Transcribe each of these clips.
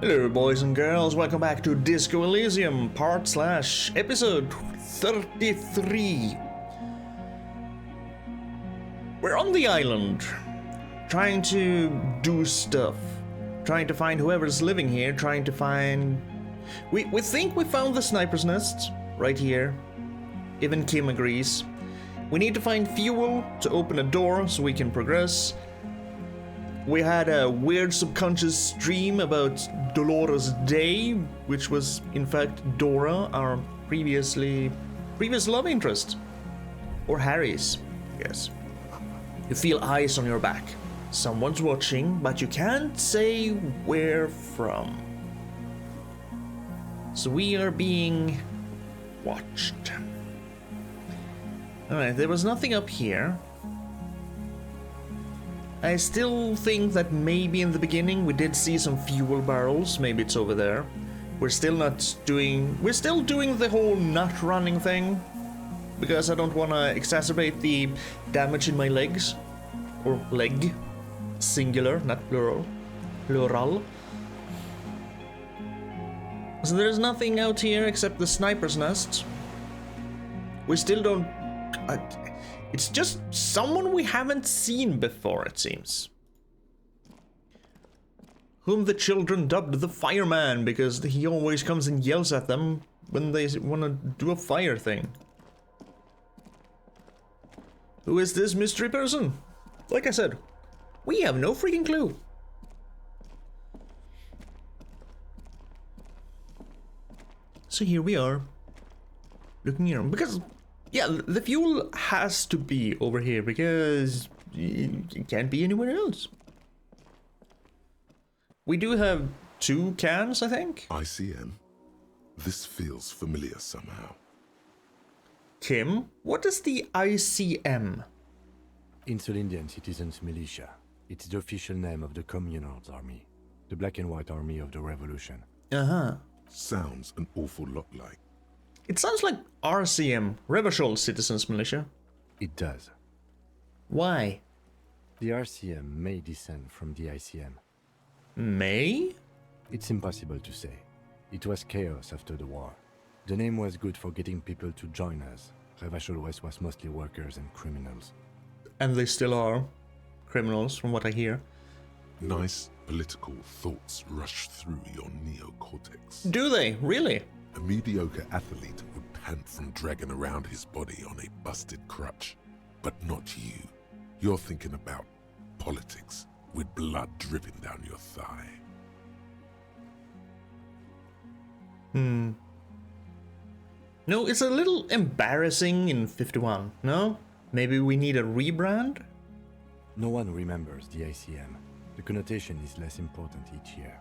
Hello boys and girls, welcome back to Disco Elysium episode 33. We're on the island, trying to do stuff, trying to find whoever's living here, trying to find... We think we found the sniper's nest, right here. Even Kim agrees. We need to find fuel to open a door so we can progress. We had a weird subconscious dream about Dolores Day, which was in fact Dora, our previous love interest. Or Harry's, I guess. You feel eyes on your back. Someone's watching, but you can't say where from. So we are being watched. Alright, there was nothing up here. I still think that maybe in the beginning we did see some fuel barrels. Maybe it's over there. We're still doing the whole nut running thing, because I don't want to exacerbate the damage in my legs. Or leg. Singular, not plural. Plural. So there's nothing out here except the sniper's nest. We still don't... it's just someone we haven't seen before, it seems. Whom the children dubbed the fireman, because he always comes and yells at them when they want to do a fire thing. Who is this mystery person? Like I said, we have no freaking clue. So here we are, looking here, because... yeah, the fuel has to be over here, because it can't be anywhere else. We do have 2 cans, I think? ICM. This feels familiar somehow. Kim, what is the ICM? Insulindian Citizens Militia. It's the official name of the Communards Army, the black and white army of the revolution. Uh-huh. Sounds an awful lot like. It sounds like RCM, Revolution Citizens Militia. It does. Why? The RCM may descend from the ICM. May? It's impossible to say. It was chaos after the war. The name was good for getting people to join us. Revachol West was mostly workers and criminals. And they still are criminals, from what I hear. Nice political thoughts rush through your neocortex. Do they? Really? A mediocre athlete would pant from dragging around his body on a busted crutch. But not you. You're thinking about politics with blood dripping down your thigh. No, it's a little embarrassing in 51, no? Maybe we need a rebrand? No one remembers the ICM. The connotation is less important each year.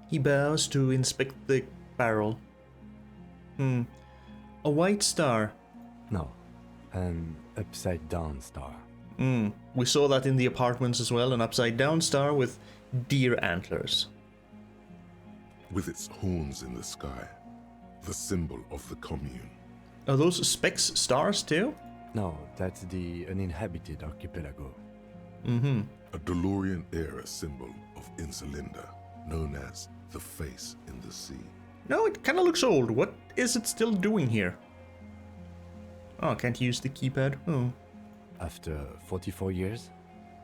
He bows to inspect the barrel. A white star. No, an upside-down star. We saw that in the apartments as well, an upside-down star with deer antlers. With its horns in the sky, the symbol of the commune. Are those specks stars too? No, that's the uninhabited archipelago. A DeLorean-era symbol of Insulinda, known as the face in the sea. No, it kind of looks old. What is it still doing here? Oh, can't use the keypad. Oh. After 44 years?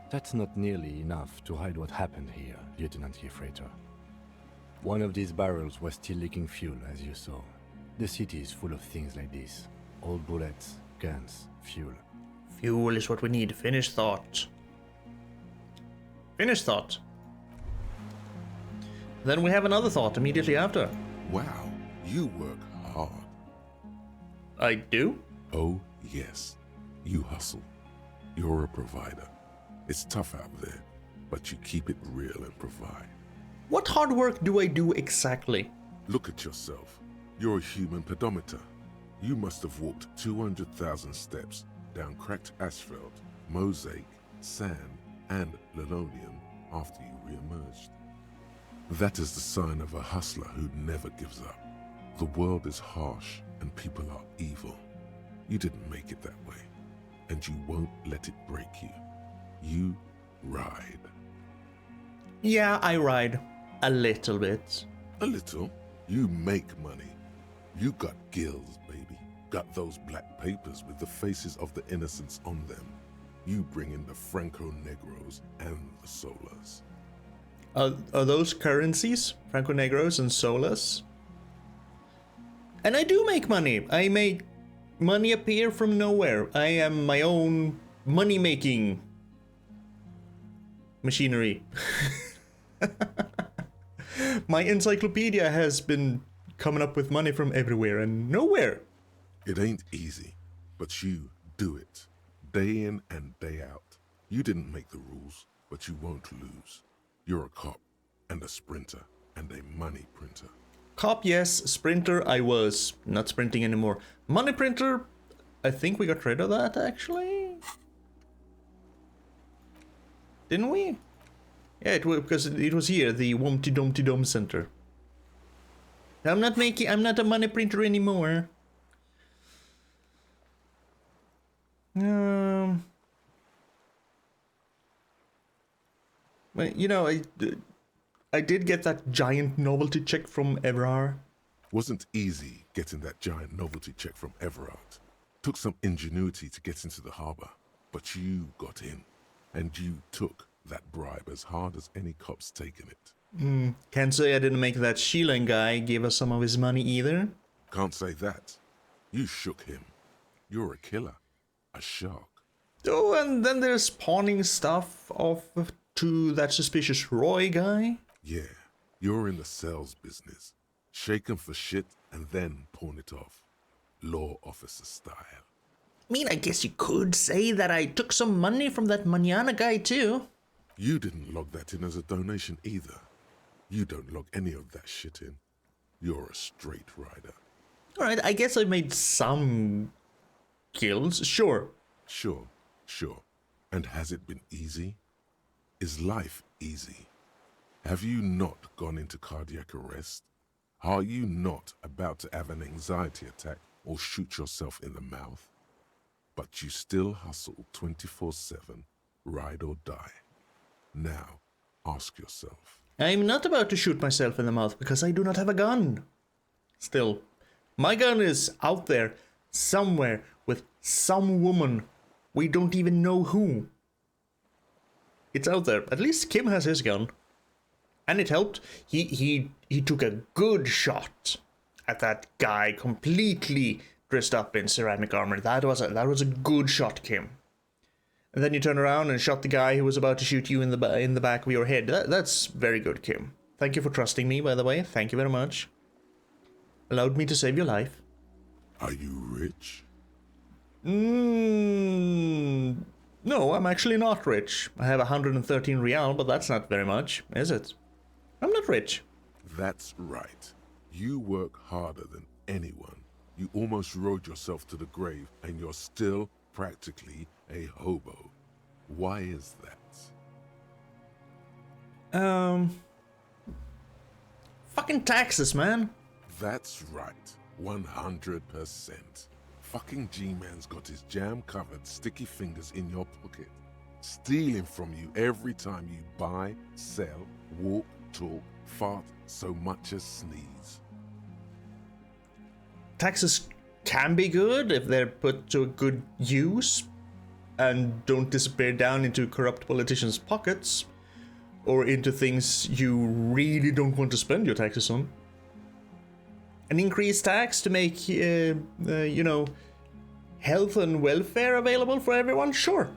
That's not nearly enough to hide what happened here, Lieutenant Gefreiter. One of these barrels was still leaking fuel, as you saw. The city is full of things like this. Old bullets, guns, fuel. Fuel is what we need. Finish thought. Finish thought. Then we have another thought immediately after. Wow, you work hard. I do? Oh, yes. You hustle. You're a provider. It's tough out there, but you keep it real and provide. What hard work do I do exactly? Look at yourself. You're a human pedometer. You must have walked 200,000 steps down cracked asphalt, mosaic, sand, and linoleum after you re-emerged. That is the sign of a hustler who never gives up. The world is harsh and people are evil. You didn't make it that way, and you won't let it break you. You ride. Yeah, I ride. A little bit. A little. You make money. You got gills, baby. Got those black papers with the faces of the innocents on them. You bring in the Franco Negros and the Solas. Are those currencies? Franco Negros and Solas? And I do make money. I make money appear from nowhere. I am my own money-making machinery. My encyclopedia has been coming up with money from everywhere and nowhere. It ain't easy, but you do it. Day in and day out. You didn't make the rules, but you won't lose. You're a cop, and a sprinter, and a money printer. Cop, yes. Sprinter, I was. Not sprinting anymore. Money printer, I think we got rid of that, actually. Didn't we? Yeah, it was, because it was here, the Wumpty Dumpty Dum Center. I'm not a money printer anymore. Well, you know, I did get that giant novelty check from Everard. Wasn't easy getting that giant novelty check from Everard. Took some ingenuity to get into the harbor, but you got in, and you took that bribe as hard as any cop's taken it. Can't say I didn't make that Sheelan guy give us some of his money either. Can't say that. You shook him. You're a killer. A shark. Oh, and then there's pawning stuff off to that suspicious Roy guy. Yeah, you're in the sales business. Shake 'em for shit and then pawn it off. Law officer style. I mean, I guess you could say that I took some money from that Manana guy too. You didn't log that in as a donation either. You don't log any of that shit in. You're a straight rider. Alright, I guess I made some kills, sure. Sure. And has it been easy? Is life easy? Have you not gone into cardiac arrest? Are you not about to have an anxiety attack or shoot yourself in the mouth? But you still hustle 24/7, ride or die. Now, ask yourself. I'm not about to shoot myself in the mouth because I do not have a gun. Still, my gun is out there somewhere with some woman. We don't even know who. It's out there. At least Kim has his gun. And it helped. He took a good shot at that guy completely dressed up in ceramic armor. That was a good shot, Kim. And then you turn around and shot the guy who was about to shoot you in the back of your head. That's very good, Kim. Thank you for trusting me, by the way. Thank you very much. Allowed me to save your life. Are you rich? No, I'm actually not rich. I have 113 real, but that's not very much, is it? I'm not rich. That's right. You work harder than anyone. You almost rode yourself to the grave, and you're still practically a hobo. Why is that? Fucking taxes, man. That's right. 100%. Fucking G-Man's got his jam-covered sticky fingers in your pocket, stealing from you every time you buy, sell, walk, talk, fart, so much as sneeze. Taxes can be good if they're put to a good use and don't disappear down into corrupt politicians' pockets or into things you really don't want to spend your taxes on. An increased tax to make, health and welfare available for everyone? Sure.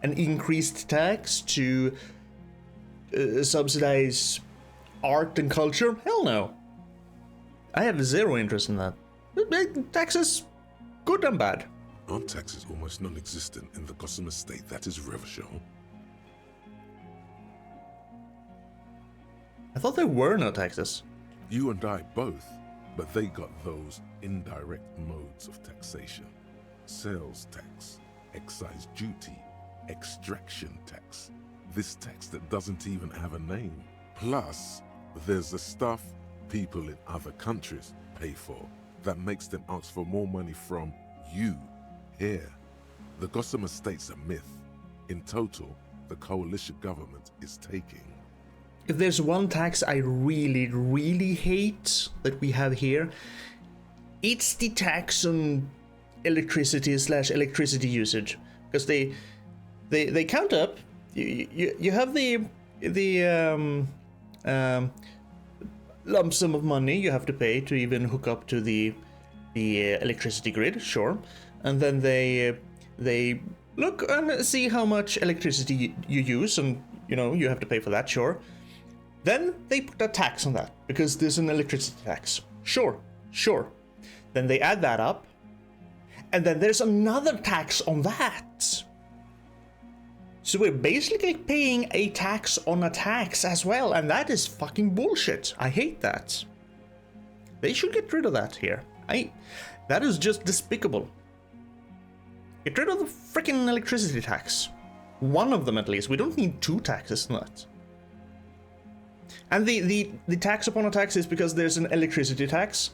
An increased tax to subsidize art and culture? Hell no. I have zero interest in that. Taxes, good and bad. Aren't taxes almost non-existent in the Gossamer state that is Revachol? I thought there were no taxes. You and I both, but they got those indirect modes of taxation. Sales tax, excise duty, extraction tax. This tax that doesn't even have a name. Plus, there's the stuff people in other countries pay for that makes them ask for more money from you here. The Gossamer state's a myth. In total, the coalition government is taking. if there's one tax I really, really hate that we have here, it's the tax on electricity/electricity usage, because they count up. You have the lump sum of money you have to pay to even hook up to the electricity grid, sure, and then they look and see how much electricity you use, and you have to pay for that, sure. Then they put a tax on that because there's an electricity tax, sure. Then they add that up, and then there's another tax on that. So we're basically paying a tax on a tax as well, and that is fucking bullshit. I hate that. They should get rid of that here. That is just despicable. Get rid of the freaking electricity tax. One of them at least. We don't need two taxes on that. And the tax upon a tax is because there's an electricity tax,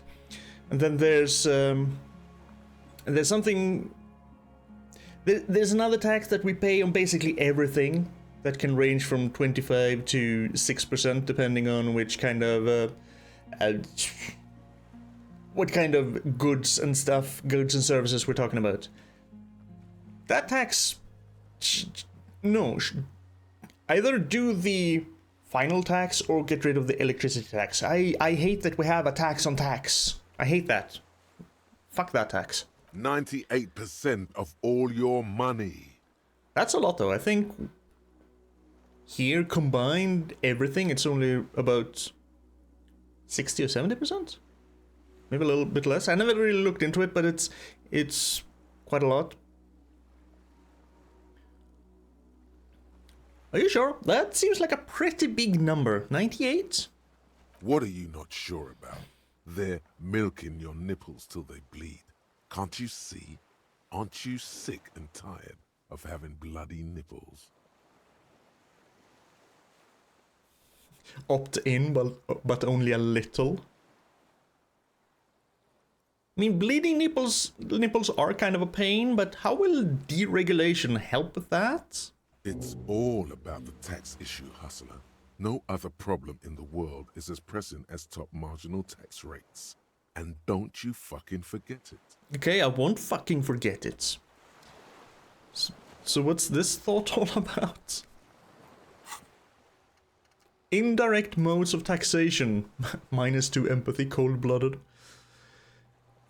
and then there's something. There's another tax that we pay on basically everything that can range from 25 to 6% depending on which kind of what kind of goods and services we're talking about. That tax, no, either do the final tax or get rid of the electricity tax. I hate that we have a tax on tax. I hate that. Fuck that tax. 98% of all your money. That's a lot though. I think here combined everything, it's only about 60 or 70%. Maybe a little bit less. I never really looked into it, but it's quite a lot. Are you sure? That seems like a pretty big number. 98? What are you not sure about? They're milking your nipples till they bleed. Can't you see? Aren't you sick and tired of having bloody nipples? Opt in, but only a little. I mean, bleeding nipples are kind of a pain, but how will deregulation help with that? It's all about the tax issue, hustler. No other problem in the world is as pressing as top marginal tax rates. And don't you fucking forget it. Okay, I won't fucking forget it. So what's this thought all about? Indirect modes of taxation. -2 empathy, cold-blooded.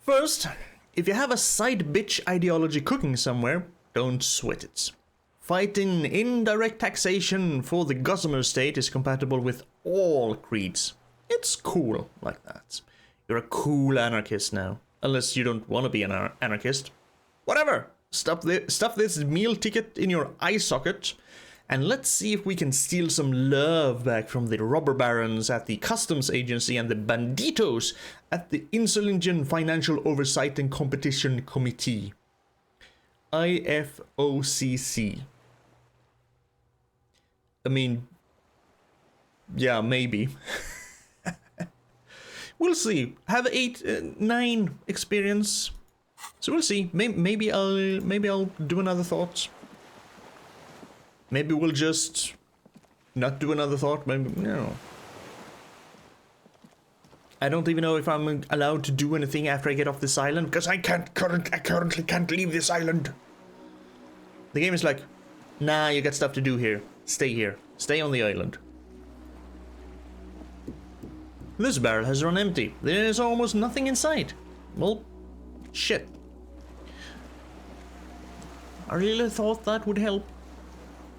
First, if you have a side bitch ideology cooking somewhere, don't sweat it. Fighting indirect taxation for the gossamer state is compatible with all creeds. It's cool like that. You're a cool anarchist now. Unless you don't want to be an anarchist. Whatever! Stuff this meal ticket in your eye socket, and let's see if we can steal some love back from the robber barons at the customs agency and the banditos at the Insulingen Financial Oversight and Competition Committee. IFOCC. I mean, yeah, maybe. We'll see. Have 9 experience, so we'll see. Maybe I'll do another thought. Maybe we'll just not do another thought. Maybe no. I don't even know if I'm allowed to do anything after I get off this island, because I currently can't leave this island. The game is like, nah, you got stuff to do here. Stay here. Stay on the island. This barrel has run empty. There's almost nothing inside. Well, shit. I really thought that would help.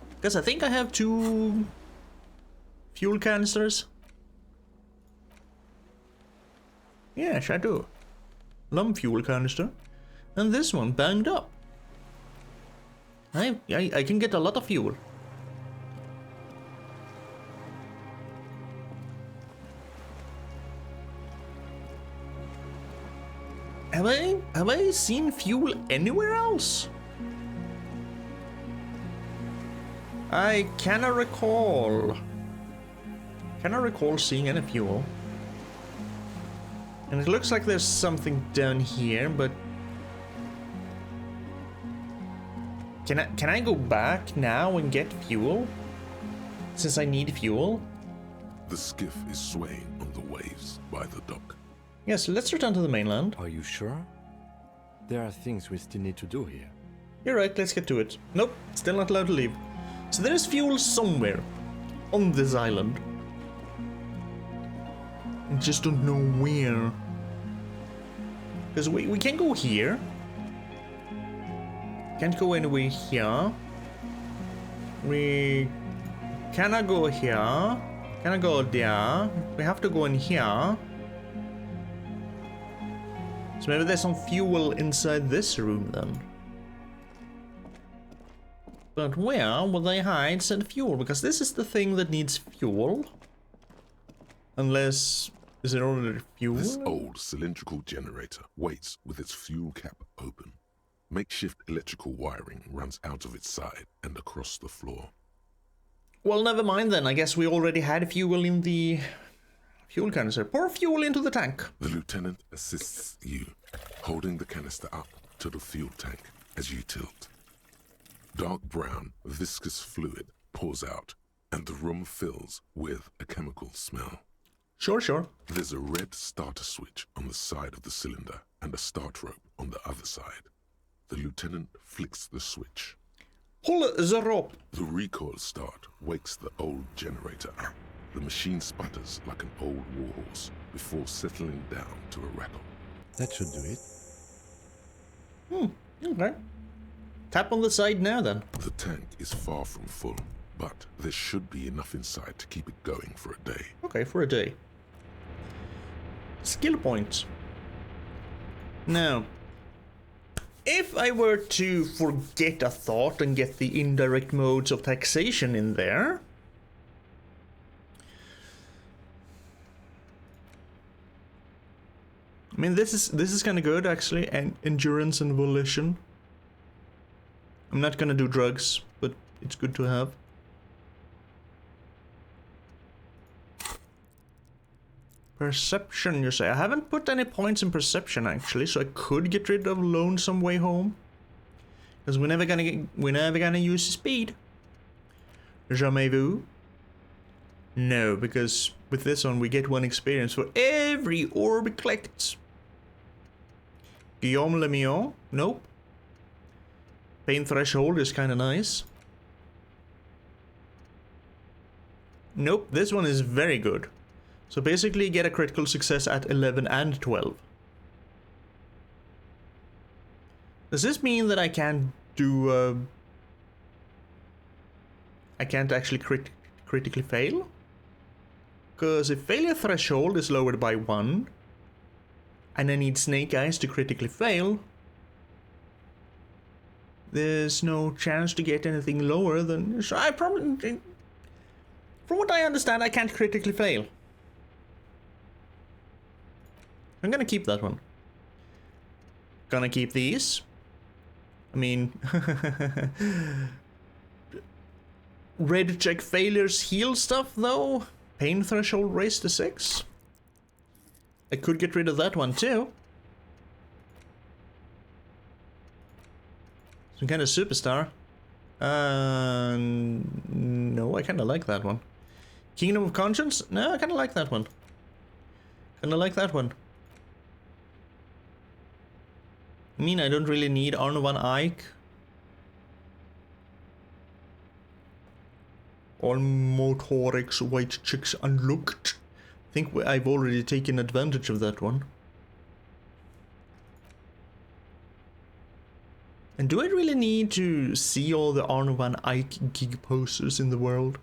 Because I think I have 2 fuel canisters. Yes, I do. Lum fuel canister. And this one banged up. I can get a lot of fuel. Have I seen fuel anywhere else? I cannot recall. Cannot recall seeing any fuel. And it looks like there's something down here, but can I go back now and get fuel? Since I need fuel? The skiff is swaying on the waves by the dock. Yes, let's return to the mainland. Are you sure? There are things we still need to do here. You're right, let's get to it. Nope, still not allowed to leave. So there is fuel somewhere on this island. I just don't know where. Because we can't go here. Can't go anywhere here. We cannot go here. Cannot go there. We have to go in here. So maybe there's some fuel inside this room then. But where will they hide said fuel? Because this is the thing that needs fuel. Unless... is it already fuel? This old cylindrical generator waits with its fuel cap open. Makeshift electrical wiring runs out of its side and across the floor. Well, never mind then. I guess we already had fuel in the fuel canister. Pour fuel into the tank. The lieutenant assists you, holding the canister up to the fuel tank as you tilt. Dark brown, viscous fluid pours out, and the room fills with a chemical smell. Sure. There's a red starter switch on the side of the cylinder and a start rope on the other side. The lieutenant flicks the switch. Pull the rope. The recoil start wakes the old generator up. The machine sputters like an old warhorse before settling down to a rattle. That should do it. Okay. Tap on the side now then. The tank is far from full, but there should be enough inside to keep it going for a day. Okay, for a day. Skill points. Now, if I were to forget a thought and get the indirect modes of taxation in there... I mean, this is kind of good, actually, and endurance and volition. I'm not gonna do drugs, but it's good to have. Perception, you say? I haven't put any points in perception, actually, so I could get rid of Lonesome Way Home. Because we're never gonna use speed. Jamais vu. No, because with this one we get 1 experience for every orb collected. Guillaume Lemieux? Nope. Pain Threshold is kind of nice. Nope, this one is very good. So basically get a critical success at 11 and 12. Does this mean that I can't do... I can't actually critically fail? Because if failure threshold is lowered by 1, and I need Snake Eyes to critically fail, there's no chance to get anything lower than... So I probably... From what I understand, I can't critically fail. I'm gonna keep that one. Gonna keep these. I mean... Red check failures heal stuff, though. Pain threshold raised to 6. I could get rid of that one, too. Some kind of superstar. No, I kind of like that one. Kingdom of Conscience? No, I kind of like that one. Kind of like that one. I mean, I don't really need Arno van Eyck. All motorics, white chicks unlooked. I think I've already taken advantage of that one. And do I really need to see all the Arno van Eyck gig posters in the world?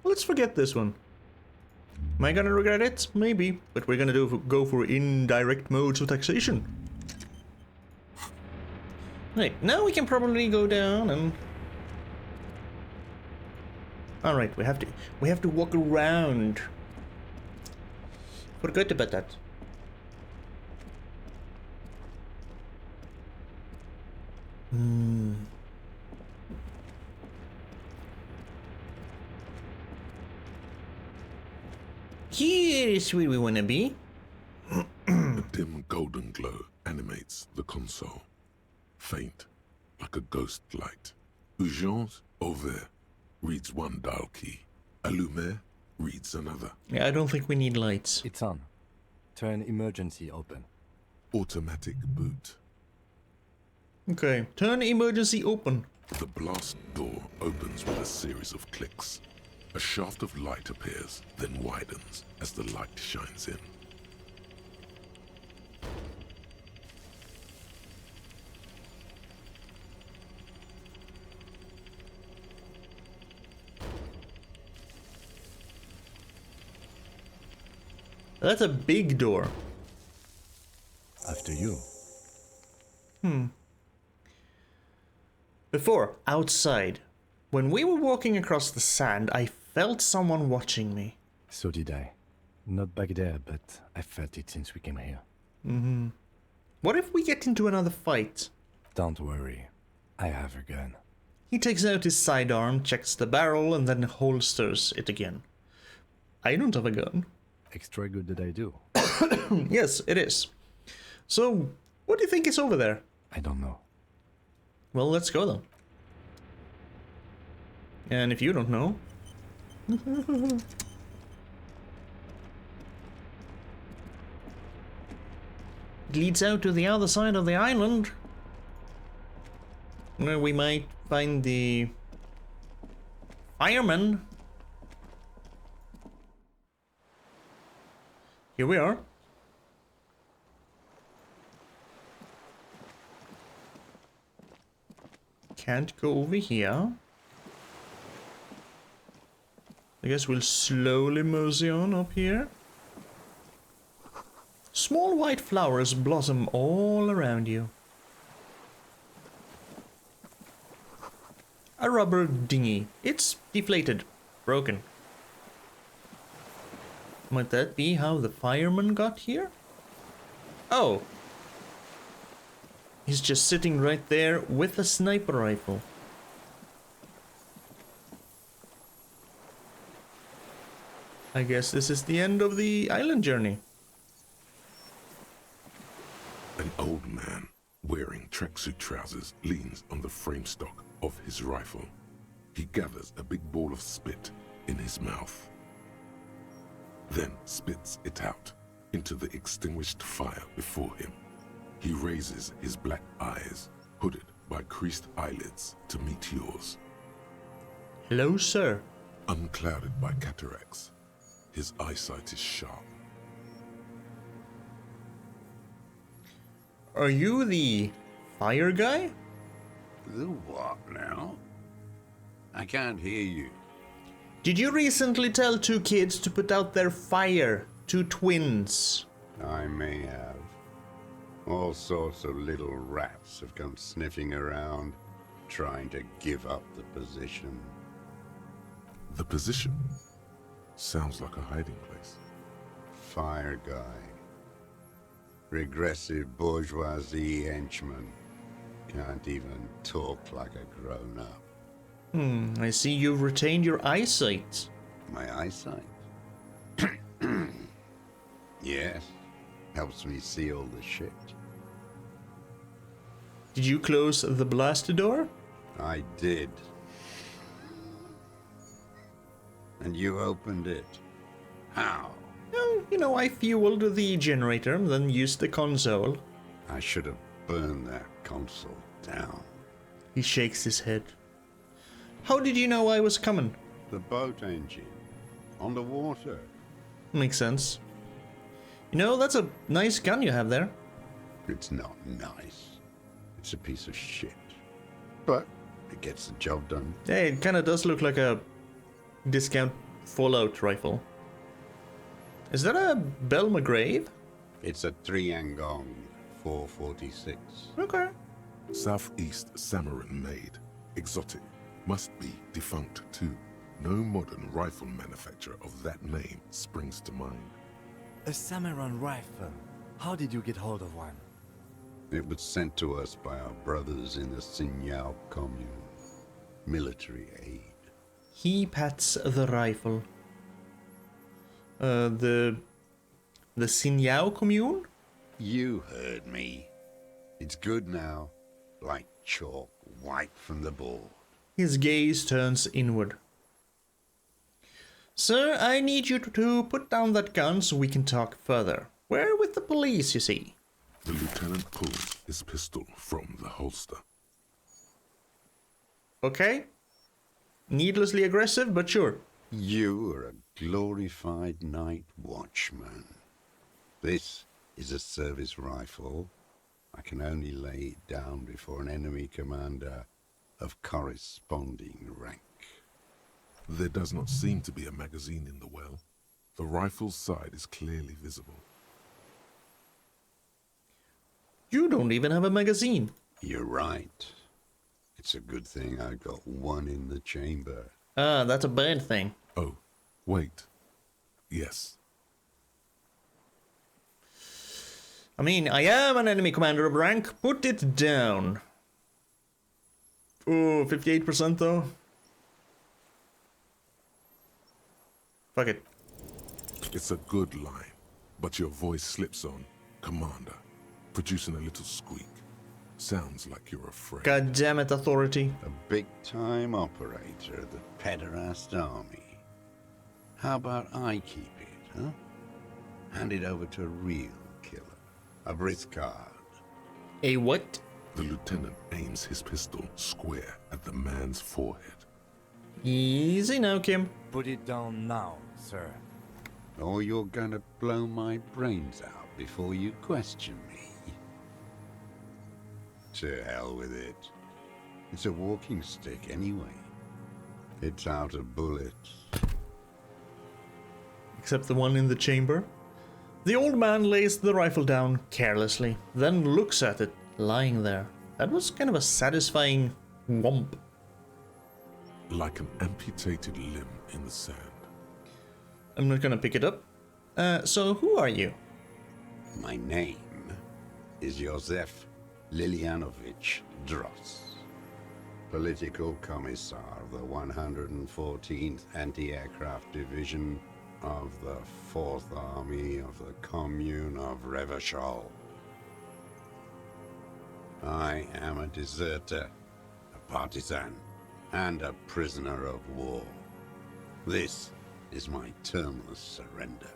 Let's forget this one. Am I gonna regret it? Maybe. But we're gonna go for indirect modes of taxation. Right, now we can probably go down and... Alright, we have to walk around. Forgot about that. Here is where we wanna be. A dim golden glow animates the console. Faint, like a ghost light. Urgence over. reads one dial key. A lumiere reads another. Yeah, I don't think we need lights. It's on. Turn emergency open. Automatic boot. Okay, turn emergency open. The blast door opens with a series of clicks. A shaft of light appears, then widens as the light shines in. That's a big door. After you. Before, outside, when we were walking across the sand, I felt someone watching me. So did I. Not back there, but I felt it since we came here. What if we get into another fight? Don't worry. I have a gun. He takes out his sidearm, checks the barrel, and then holsters it again. I don't have a gun. Extra good that I do. Yes, it is. So, what do you think is over there? I don't know. Well, let's go then. And if you don't know... It leads out to the other side of the island, where we might find the firemen. Here we are. Can't go over here. I guess we'll slowly mosey on up here. Small white flowers blossom all around you. A rubber dinghy. It's deflated, broken. Might that be how the fireman got here? Oh. He's just sitting right there with a sniper rifle. I guess this is the end of the island journey. An old man wearing tracksuit trousers leans on the frame stock of his rifle. He gathers a big ball of spit in his mouth, then spits it out into the extinguished fire before him. He raises his black eyes, hooded by creased eyelids, to meet yours. Hello, sir. Unclouded by cataracts, his eyesight is sharp. Are you the fire guy? The what now? I can't hear you. Did you recently tell two kids to put out their fire? Two twins. I may have. All sorts of little rats have come sniffing around, trying to give up the position. The position sounds like a hiding place. Fire guy. Regressive bourgeoisie henchman. Can't even talk like a grown-up. I see you've retained your eyesight. My eyesight? Yes. Helps me see all the shit. Did you close the blast door? I did. And you opened it. How? Well, you know, I fueled the generator, then used the console. I should have burned that console down. He shakes his head. How did you know I was coming? The boat engine. On the water. Makes sense. You know, that's a nice gun you have there. It's not nice. It's a piece of shit. But it gets the job done. Hey, it kinda does look like a discount Fallout rifle. Is that a Bell McGrave? It's a 3-Angong 446. Okay. Southeast Samaran made. Exotic. Must be defunct too. No modern rifle manufacturer of that name springs to mind. A Samaran rifle. How did you get hold of one? It was sent to us by our brothers in the Sinyao commune. Military aid. He pats the rifle. The Sinyao commune? You heard me. It's good now. Like chalk wiped from the board. His gaze turns inward. Sir, I need you to put down that gun so we can talk further. We're with the police, you see. The lieutenant pulls his pistol from the holster. Okay? Needlessly aggressive, but sure. You are a glorified night watchman. This is a service rifle. I can only lay it down before an enemy commander of corresponding rank. There does not seem to be a magazine in the well. The rifle's side is clearly visible. You don't even have a magazine. You're right. It's a good thing I got one in the chamber. Ah, that's a bad thing. Oh, wait. Yes. I mean, I am an enemy commander of rank. Put it down. Oh, 58% though. Fuck it. It's a good line, but your voice slips on, Commander, producing a little squeak. Sounds like you're afraid. God damn it, authority. A big-time operator of the pederast army. How about I keep it, huh? Hand it over to a real killer. A Briscard. A what? The lieutenant aims his pistol square at the man's forehead. Easy now, Kim. Put it down now, sir. Or you're gonna blow my brains out before you question me. To hell with it. It's a walking stick anyway. It's out of bullets. Except the one in the chamber. The old man lays the rifle down carelessly, then looks at it, lying there. That was kind of a satisfying whomp. Like an amputated limb in the sand. I'm not gonna pick it up. So who are you? My name is Josef Lilianovich Dross, Political Commissar of the 114th Anti-Aircraft Division of the 4th Army of the Commune of Revachol. I am a deserter, a partisan, and a prisoner of war. This is my termless surrender.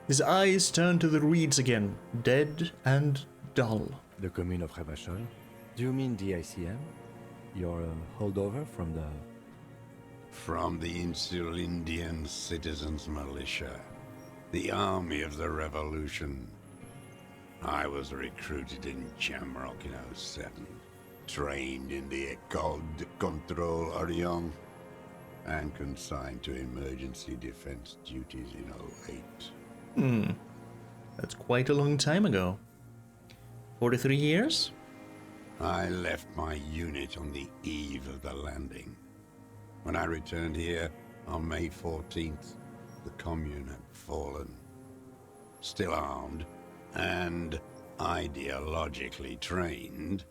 His eyes turn to the reeds again, dead and dull. The commune of Revachol? Do you mean the ICM? Your holdover from the... From the Insulindian Citizens Militia, the army of the revolution. I was recruited in Jamrock in '07, trained in the École de Contrôle Orient, and consigned to emergency defense duties in '08. That's quite a long time ago. 43 years? I left my unit on the eve of the landing. When I returned here on May 14th, the commune had fallen. Still armed and ideologically trained,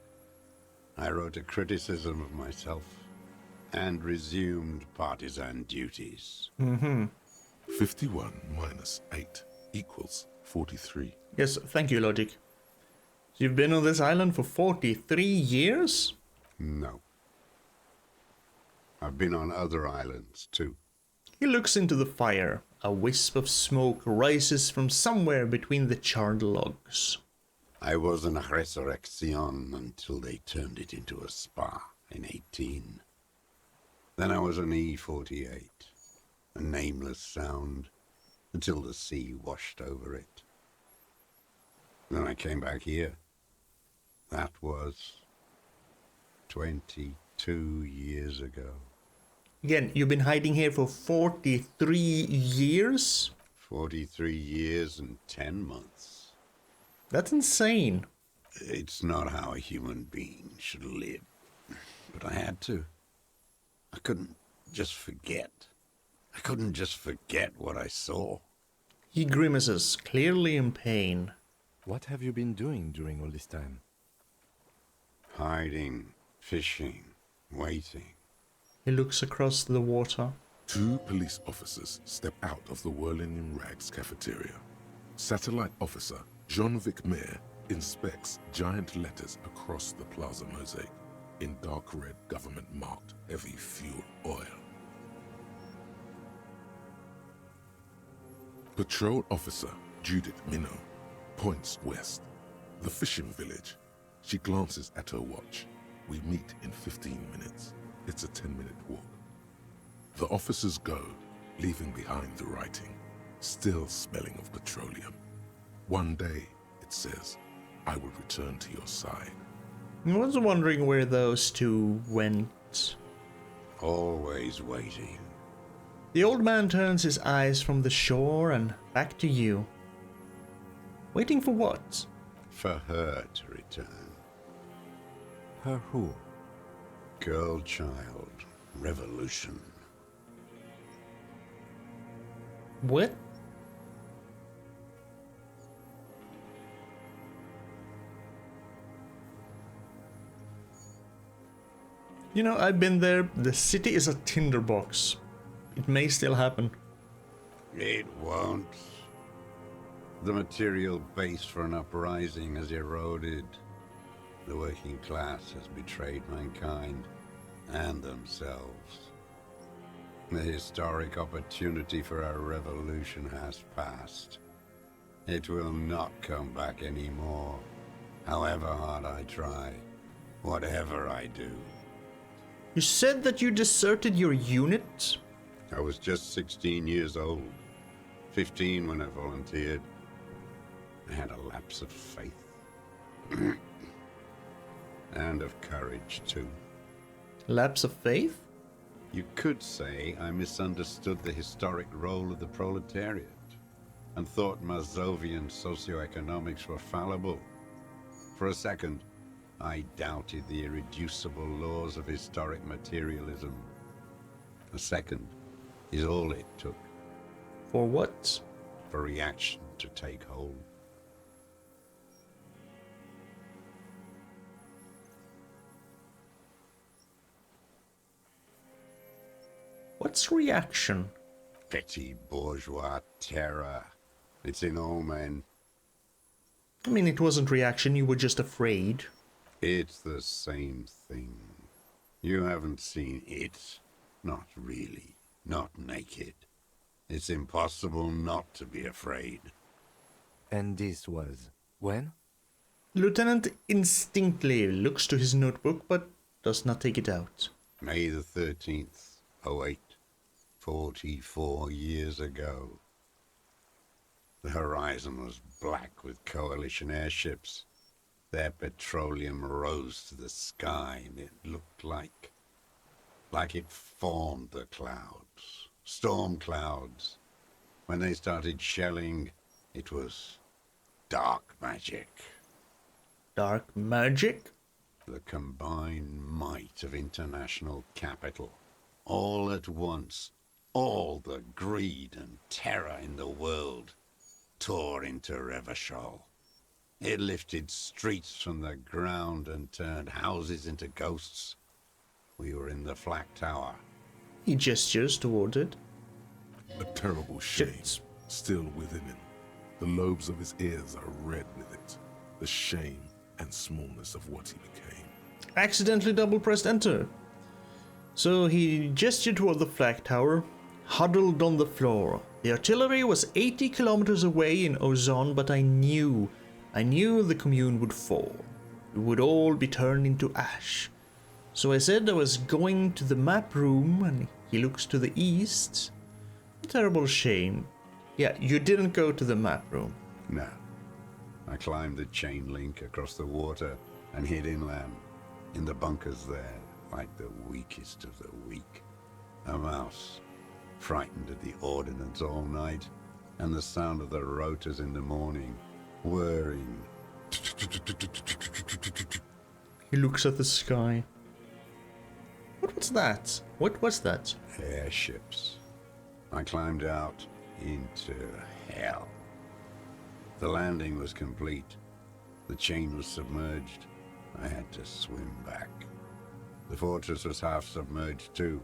I wrote a criticism of myself and resumed partisan duties. 51 minus 8 equals 43. Yes, thank you, Logic. You've been on this island for 43 years? No. I've been on other islands, too. He looks into the fire. A wisp of smoke rises from somewhere between the charred logs. I was in Resurrection until they turned it into a spa in 18. Then I was an E-48, a nameless sound, until the sea washed over it. Then I came back here. That was 22 years ago. Again, you've been hiding here for 43 years? 43 years and 10 months. That's insane. It's not how a human being should live. But I had to. I couldn't just forget. I couldn't just forget what I saw. He grimaces, clearly in pain. What have you been doing during all this time? Hiding, fishing, waiting. He looks across the water. 2 police officers step out of the Whirling in Rags cafeteria. Satellite officer Jean-Vic Mayer inspects giant letters across the plaza mosaic in dark red government-marked heavy fuel oil. Patrol Officer Judith Minnow points west. The fishing village. She glances at her watch. We meet in 15 minutes. It's a 10-minute walk. The officers go, leaving behind the writing, still smelling of petroleum. One day, it says, I will return to your side. I was wondering where those two went. Always waiting. The old man turns his eyes from the shore and back to you. Waiting for what? For her to return. Her who? Girl, child, revolution. What? You know, I've been there. The city is a tinderbox. It may still happen. It won't. The material base for an uprising has eroded. The working class has betrayed mankind and themselves. The historic opportunity for a revolution has passed. It will not come back anymore, however hard I try, whatever I do. You said that you deserted your unit? I was just 16 years old, 15 when I volunteered. I had a lapse of faith. And of courage, too. Lapse of faith? You could say I misunderstood the historic role of the proletariat and thought Mazovian socioeconomics were fallible. For a second, I doubted the irreducible laws of historic materialism. A second is all it took For what? for reaction to take hold. What's reaction? Petty bourgeois terror. It's in all men. I mean, it wasn't reaction, you were just afraid. It's the same thing. You haven't seen it. Not really. Not naked. It's impossible not to be afraid. And this was when? Lieutenant instinctively looks to his notebook, but does not take it out. May the 13th, 08. 44 years ago. The horizon was black with coalition airships. Their petroleum rose to the sky, and it looked like it formed the clouds. Storm clouds. When they started shelling, it was dark magic. Dark magic? The combined might of international capital. All at once, all the greed and terror in the world tore into Revachol. It lifted streets from the ground and turned houses into ghosts. We were in the Flak Tower. He gestures toward it. A terrible shame Shit. still within him. The lobes of his ears are red with it. The shame and smallness of what he became. Accidentally double-pressed enter. So he gestured toward the flag tower, huddled on the floor. The artillery was 80 kilometers away in Ozon, but I knew the commune would fall. We would all be turned into ash. So I said I was going to the map room, and he looks to the east. A terrible shame. Yeah, you didn't go to the map room. No. I climbed the chain link across the water and hid inland, in the bunkers there, like the weakest of the weak. A mouse, frightened at the ordnance all night, and the sound of the rotors in the morning, whirring. He looks at the sky. What was that? What was that? Airships. I climbed out into hell. The landing was complete. The chain was submerged. I had to swim back. The fortress was half submerged too,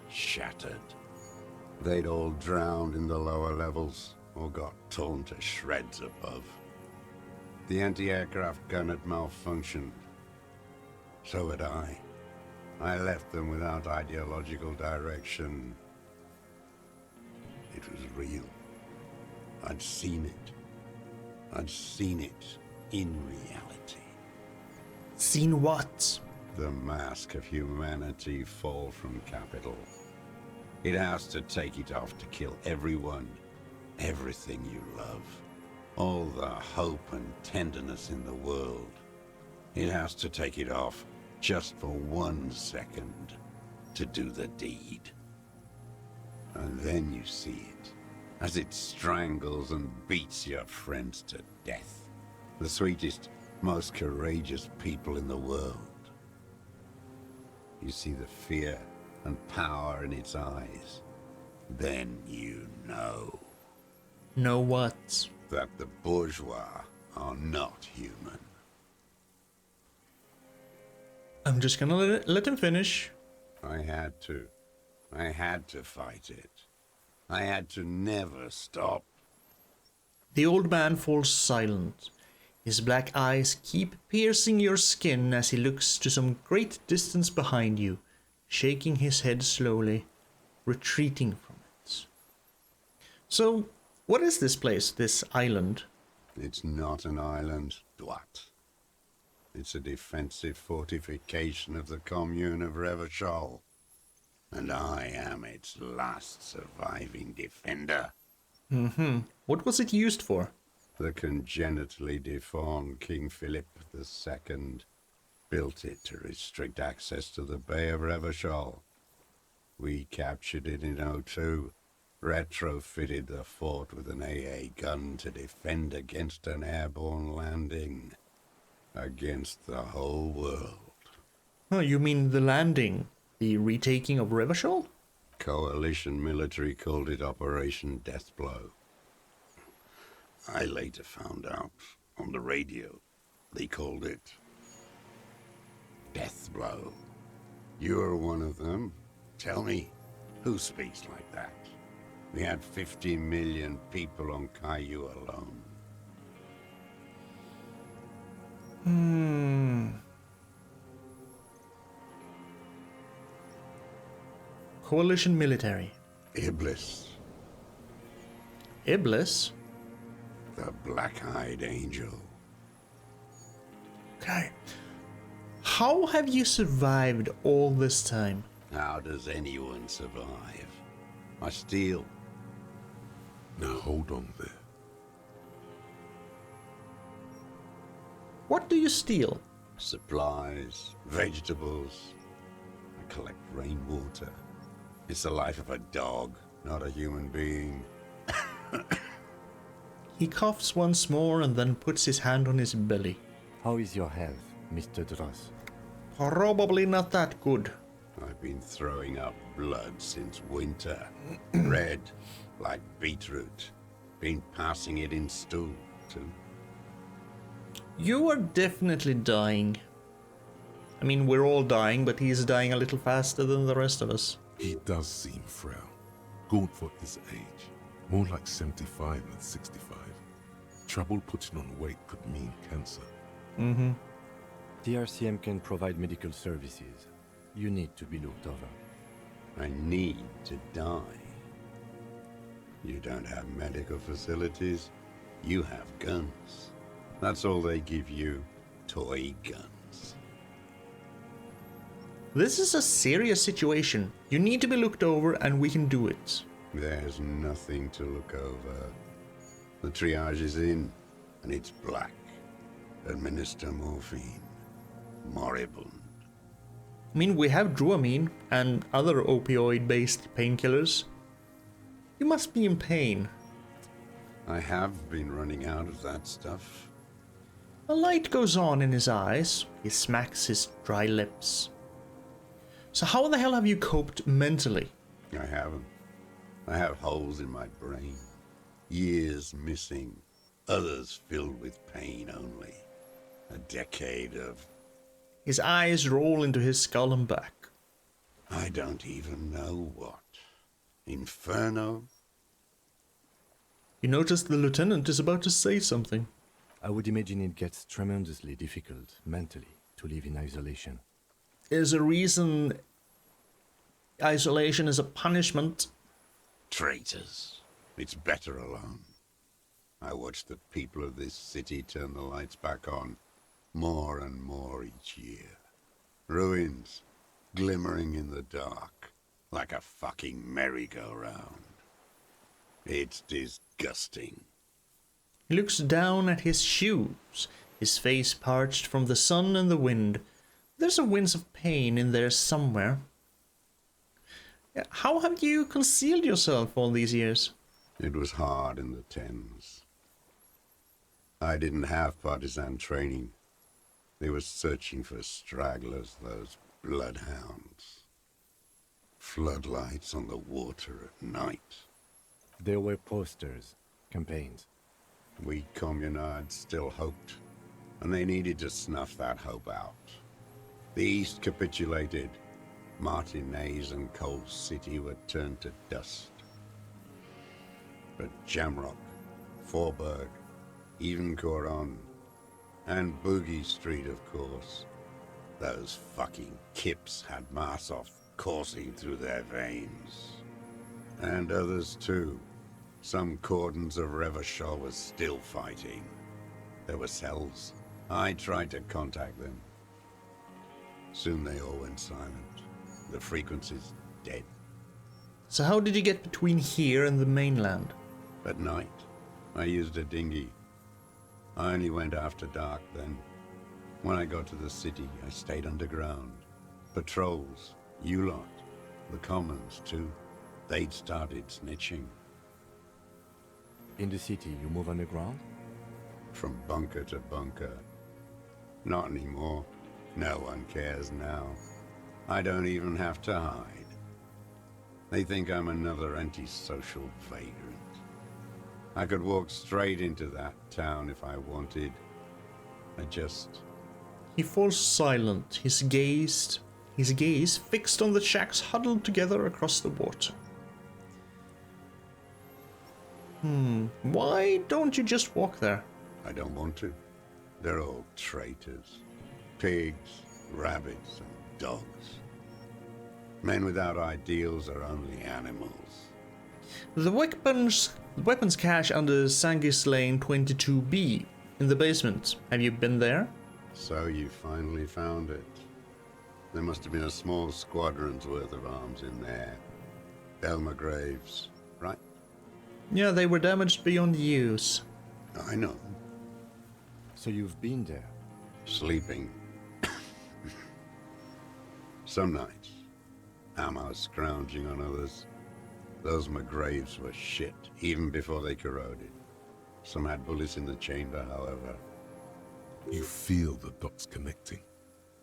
shattered. They'd all drowned in the lower levels or got torn to shreds above. The anti-aircraft gun had malfunctioned. So had I. I left them without ideological direction. It was real. I'd seen it. I'd seen it in reality. Seen what? The mask of humanity fall from capital. It has to take it off to kill everyone, everything you love. All the hope and tenderness in the world. It has to take it off just for 1 second to do the deed. And then you see it, as it strangles and beats your friends to death. The sweetest, most courageous people in the world. You see the fear and power in its eyes. Then you know. Know what? That the bourgeois are not human. I'm just gonna let him finish. I had to. I had to fight it. I had to never stop. The old man falls silent. His black eyes keep piercing your skin as he looks to some great distance behind you, shaking his head slowly, retreating from it. So, what is this place, this island? It's not an island, Dwat. It's a defensive fortification of the commune of Revachol. And I am its last surviving defender. What was it used for? The congenitally deformed King Philip II built it to restrict access to the Bay of Revachol. We captured it in '02, retrofitted the fort with an AA gun to defend against an airborne landing. Against the whole world. Oh, you mean the landing? The retaking of Revachol? Coalition military called it Operation Deathblow. I later found out on the radio they called it Deathblow. You're one of them. Tell me, who speaks like that? We had 50 million people on Caillou alone. Coalition military. Iblis, Iblis? the black-eyed angel. Okay. How have you survived all this time? How does anyone survive? I steal. Now hold on there. What do you steal? Supplies, vegetables. I collect rainwater. It's the life of a dog, not a human being. He coughs once more and then puts his hand on his belly. How is your health, Mr. Dross? Probably not that good. I've been throwing up blood since winter. Red, like beetroot. Been passing it in stool, too. You are definitely dying. I mean, we're all dying, but he's dying a little faster than the rest of us. He does seem frail. Gaunt for his age. More like 75 than 65. Trouble putting on weight could mean cancer. The RCM can provide medical services. You need to be looked over. I need to die. You don't have medical facilities. You have guns. That's all they give you. Toy guns. This is a serious situation. You need to be looked over and we can do it. There's nothing to look over. The triage is in, and it's black. Administer morphine. Moribund. I mean, we have Dramamine and other opioid-based painkillers. You must be in pain. I have been running out of that stuff. A light goes on in his eyes. He smacks his dry lips. So how the hell have you coped mentally? I haven't. I have holes in my brain. Years missing. Others filled with pain only. A decade of... His eyes roll into his skull and back. I don't even know what. Inferno? You notice the lieutenant is about to say something. I would imagine it gets tremendously difficult mentally to live in isolation. Is a reason isolation is a punishment. Traitors. It's better alone. I watched the people of this city turn the lights back on more and more each year. Ruins, glimmering in the dark, like a fucking merry-go-round. It's disgusting. He looks down at his shoes, his face parched from the sun and the wind. There's a wince of pain in there somewhere. How have you concealed yourself all these years? It was hard in the Thames. I didn't have partisan training. They were searching for stragglers, those bloodhounds. Floodlights on the water at night. There were posters, campaigns. We communards still hoped, and they needed to snuff that hope out. The East capitulated. Martinez and Cold City were turned to dust. But Jamrock, Forburg, even Coron, and Boogie Street, of course. Those fucking kips had Marsov coursing through their veins. And others too. Some cordons of Revachol was still fighting. There were cells. I tried to contact them. Soon they all went silent. The frequency's dead. So how did you get between here and the mainland? At night, I used a dinghy. I only went after dark then. When I got to the city, I stayed underground. Patrols, you lot, the commons too. They'd started snitching. In the city, you move underground? From bunker to bunker. Not anymore. No one cares now. I don't even have to hide. They think I'm another antisocial vagrant. I could walk straight into that town if I wanted. He falls silent, his gaze fixed on the shacks huddled together across the water. Why don't you just walk there? I don't want to. They're all traitors. Pigs, rabbits, and dogs. Men without ideals are only animals. The weapons cache under Sangis Lane 22B in the basement. Have you been there? So you finally found it. There must have been a small squadron's worth of arms in there. Elmer Graves, right? Yeah, they were damaged beyond use. I know. So you've been there? Sleeping. Some nights. Ammo scrounging on others. Those McGraves were shit, even before they corroded. Some had bullets in the chamber, however. You feel the dots connecting.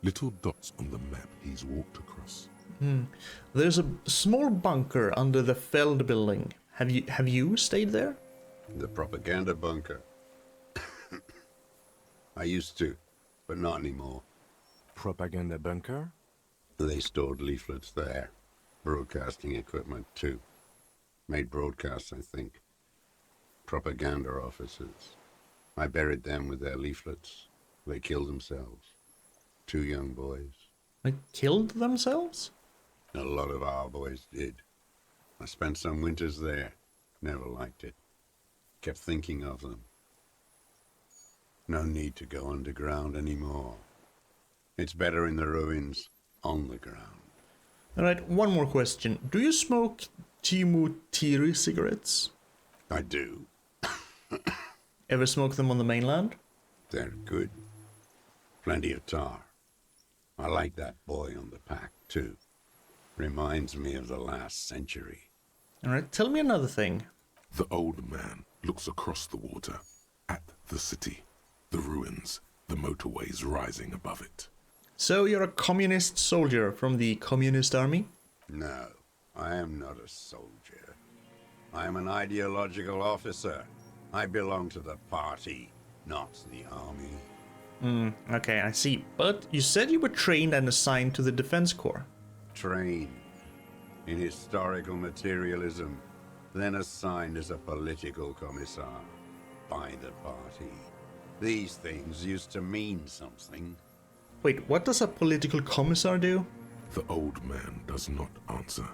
Little dots on the map he's walked across. There's a small bunker under the Feld building. Have you stayed there? The propaganda bunker. I used to, but not anymore. Propaganda bunker? They stored leaflets there. Broadcasting equipment, too. Made broadcasts, I think. Propaganda officers. I buried them with their leaflets. They killed themselves. 2 young boys. They killed themselves? A lot of our boys did. I spent some winters there. Never liked it. Kept thinking of them. No need to go underground anymore. It's better in the ruins, on the ground. Alright, one more question. Do you smoke Timu Tiri cigarettes? I do. Ever smoke them on the mainland? They're good. Plenty of tar. I like that boy on the pack, too. Reminds me of the last century. Alright, tell me another thing. The old man looks across the water at the city, the ruins, the motorways rising above it. So you're a communist soldier from the communist army? No, I am not a soldier. I am an ideological officer. I belong to the party, not the army. Okay, I see. But you said you were trained and assigned to the Defense Corps. Trained in historical materialism, then assigned as a political commissar by the party. These things used to mean something. Wait, what does a political commissar do? The old man does not answer.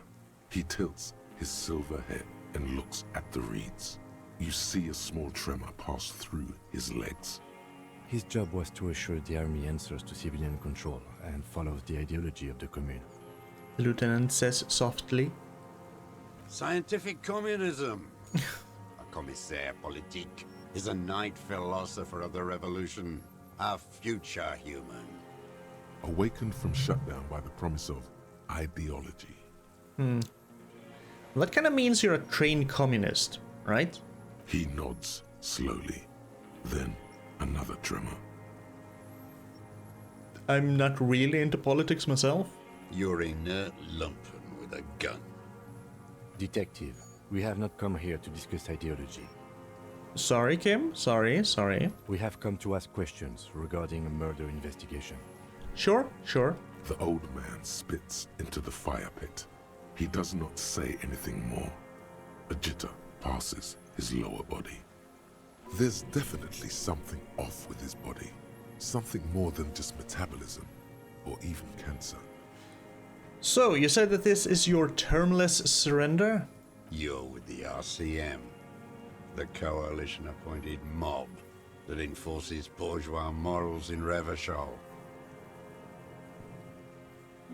He tilts his silver head and looks at the reeds. You see a small tremor pass through his legs. His job was to assure the army answers to civilian control and follows the ideology of the Commune. The lieutenant says softly. Scientific communism. A commissaire politique is a night philosopher of the revolution. A future human. Awakened from shutdown by the promise of ideology. That kind of means you're a trained communist, right? He nods slowly. Then another tremor. I'm not really into politics myself. You're inert lumpen with a gun. Detective, we have not come here to discuss ideology. Sorry, Kim. Sorry. We have come to ask questions regarding a murder investigation. Sure. The old man spits into the fire pit. He does not say anything more. A jitter passes his lower body. There's definitely something off with his body. Something more than just metabolism, or even cancer. So, you said that this is your termless surrender? You're with the RCM, the coalition-appointed mob that enforces bourgeois morals in Revachol.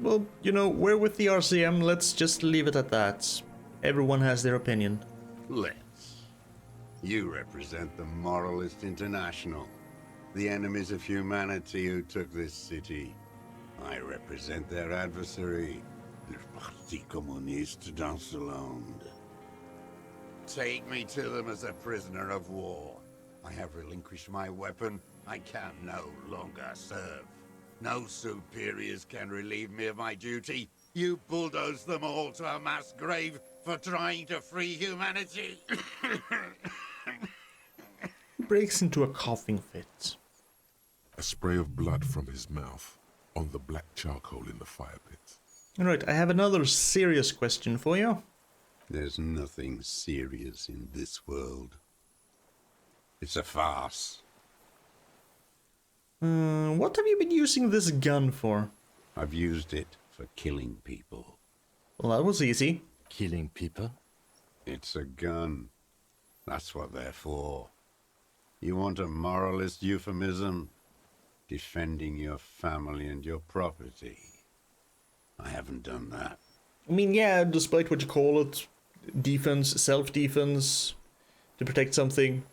Well, we're with the RCM, let's just leave it at that. Everyone has their opinion. Let's. You represent the Moralist International, the enemies of humanity who took this city. I represent their adversary, le Parti Communiste dans le Monde. Take me to them as a prisoner of war. I have relinquished my weapon. I can no longer serve. No superiors can relieve me of my duty. You bulldoze them all to a mass grave for trying to free humanity. He breaks into a coughing fit. A spray of blood from his mouth on the black charcoal in the fire pit. Alright, I have another serious question for you. There's nothing serious in this world. It's a farce. What have you been using this gun for? I've used it for killing people. Well, that was easy. Killing people? It's a gun. That's what they're for. You want a moralist euphemism? Defending your family and your property. I haven't done that. I mean, yeah, despite what you call it, defense, self-defense, to protect something,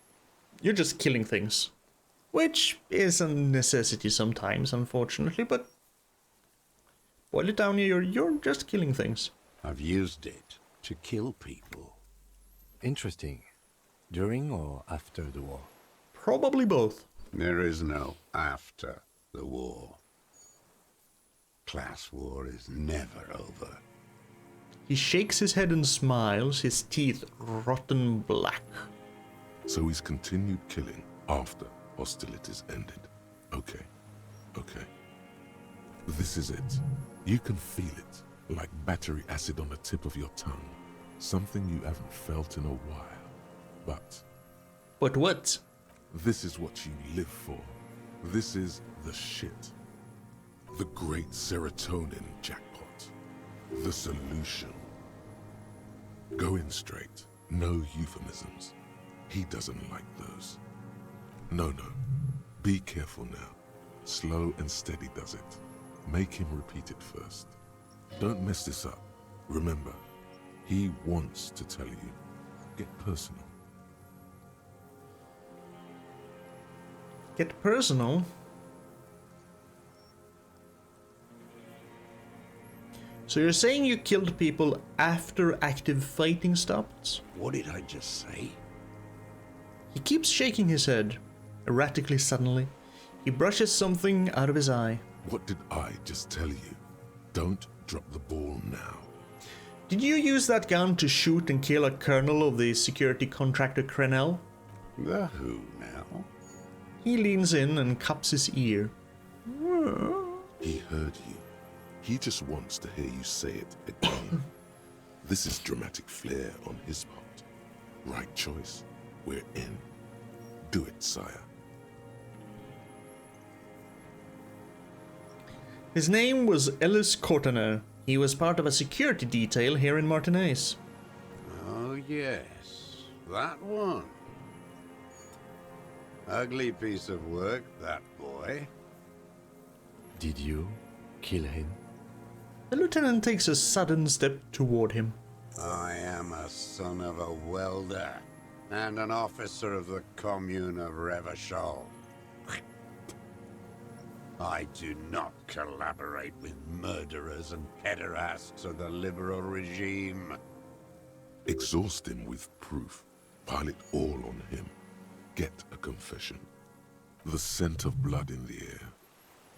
you're just killing things. Which is a necessity sometimes, unfortunately, but boil it down, you're just killing things. I've used it to kill people. Interesting. During or after the war? Probably both. There is no after the war. Class war is never over. He shakes his head and smiles, his teeth rotten black. So he's continued killing after hostilities ended. Okay. This is it. You can feel it, like battery acid on the tip of your tongue. Something you haven't felt in a while. But what? This is what you live for. This is the shit. The great serotonin jackpot. The solution. Go in straight. No euphemisms. He doesn't like those. No. Be careful now. Slow and steady does it. Make him repeat it first. Don't mess this up. Remember, he wants to tell you. Get personal. Get personal? So you're saying you killed people after active fighting stopped? What did I just say? He keeps shaking his head, erratically suddenly. He brushes something out of his eye. What did I just tell you? Don't drop the ball now. Did you use that gun to shoot and kill a colonel of the security contractor Crenell? The who now? He leans in and cups his ear. He heard you. He just wants to hear you say it again. This is dramatic flair on his part. Right choice. We're in. Do it, sire. His name was Ellis Courtener. He was part of a security detail here in Martinez. Oh yes, that one. Ugly piece of work, that boy. Did you kill him? The lieutenant takes a sudden step toward him. I am a son of a welder and an officer of the commune of Revachol. I do not collaborate with murderers and pederasts of the liberal regime. Exhaust him with proof. Pile it all on him. Get a confession. The scent of blood in the air.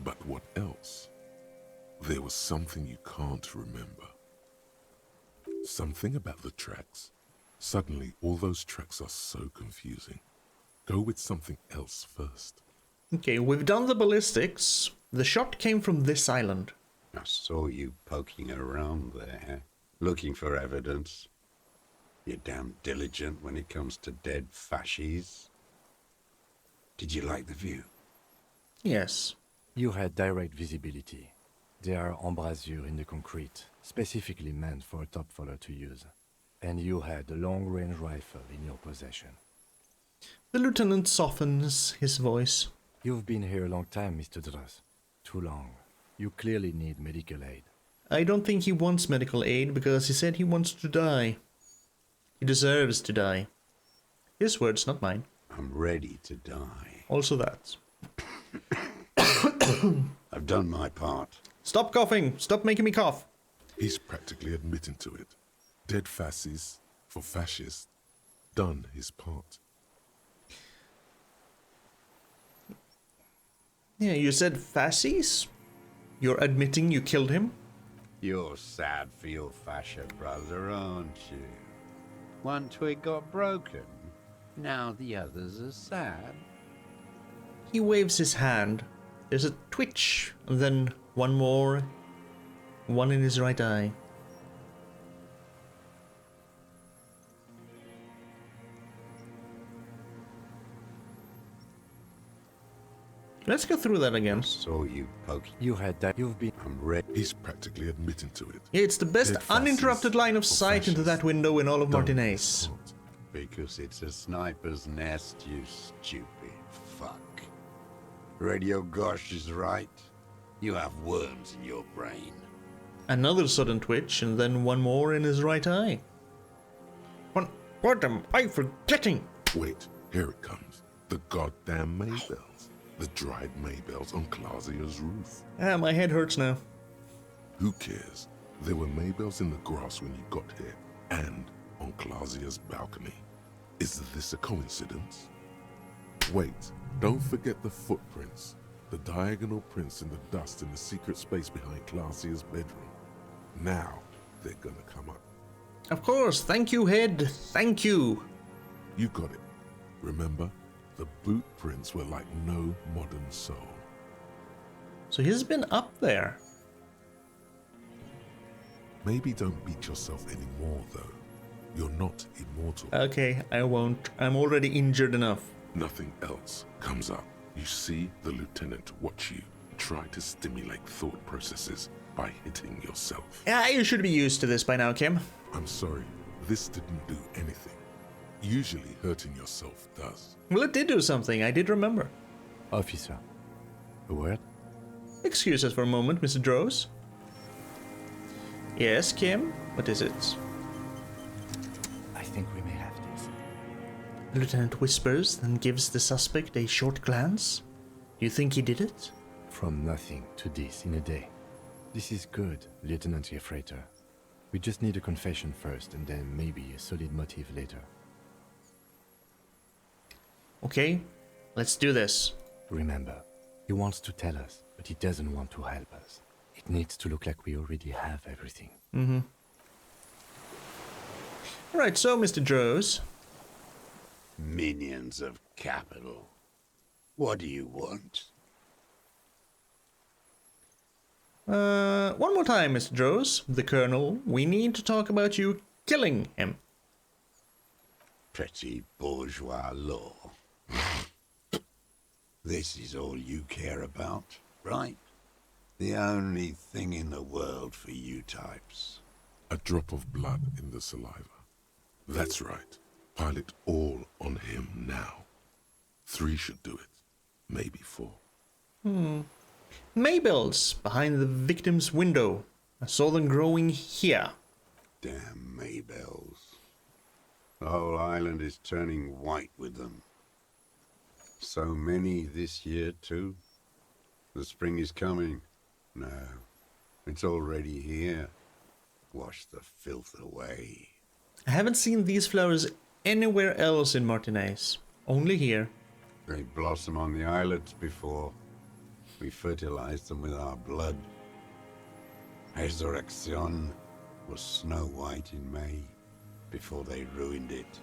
But what else? There was something you can't remember. Something about the tracks. Suddenly, all those tracks are so confusing. Go with something else first. Okay, we've done the ballistics. The shot came from this island. I saw you poking around there, looking for evidence. You're damn diligent when it comes to dead fascies. Did you like the view? Yes. You had direct visibility. There are embrasures in the concrete, specifically meant for a top follower to use. And you had a long-range rifle in your possession. The lieutenant softens his voice. You've been here a long time, Mr. Dross. Too long. You clearly need medical aid. I don't think he wants medical aid because he said he wants to die. He deserves to die. His words, not mine. I'm ready to die. Also that. I've done my part. Stop coughing! Stop making me cough! He's practically admitting to it. Dead fascists for fascists. Done his part. Yeah, you said fascies? You're admitting you killed him? You're sad for your fascia brother, aren't you? One twig got broken. Now the others are sad. He waves his hand. There's a twitch, and then one more. One in his right eye. Let's go through that again. Saw you poking. You had that. You've been. I'm ready. He's practically admitting to it. Yeah, it's the best Dead fascists uninterrupted line of for sight into that fascists. window in all of Done his Martinez. part. Because it's a sniper's nest, you stupid fuck. Radio Gosh is right. You have worms in your brain. Another sudden twitch, and then one more in his right eye. What am I forgetting? Wait, here it comes. The goddamn Maybells. The dried Maybells on Clausia's roof. Ah, my head hurts now. Who cares? There were Maybells in the grass when you got here, and on Clausia's balcony. Is this a coincidence? Wait, don't forget the footprints. The diagonal prints in the dust in the secret space behind Clausia's bedroom. Now, they're gonna come up. Of course, thank you, Head. Thank you. You got it. Remember? The boot prints were like no modern soul. So he's been up there. Maybe don't beat yourself anymore, though. You're not immortal. Okay, I won't. I'm already injured enough. Nothing else comes up. You see the lieutenant watch you. Try to stimulate thought processes by hitting yourself. Yeah, you should be used to this by now, Kim. I'm sorry, this didn't do anything. Usually hurting yourself does. Well, it did do something. I did remember. Officer. A word? Excuse us for a moment, Mr. Droz. Yes, Kim? What is it? I think we may have this. The lieutenant whispers, then gives the suspect a short glance. You think he did it? From nothing to this in a day. This is good, Lieutenant Gefreiter. We just need a confession first, and then maybe a solid motive later. Okay, let's do this. Remember, he wants to tell us, but he doesn't want to help us. It needs to look like we already have everything. Alright, so, Mr. Droz. Minions of capital. What do you want? One more time, Mr. Droz. The Colonel. We need to talk about you killing him. Petty bourgeois law. This is all you care about, right? The only thing in the world for you types. A drop of blood in the saliva. That's right. Pile it all on him now. 3 should do it. Maybe 4. Maybells behind the victim's window. I saw them growing here. Damn Maybells. The whole island is turning white with them. So many this year, too. The spring is coming. No, it's already here. Wash the filth away. I haven't seen these flowers anywhere else in Martinez. Only here. They blossom on the islets before. We fertilized them with our blood. Resurrection was snow white in May, before they ruined it.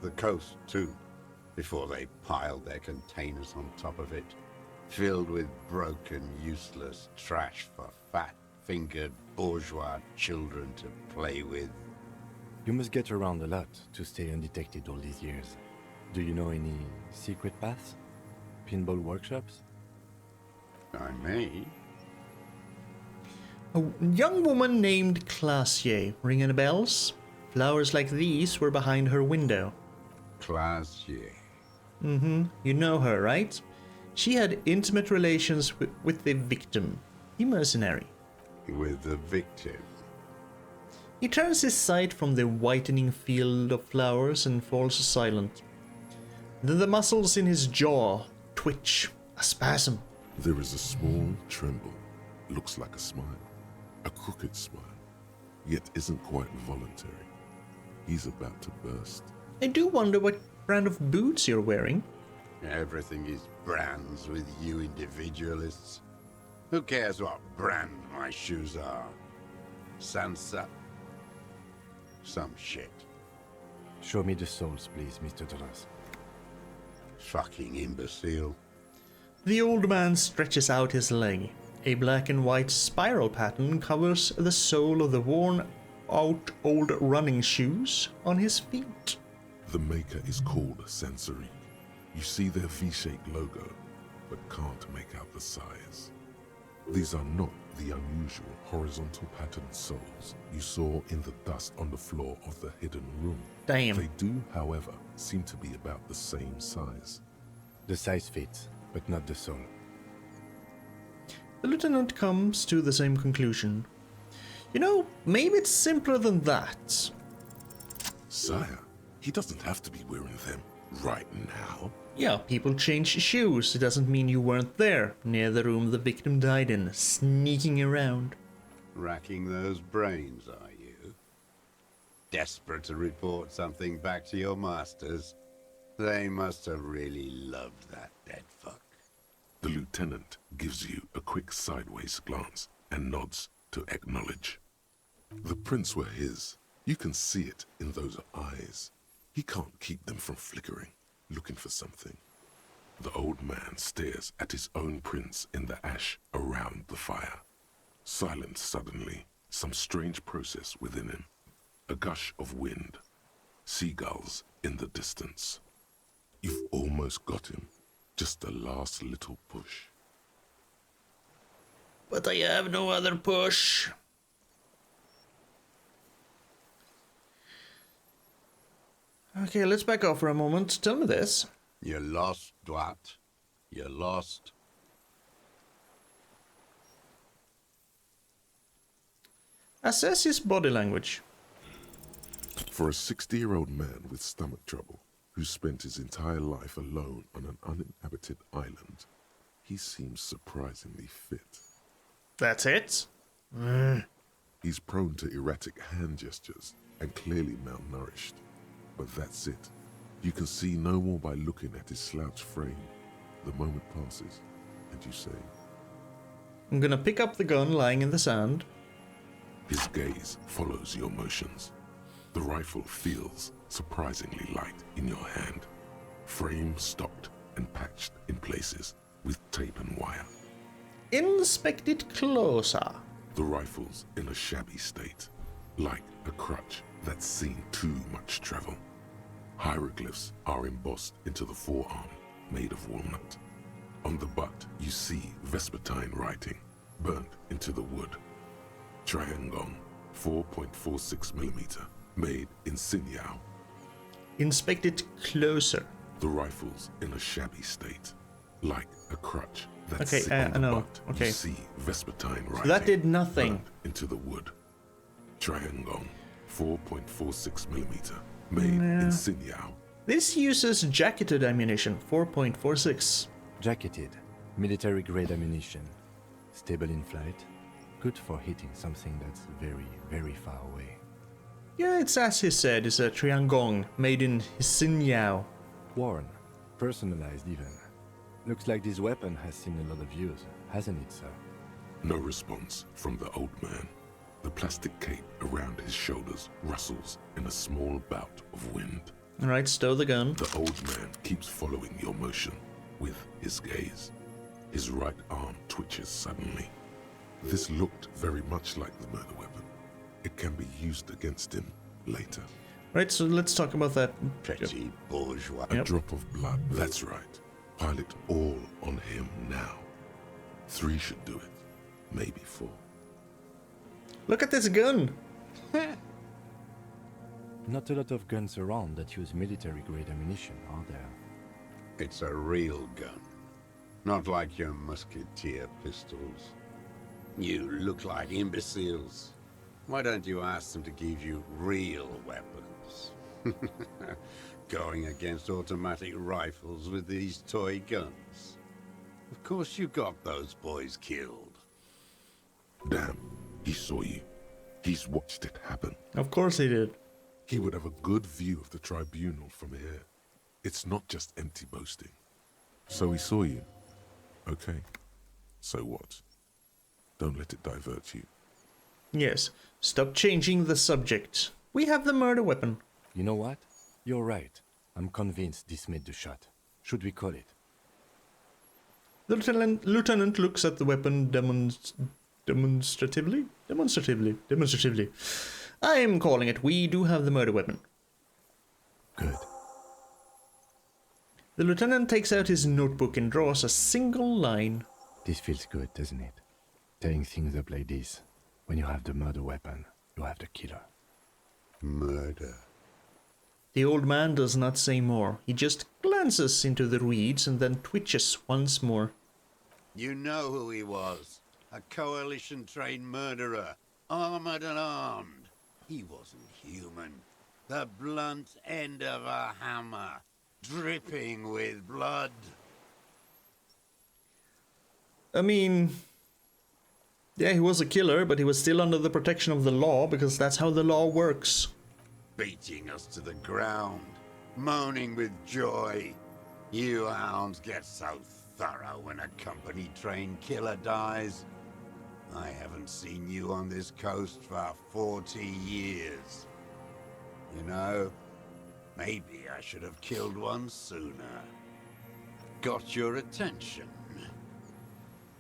The coast, too, before they piled their containers on top of it, filled with broken, useless trash for fat-fingered bourgeois children to play with. You must get around a lot to stay undetected all these years. Do you know any secret paths? Pinball workshops? I may. A young woman named Classier. Ring any bells? Flowers like these were behind her window. Classier. You know her, right? She had intimate relations with the victim, the mercenary. With the victim. He turns his sight from the whitening field of flowers and falls silent. Then the muscles in his jaw twitch, a spasm. There is a small tremble. Looks like a smile. A crooked smile. Yet isn't quite voluntary. He's about to burst. I do wonder what brand of boots you're wearing. Everything is brands with you individualists. Who cares what brand my shoes are? Sansa? Some shit. Show me the soles, please, Mr. Doras. Fucking imbecile. The old man stretches out his leg. A black and white spiral pattern covers the sole of the worn-out old running shoes on his feet. The maker is called Sensory. You see their V-shaped logo, but can't make out the size. These are not the unusual horizontal patterned soles you saw in the dust on the floor of the hidden room. Damn. They do, however, seem to be about the same size. The size fits, but not the sole. The lieutenant comes to the same conclusion. You know, maybe it's simpler than that. Sire, he doesn't have to be wearing them right now. Yeah, people change shoes. It doesn't mean you weren't there, near the room the victim died in, sneaking around. Racking those brains, are you? Desperate to report something back to your masters? They must have really loved that dead fuck. The lieutenant gives you a quick sideways glance and nods to acknowledge. The prints were his. You can see it in those eyes. He can't keep them from flickering, looking for something. The old man stares at his own prints in the ash around the fire. Silent suddenly, some strange process within him. A gush of wind. Seagulls in the distance. You've almost got him. Just the last little push. But I have no other push. Okay, let's back off for a moment. Tell me this. You're lost, Dwat. You're lost. Assess his body language. For a 60-year-old man with stomach trouble, who spent his entire life alone on an uninhabited island, he seems surprisingly fit. That's it? He's prone to erratic hand gestures and clearly malnourished. But that's it. You can see no more by looking at his slouched frame. The moment passes, and you say, I'm gonna pick up the gun lying in the sand. his gaze follows your motions. The rifle feels surprisingly light in your hand. Frame stocked and patched in places with tape and wire. Inspect it closer. The rifle's in a shabby state, like a crutch that's seen too much travel. Hieroglyphs are embossed into the forearm, made of walnut. On the butt, you see Vespertine writing, burnt into the wood. Triangon, 4.46 millimeter, made in Sinyao. Inspect it closer. The rifle's in a shabby state, like a crutch that's Okay, on the no, butt. okay. You see Vespertine writing. So that did nothing. burnt into the wood. Triangong, 4.46mm, made in Sinyao. This uses jacketed ammunition, 4.46. Jacketed, military-grade ammunition. Stable in flight. Good for hitting something that's very, very far away. Yeah, it's as he said, it's a Triangong, made in Xinjiao. Worn. Personalized even. Looks like this weapon has seen a lot of use, hasn't it, sir? No response from the old man. The plastic cape around his shoulders rustles in a small bout of wind. Alright, stow the gun. The old man keeps following your motion with his gaze. His right arm twitches suddenly. This looked very much like the murder weapon. It can be used against him later. Right, so let's talk about that. Petty bourgeois. A drop of blood, that's right. Pile it all on him now. 3 should do it. Maybe 4. Look at this gun! Not a lot of guns around that use military-grade ammunition, are there? It's a real gun. Not like your musketeer pistols. You look like imbeciles. Why don't you ask them to give you real weapons? Going against automatic rifles with these toy guns. Of course you got those boys killed. Damn, he saw you. He's watched it happen. Of course he did. He would have a good view of the tribunal from here. It's not just empty boasting. So he saw you. Okay. So what? Don't let it divert you. Yes, stop changing the subject. We have the murder weapon. You know what? You're right. I'm convinced this made the shot. Should we call it? The lieutenant looks at the weapon demonstratively. I am calling it. We do have the murder weapon. Good. The lieutenant takes out his notebook and draws a single line. This feels good, doesn't it? Tearing things up like this. When you have the murder weapon, you have the killer. Murder. The old man does not say more. He just glances into the reeds and then twitches once more. You know who he was. A coalition-trained murderer. Armored and armed. He wasn't human. The blunt end of a hammer. Dripping with blood. I mean... yeah, he was a killer, but he was still under the protection of the law, because that's how the law works. Beating us to the ground. Moaning with joy. You hounds get so thorough when a company-trained killer dies. I haven't seen you on this coast for 40 years. You know, maybe I should have killed one sooner. Got your attention.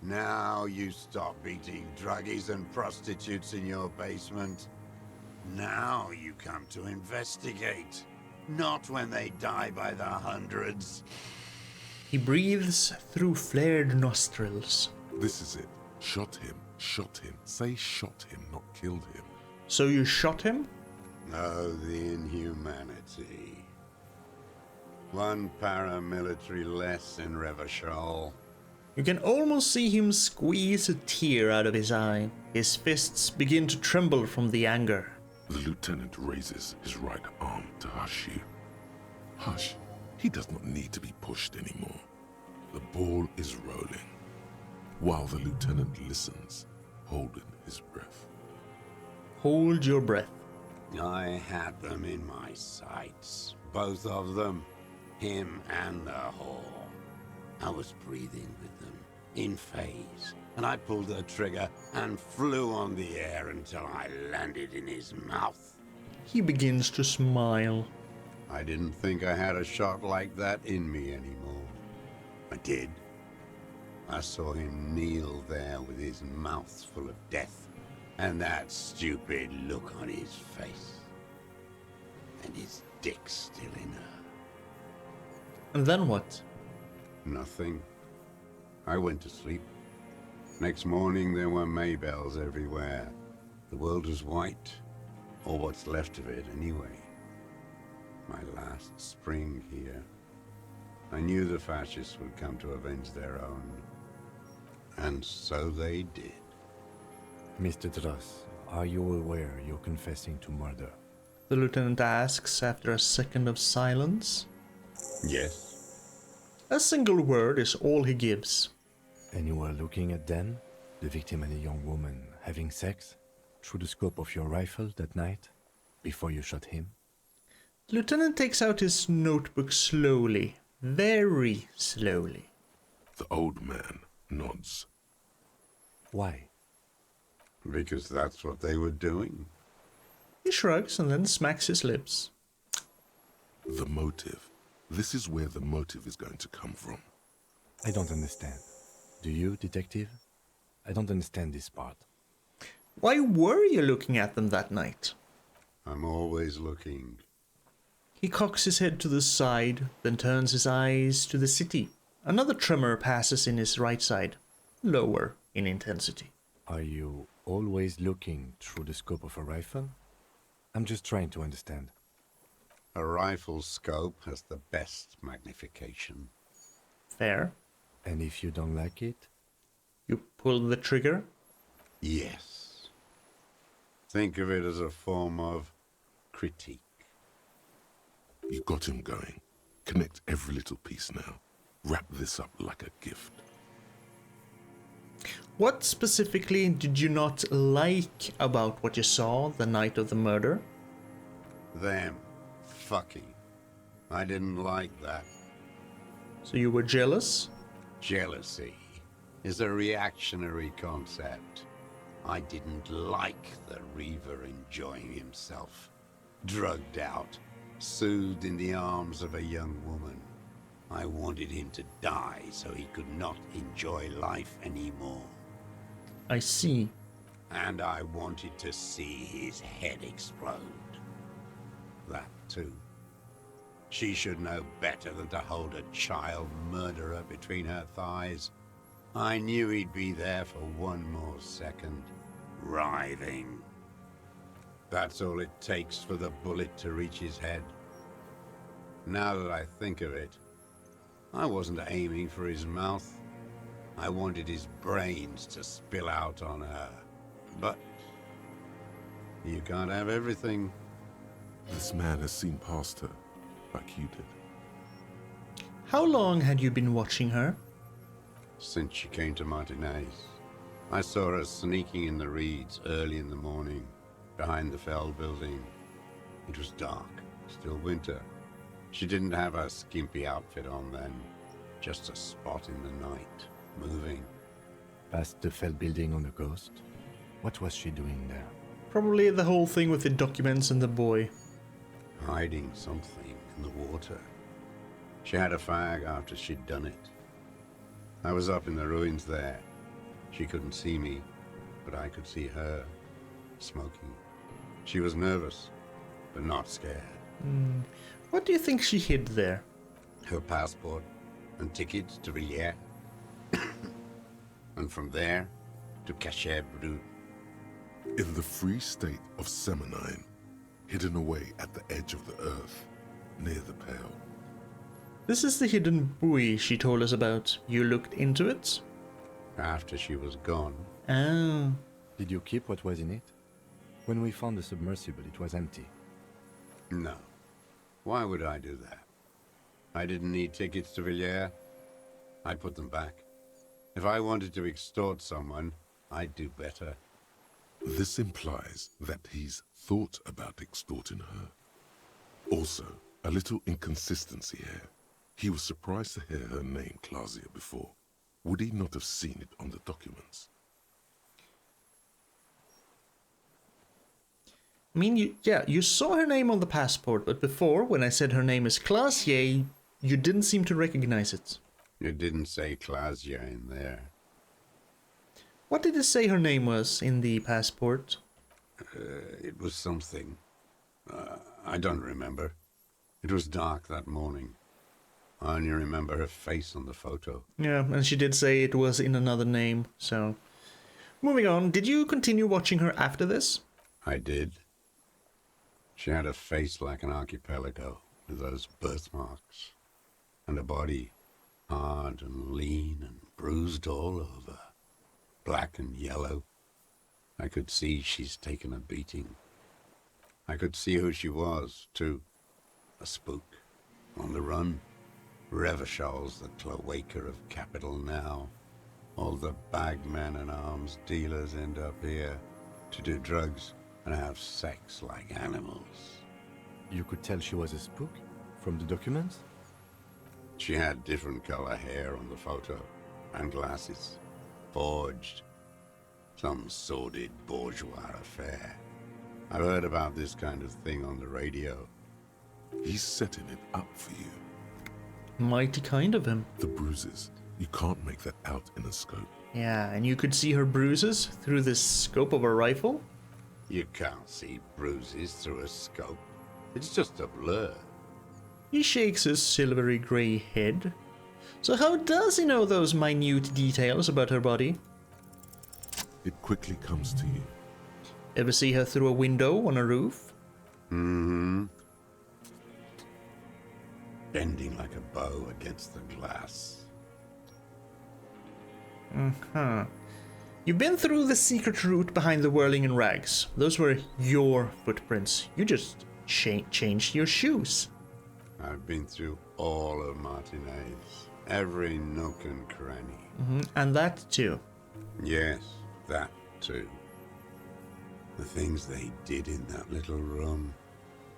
Now you stop beating druggies and prostitutes in your basement. Now you come to investigate. Not when they die by the hundreds. He breathes through flared nostrils. This is it. Shot him. Shot him. Say shot him, not killed him. So you shot him? Oh, the inhumanity. One paramilitary less in Revachol. You can almost see him squeeze a tear out of his eye. His fists begin to tremble from the anger. The lieutenant raises his right arm to hush you. Hush. He does not need to be pushed anymore. The ball is rolling. While the lieutenant listens, holding his breath. Hold your breath. I had them in my sights. Both of them. Him and the whore. I was breathing with them, in phase, and I pulled the trigger and flew on the air until I landed in his mouth. He begins to smile. I didn't think I had a shot like that in me anymore. I did. I saw him kneel there with his mouth full of death, and that stupid look on his face. And his dick still in her. And then what? Nothing. I went to sleep. Next morning there were Maybells everywhere. The world was white, or what's left of it anyway. My last spring here. I knew the fascists would come to avenge their own. And so they did. Mr. Dross, are you aware you're confessing to murder? The lieutenant asks after a second of silence. Yes. A single word is all he gives. And you were looking at Dan, the victim and a young woman, having sex, through the scope of your rifle that night, before you shot him? The lieutenant takes out his notebook slowly, very slowly. The old man nods. Why? Because that's what they were doing. He shrugs and then smacks his lips. The motive. This is where the motive is going to come from. I don't understand. Do you, detective? I don't understand this part. Why were you looking at them that night? I'm always looking. He cocks his head to the side, then turns his eyes to the city. Another tremor passes in his right side, lower in intensity. Are you always looking through the scope of a rifle? I'm just trying to understand. A rifle scope has the best magnification. Fair. And if you don't like it? You pull the trigger. Yes. Think of it as a form of critique. You got him going. Connect every little piece now. Wrap this up like a gift. What specifically did you not like about what you saw the night of the murder? Them. Fucking. I didn't like that. So you were jealous? Jealousy is a reactionary concept. I didn't like the Reaver enjoying himself. Drugged out, soothed in the arms of a young woman. I wanted him to die so he could not enjoy life anymore. I see. And I wanted to see his head explode. That too. She should know better than to hold a child murderer between her thighs. I knew he'd be there for one more second, writhing. That's all it takes for the bullet to reach his head. Now that I think of it, I wasn't aiming for his mouth. I wanted his brains to spill out on her. But you can't have everything. This man has seen past her, like you did. How long had you been watching her? Since she came to Martinez. I saw her sneaking in the reeds early in the morning, behind the Feld building. It was dark, still winter. She didn't have her skimpy outfit on then, just a spot in the night, moving. Past the Feld building on the coast? What was she doing there? Probably the whole thing with the documents and the boy. Hiding something in the water. She had a fag after she'd done it. I was up in the ruins there. She couldn't see me, but I could see her, smoking. She was nervous, but not scared. What do you think she hid there? Her passport and tickets to Villiers. And from there to Cachet Brut. In the free state of Semonine, hidden away at the edge of the earth, near the Pale. This is the hidden buoy she told us about. You looked into it? After she was gone, Oh. Did you keep what was in it? When we found the submersible, it was empty. no. Why would I do that? I didn't need tickets to Villiers. I'd put them back. If I wanted to extort someone, I'd do better. This implies that he's thought about extorting her. Also, a little inconsistency here. He was surprised to hear her name Clausia before. Would he not have seen it on the documents? I mean, you saw her name on the passport, but before, when I said her name is Clausier, you didn't seem to recognize it. It didn't say Clausia in there. What did it say her name was in the passport? It was something. I don't remember. It was dark that morning. I only remember her face on the photo. Yeah, and she did say it was in another name, so... Moving on, did you continue watching her after this? I did. She had a face like an archipelago, with those birthmarks, and a body hard and lean and bruised all over, black and yellow. I could see she's taken a beating. I could see who she was, too. A spook, on the run. Revershal's the cloaca of capital now. All the bagmen and arms dealers end up here to do drugs and have sex like animals. You could tell she was a spook from the documents? She had different color hair on the photo, and glasses. Forged. Some sordid bourgeois affair. I've heard about this kind of thing on the radio. He's setting it up for you. Mighty kind of him. The bruises. You can't make that out in a scope. Yeah, and you could see her bruises through the scope of a rifle? You can't see bruises through a scope. It's just a blur. He shakes his silvery grey head. So how does he know those minute details about her body? It quickly comes to you. Ever see her through a window on a roof? Mm-hmm. Bending like a bow against the glass. You've been through the secret route behind the whirling in rags. Those were your footprints. You just changed your shoes. I've been through all of Martinez. Every nook and cranny. And that too. Yes, that too. The things they did in that little room.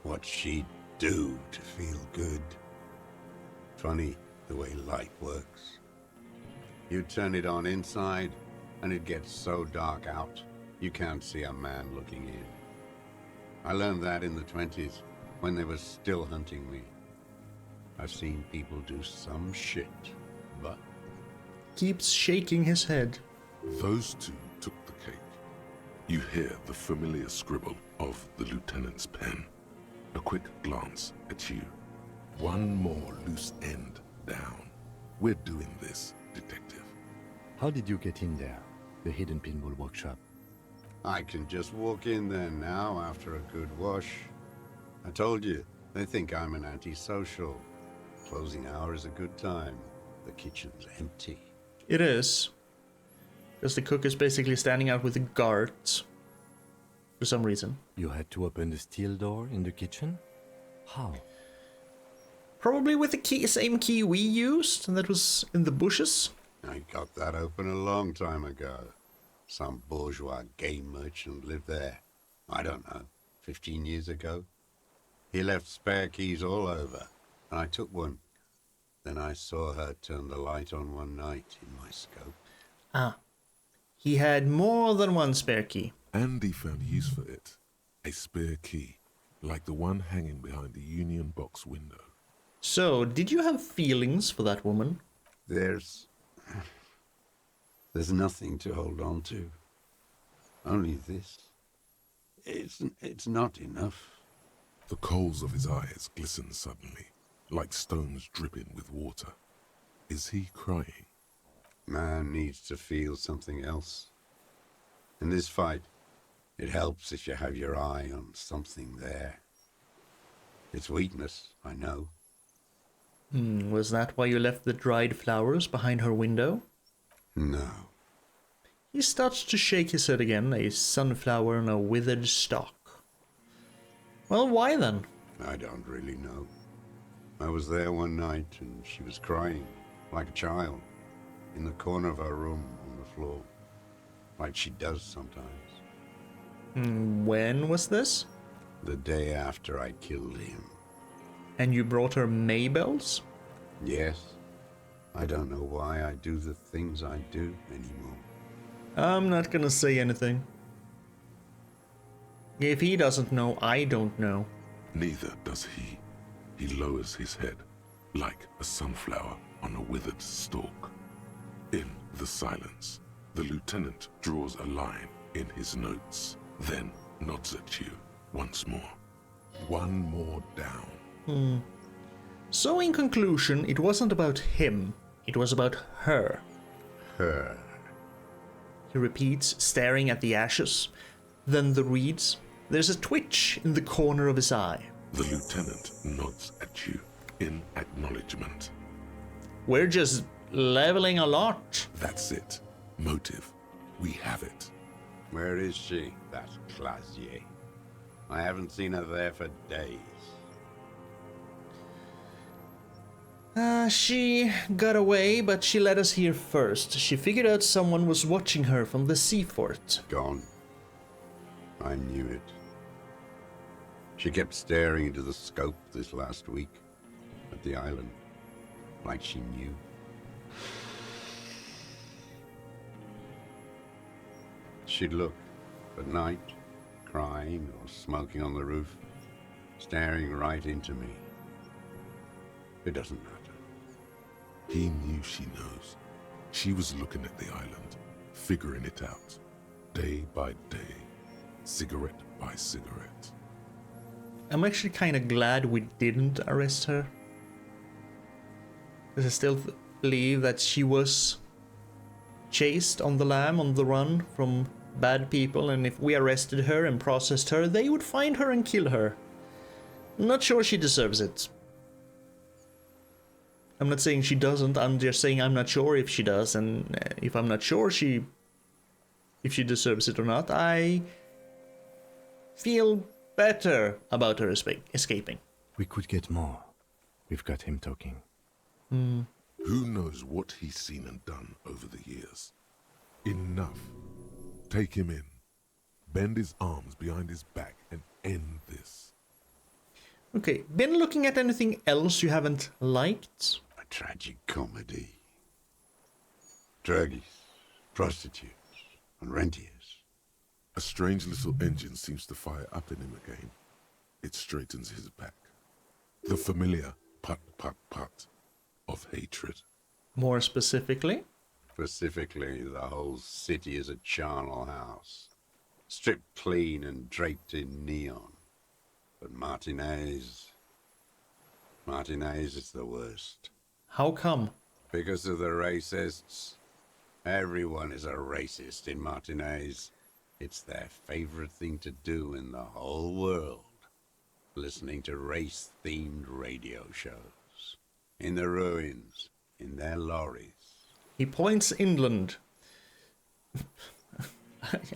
What she'd do to feel good. Funny the way light works. You turn it on inside, and it gets so dark out, you can't see a man looking in. I learned that in the 20s, when they were still hunting me. I've seen people do some shit, but... Keeps shaking his head. Those two took the cake. You hear the familiar scribble of the lieutenant's pen. A quick glance at you. One more loose end down. We're doing this, detective. How did you get in there? The hidden pinball workshop. I can just walk in there now after a good wash. I told you, they think I'm an antisocial. Closing hour is a good time. The kitchen's empty. It is. Because the cook is basically standing out with the guards. For some reason. You had to open the steel door in the kitchen? How? Probably with the same key we used, and that was in the bushes. I got that open a long time ago. Some bourgeois game merchant lived there. I don't know, 15 years ago. He left spare keys all over, and I took one. Then I saw her turn the light on one night in my scope. Ah. He had more than one spare key. And he found use for it. A spare key, like the one hanging behind the Union Box window. So, did you have feelings for that woman? There's nothing to hold on to. Only this. It's not enough. The coals of his eyes glisten suddenly, like stones dripping with water. Is he crying? Man needs to feel something else. In this fight, it helps if you have your eye on something there. It's weakness, I know. Was that why you left the dried flowers behind her window? No. He starts to shake his head again, a sunflower on a withered stalk. Well, why then? I don't really know. I was there one night and she was crying, like a child, in the corner of her room on the floor, like she does sometimes. When was this? The day after I killed him. And you brought her Maybells? Yes. I don't know why I do the things I do anymore. I'm not gonna say anything. If he doesn't know, I don't know. Neither does he. He lowers his head, like a sunflower on a withered stalk. In the silence, the lieutenant draws a line in his notes, then nods at you once more. One more down. So in conclusion, it wasn't about him, it was about her. Her. He repeats, staring at the ashes. Then the reeds. There's a twitch in the corner of his eye. The lieutenant nods at you in acknowledgement. We're just leveling a lot. That's it. Motive. We have it. Where is she, that Clasier? I haven't seen her there for days. She got away, but she let us here first. She figured out someone was watching her from the seafort. Gone. I knew it. She kept staring into the scope this last week at the island, like she knew. She'd look at night, crying or smoking on the roof, staring right into me. It doesn't matter. He knew she knows. She was looking at the island, figuring it out, day by day, cigarette by cigarette. I'm actually kind of glad we didn't arrest her. Because I still believe that she was chased on the lam, on the run from bad people, and if we arrested her and processed her, they would find her and kill her. I'm not sure she deserves it. I'm not saying she doesn't, I'm just saying I'm not sure if she does, and if I'm not sure if she deserves it or not, I feel better about her escaping. We could get more. We've got him talking. Who knows what he's seen and done over the years? Enough. Take him in. Bend his arms behind his back and end this. Okay, been looking at anything else you haven't liked? A tragic comedy. Druggies, prostitutes, and rentiers. A strange little engine seems to fire up in him again. It straightens his back. The familiar put of hatred. More specifically? Specifically, the whole city is a charnel house. Stripped clean and draped in neon. But Martinez is the worst. How come? Because of the racists. Everyone is a racist in Martinez. It's their favorite thing to do in the whole world. Listening to race-themed radio shows. In the ruins, in their lorries. He points inland.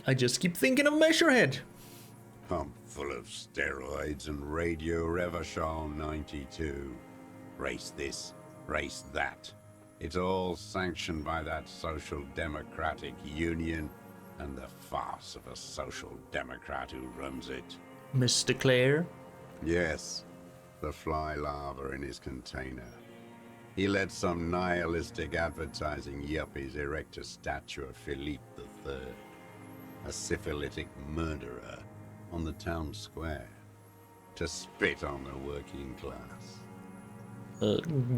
I just keep thinking of Measurehead. Pump full of steroids and Radio Revachol 92. Race this, race that. It's all sanctioned by that Social Democratic Union and the farce of a Social Democrat who runs it. Mr. Clare? Yes, the fly larva in his container. He let some nihilistic advertising yuppies erect a statue of Philippe III, a syphilitic murderer, on the town square, to spit on the working class.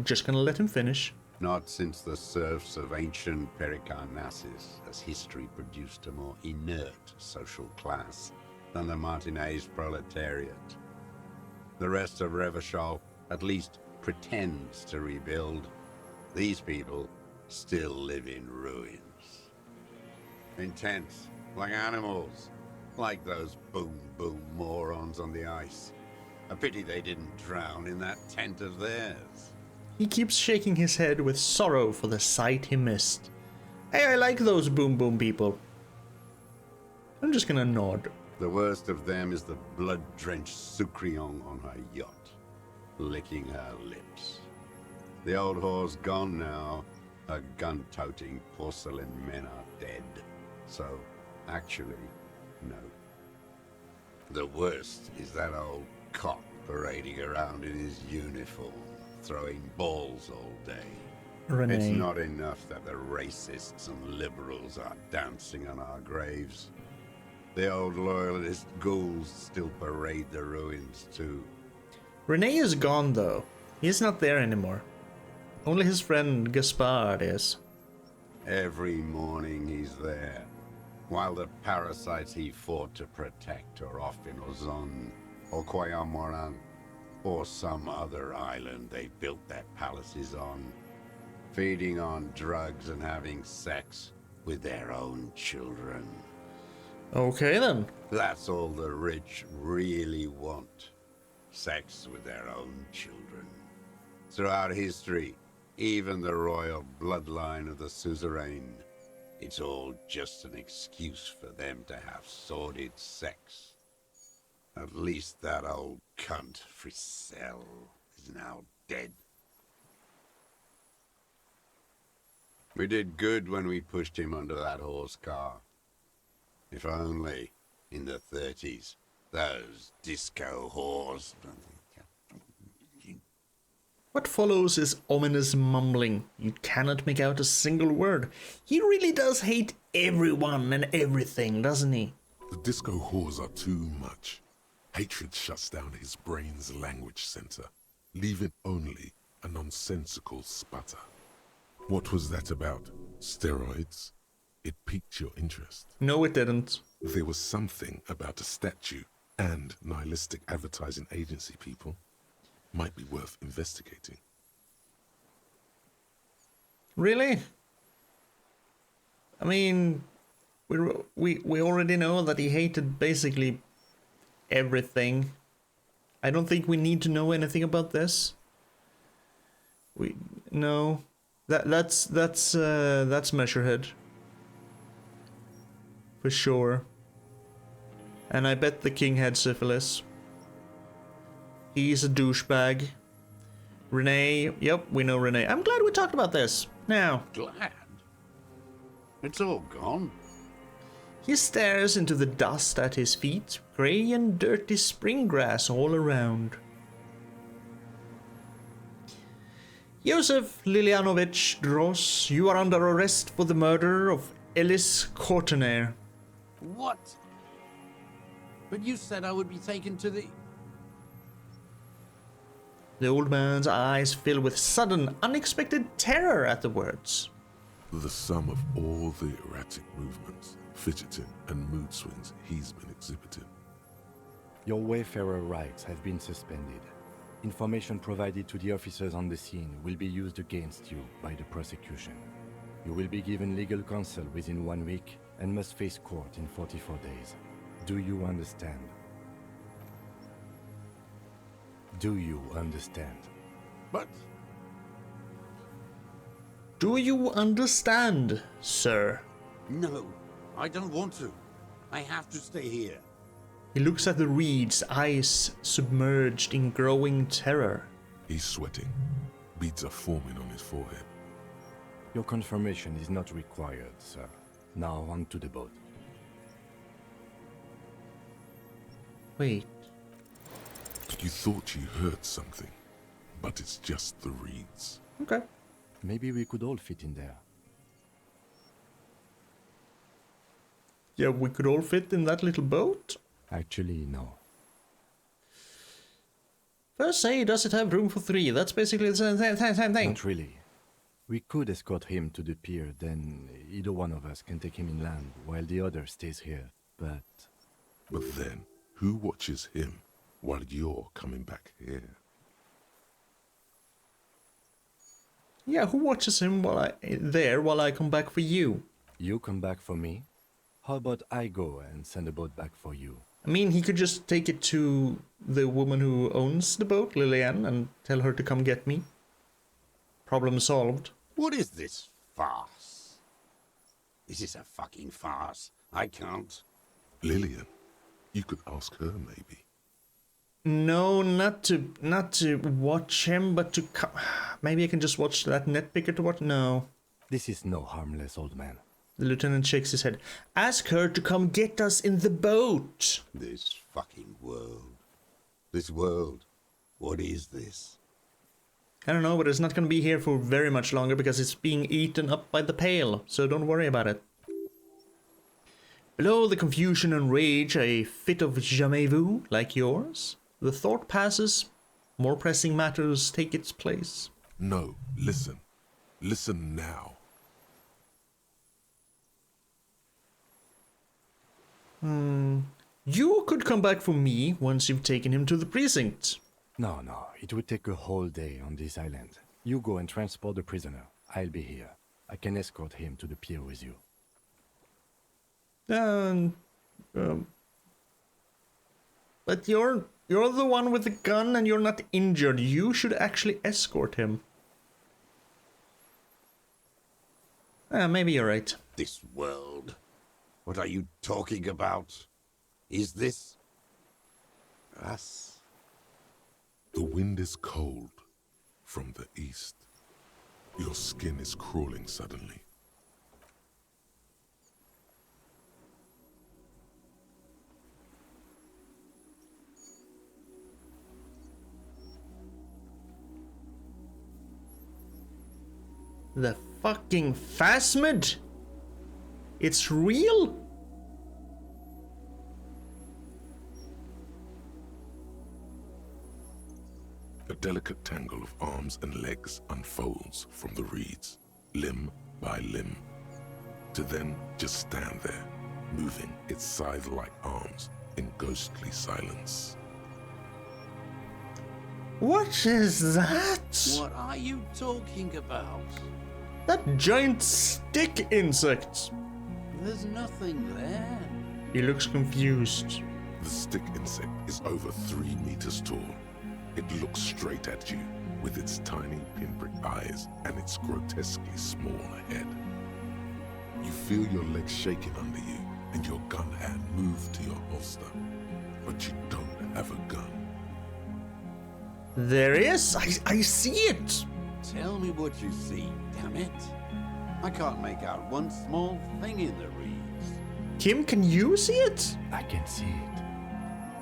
Just gonna let him finish. Not since the serfs of ancient Pericarnassus has history produced a more inert social class than the Martinez proletariat. The rest of Revachol at least pretends to rebuild. These people still live in ruins. In tents, like animals, like those boom morons on the ice. A pity they didn't drown in that tent of theirs. He keeps shaking his head with sorrow for the sight he missed. Hey, I like those boom people. I'm just gonna nod. The worst of them is the blood-drenched Sucrion on her yacht, licking her lips. The old whore's gone now. Her gun-toting porcelain men are dead. So, actually, no. The worst is that old cop parading around in his uniform, throwing balls all day. Renee. It's not enough that the racists and liberals are dancing on our graves. The old loyalist ghouls still parade the ruins too. Renee is gone though. He's not there anymore. Only his friend Gaspard is. Every morning he's there, while the parasites he fought to protect are off in Ozon, or Quayamoran, or some other island they built their palaces on, feeding on drugs and having sex with their own children. Okay then. That's all the rich really want. Sex with their own children. Throughout history, even the royal bloodline of the suzerain. It's all just an excuse for them to have sordid sex. At least that old cunt, Frisell, is now dead. We did good when we pushed him under that horse car. If only, in the 30s, those disco whores... What follows is ominous mumbling. You cannot make out a single word. He really does hate everyone and everything, doesn't he? The disco whores are too much. Hatred shuts down his brain's language center, leaving only a nonsensical sputter. What was that about? Steroids? It piqued your interest. No, it didn't. There was something about a statue and nihilistic advertising agency people. Might be worth investigating. Really? I mean, we already know that he hated basically everything. I don't think we need to know anything about this. No. That's Measurehead. For sure. And I bet the king had syphilis. He's a douchebag. Renee, yep, we know Renee. I'm glad we talked about this. Now. Glad? It's all gone. He stares into the dust at his feet, grey and dirty spring grass all around. Josef Lilianovich Dross, you are under arrest for the murder of Ellis Courtenaire. What? But you said I would be taken to the... The old man's eyes fill with sudden, unexpected terror at the words. The sum of all the erratic movements, fidgeting, and mood swings he's been exhibiting. Your wayfarer rights have been suspended. Information provided to the officers on the scene will be used against you by the prosecution. You will be given legal counsel within 1 week and must face court in 44 days. Do you understand? Do you understand? But... Do you understand, sir? no, I don't want to. I have to stay here. He looks at the reeds, eyes submerged in growing terror. He's sweating. Beads are forming on his forehead. Your confirmation is not required, sir. Now on to the boat. Wait. You thought you heard something, but it's just the reeds. Okay. Maybe we could all fit in there. Yeah, we could all fit in that little boat? Actually, no. First say, does it have room for 3? That's basically the same thing. Not really. We could escort him to the pier, then either one of us can take him inland while the other stays here, but... But then, who watches him while you're coming back here? Yeah, who watches him while I come back for you? You come back for me? How about I go and send a boat back for you? I mean, he could just take it to the woman who owns the boat, Lillian, and tell her to come get me. Problem solved. What is this farce? This is a fucking farce. I can't. Lillian, you could ask her maybe. No, not to watch him, but to maybe I can just watch that netpicker to watch. No. This is no harmless old man. The lieutenant shakes his head. Ask her to come get us in the boat. This fucking world. This world. What is this? I don't know, but it's not going to be here for very much longer because it's being eaten up by the pail, so don't worry about it. Below the confusion and rage, a fit of jamais vu like yours. The thought passes, more pressing matters take its place. No, listen. Listen now. You could come back for me once you've taken him to the precinct. No, it would take a whole day on this island. You go and transport the prisoner. I'll be here. I can escort him to the pier with you. But you're the one with the gun and you're not injured. You should actually escort him. Maybe you're right. This world? What are you talking about? Is this... us? The wind is cold from the east. Your skin is crawling suddenly. The fucking phasmid? It's real? A delicate tangle of arms and legs unfolds from the reeds, limb by limb, to then just stand there, moving its scythe-like arms in ghostly silence. What is that? What are you talking about? That giant stick insect. There's nothing there. He looks confused. The stick insect is over 3 meters tall. It looks straight at you with its tiny pinprick eyes and its grotesquely small head. You feel your legs shaking under you and your gun hand move to your holster, but you don't have a gun. There he is. I see it. Tell me what you see, damn it. I can't make out one small thing in the reeds. Kim, can you see it? I can see it.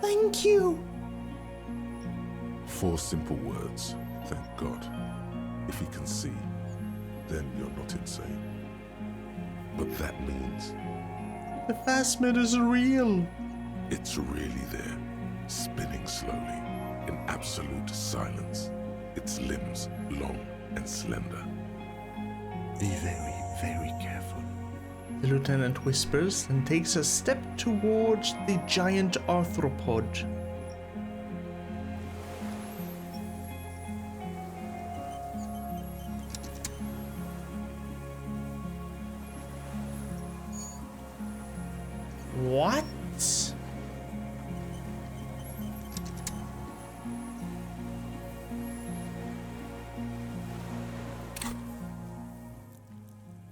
Thank you. 4 simple words, thank God. If he can see, then you're not insane. But that means The phasmid is real. it's really there, spinning slowly, in absolute silence, its limbs long and slender. Be very, very careful. The lieutenant whispers and takes a step towards the giant arthropod. What?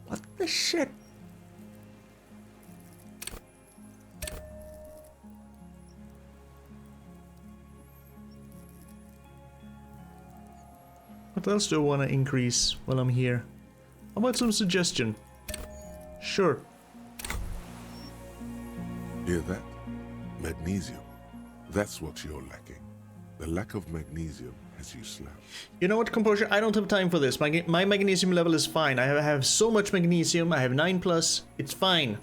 What the shit? What else do I want to increase while I'm here? How about some suggestion? Sure. Hear that? Magnesium. That's what you're lacking. The lack of magnesium has you slouched. You know what, Composure? I don't have time for this. My magnesium level is fine. I have so much magnesium. I have 9+. It's fine.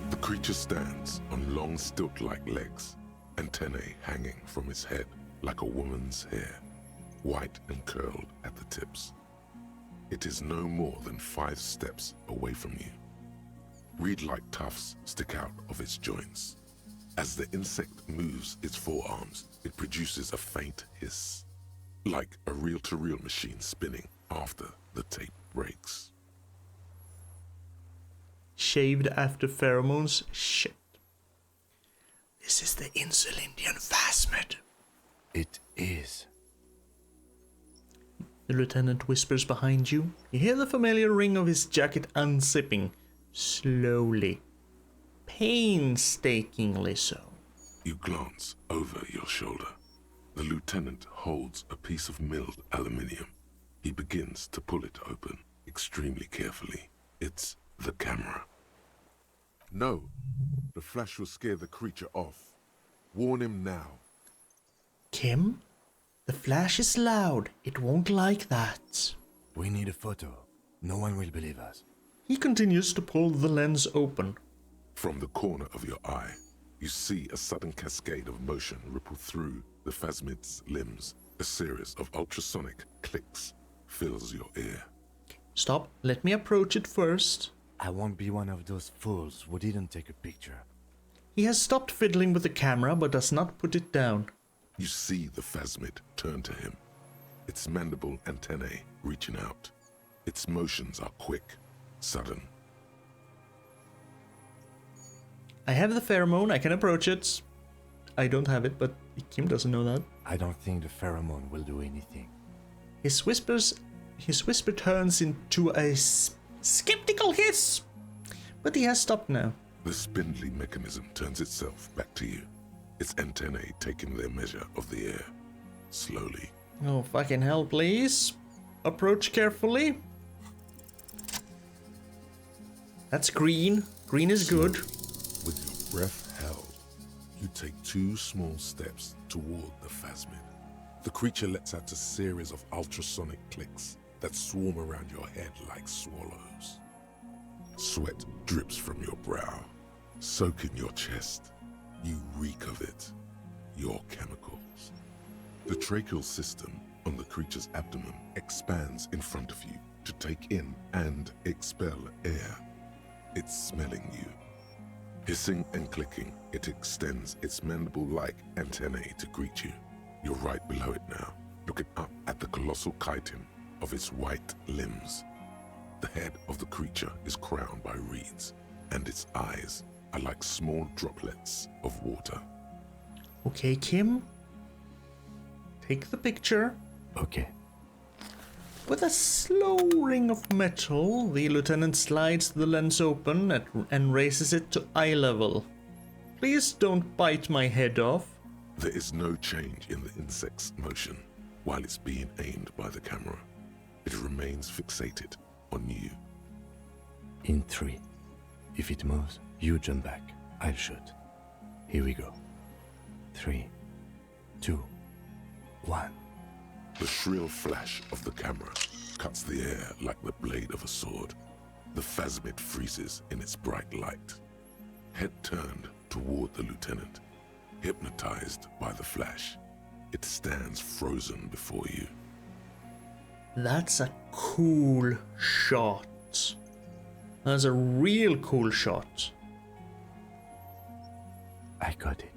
The creature stands on long stilt-like legs, antennae hanging from its head like a woman's hair, white and curled at the tips. It is no more than 5 steps away from you. Reed-like tufts stick out of its joints. As the insect moves its forearms, it produces a faint hiss, like a reel-to-reel machine spinning after the tape breaks. Shaved after pheromones? Shit. This is the Insulindian phasmid. It is. The lieutenant whispers behind you. You hear the familiar ring of his jacket unzipping. Slowly. Painstakingly so. You glance over your shoulder. The lieutenant holds a piece of milled aluminium. He begins to pull it open, extremely carefully. It's the camera. No, the flash will scare the creature off. Warn him now. Kim? The flash is loud. It won't like that. We need a photo. No one will believe us. He continues to pull the lens open. From the corner of your eye, you see a sudden cascade of motion ripple through the phasmid's limbs. A series of ultrasonic clicks fills your ear. Stop. Let me approach it first. I won't be one of those fools who didn't take a picture. He has stopped fiddling with the camera but does not put it down. You see the phasmid turn to him, its mandible antennae reaching out. Its motions are quick, sudden. I have the pheromone, I can approach it. I don't have it, but Kim doesn't know that. I don't think the pheromone will do anything. His whisper turns into a skeptical hiss. But he has stopped now. The spindly mechanism turns itself back to you, its antennae taking their measure of the air, slowly. Oh, fucking hell, please. Approach carefully. That's green. Green is good. With your breath held, you take 2 small steps toward the phasmid. The creature lets out a series of ultrasonic clicks that swarm around your head like swallows. Sweat drips from your brow, soaking your chest. You reek of it, your chemicals. The tracheal system on the creature's abdomen expands in front of you to take in and expel air. It's smelling you. Hissing and clicking, it extends its mandible-like antennae to greet you. You're right below it now, looking up at the colossal chitin of its white limbs. The head of the creature is crowned by reeds, and its eyes are like small droplets of water. Okay, Kim. Take the picture. Okay. With a slow ring of metal, the lieutenant slides the lens open and raises it to eye level. Please don't bite my head off. There is no change in the insect's motion while it's being aimed by the camera. It remains fixated on you. In 3. If it moves, you jump back. I'll shoot. Here we go. 3, 2, 1. The shrill flash of the camera cuts the air like the blade of a sword. The phasmid freezes in its bright light. Head turned toward the lieutenant, hypnotized by the flash. It stands frozen before you. That's a cool shot. That's a real cool shot. I got it.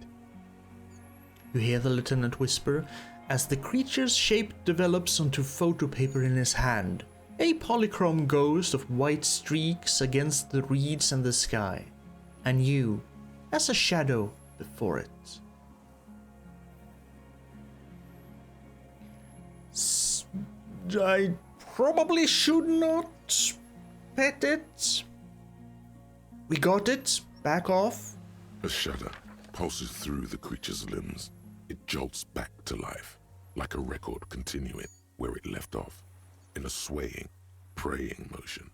You hear the lieutenant whisper as the creature's shape develops onto photo paper in his hand, a polychrome ghost of white streaks against the reeds and the sky, and you as a shadow before it. I probably should not pet it. We got it. Back off. A shudder pulses through the creature's limbs. It jolts back to life, like a record continuing where it left off, in a swaying, praying motion.